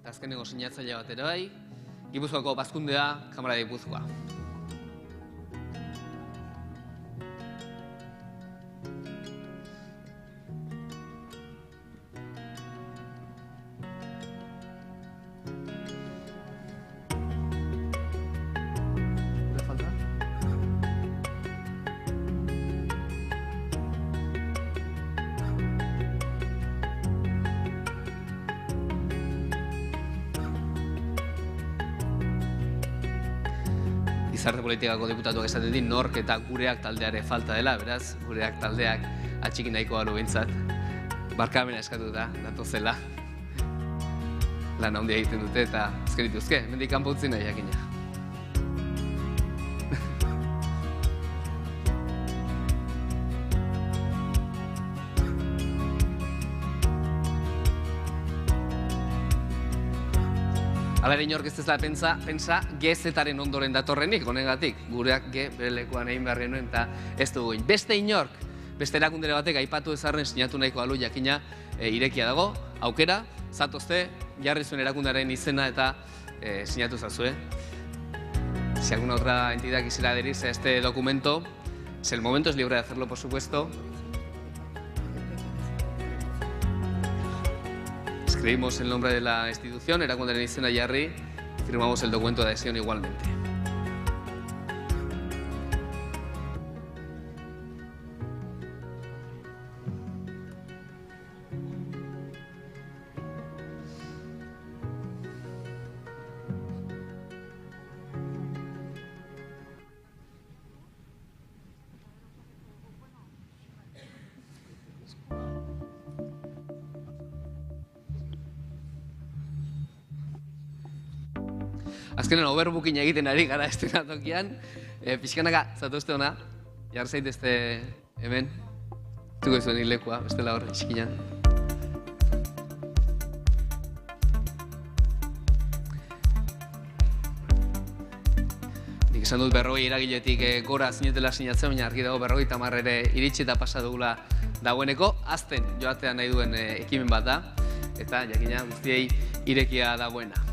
Azkeneko sinatzaile bat ere bai, Gipuzkoako Bazkundea, Kamara de Gipuzkoa. Gizarte politikako diputatuak esaten dit, nork eta gureak taldeare falta dela, beraz, gureak taldeak atxiki nahiko balu behintzat. Barkamena eskatu da, datozela. Lan handia egiten dute eta ezkerituzke, mendik kanpo utzi nahi jakina. Hala ere inork ez dela pentsa GZ-aren ondoren datorrenik, honegatik, gureak bere lekuan egin behar genuen eta ez dugu egin. Beste inork, beste erakundere batek aipatu ezarren sinatu nahiko balu jakina irekia dago, aukera, zatozte, jarri zuen erakundearen izena eta sinatu zazue. Si alguna otra entidad quisiera adherirse a este documento, el momento es libre de hacerlo, por supuesto. Escribimos el nombre de la institución, erakundearen izena jarri, firmamos el documento de adhesión igualmente. Azkenen overbooking egiten ari gara estenatokian, pixkanaka zatuzte hona, jar zaitezte hemen, zuko izuen hilekua, bestela hor, iskinan. Nik esan dut 40 eragiletik gora zinetela sinatzen, baina argi dago 50 ere iritsi eta pasa dugula dagoeneko, azten joatea nahi duen ekimen bat da, eta jakina guztiei irekia dagoena.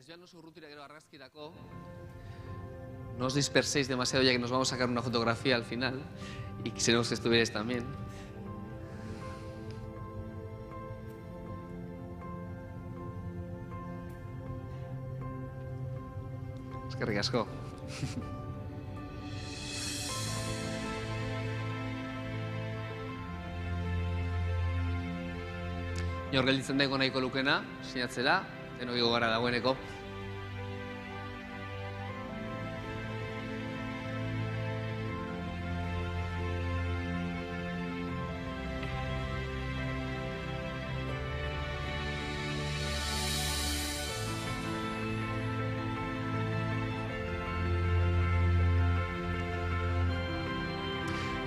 ya no os urrutira gero argazkirako. No os disperséis demasiado ya que nos vamos a sacar una fotografía al final y quisiéramos que estuvierais también. Eskerrik asko. Inor gelditzen dago nahiko lukena, sinatzela, denok igo gara dagoeneko.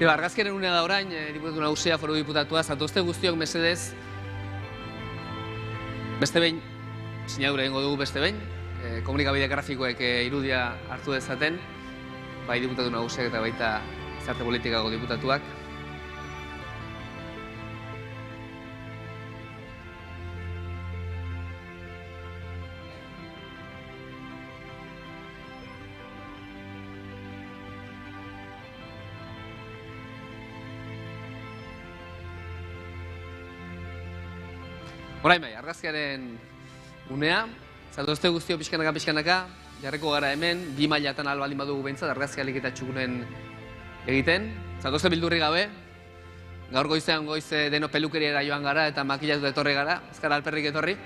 Argazkiaren unea da orain, diputatu nagusia, foru diputatua, zatozte guztiok mesedez, beste behin, sinadura egingo dugu beste behin, komunikabide grafikoek irudia hartu dezaten, bai diputatu nagusiak eta baita gizarte politikako diputatuak. Horain bai, argazkiaren unea, zatozte guztio pixkanaka, jarriko gara hemen, 2 mailatan albaldin badugu behintzat, argazki alik eta txukunen egiten. Zatozte bildurri gabe, gaur goizean goize deno pelukeriera joan gara eta makillatu etorri gara, ez gara alperrik etorri.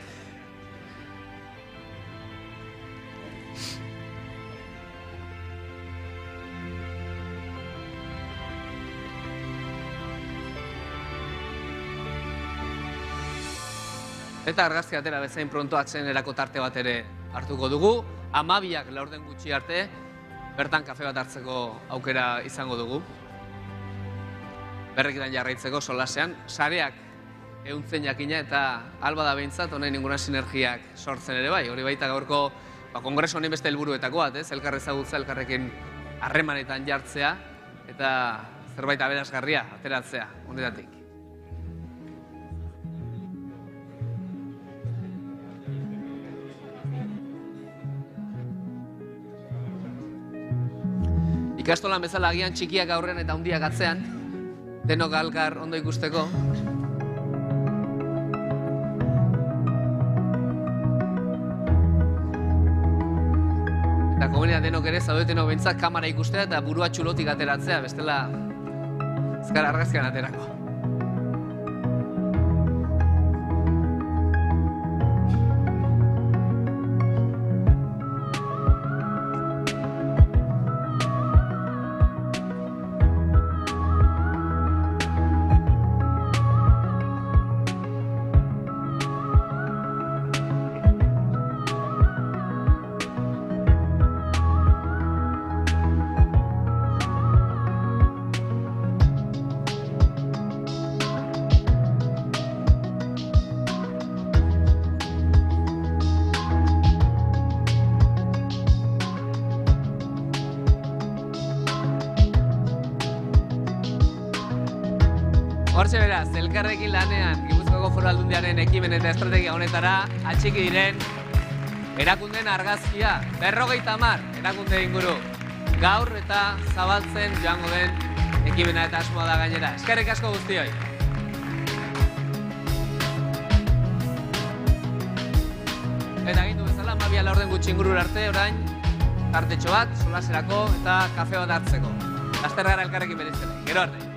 Eta argazki atera bezain pronto atsenerako tarte bat ere hartuko dugu. 12ak laurden gutxi arte, bertan kafe bat hartzeko aukera izango dugu. Berrekitan jarraitzeko solasean, sareak ehuntzen jakina eta alba da behintzat, honen inguna sinergiak sortzen ere bai. Hori baita gaurko kongreso honen beste helburuetako bat, elkar ezagutza, elkarrekin harremanetan jartzea eta zerbait aberasgarria ateratzea honetatik. Ikastolan bezala agian txikiak aurrean eta handiak atzean, denok elkar ondo ikusteko. Eta komunitatea denok ere zaudetenok behintzat kamera ikustea eta burua txulotik ateratzea, bestela ez gara argazkian aterako. Hortxe beraz, elkarrekin lanean, Gipuzkoako Foru Aldundiaren ekimen eta estrategia honetara atxiki diren erakundeen argazkia, 50 erakunde inguru. Gaur eta zabaltzen joango den ekimena eta asmoa da gainera. Eskerrik asko guztioi. Eta gindu bezala, 12 laurden gutxi ingurura arte, orain, tartetxo bat, solaserako eta kafe bat hartzeko. Laster gara elkarrekin bereizten. Gero arte.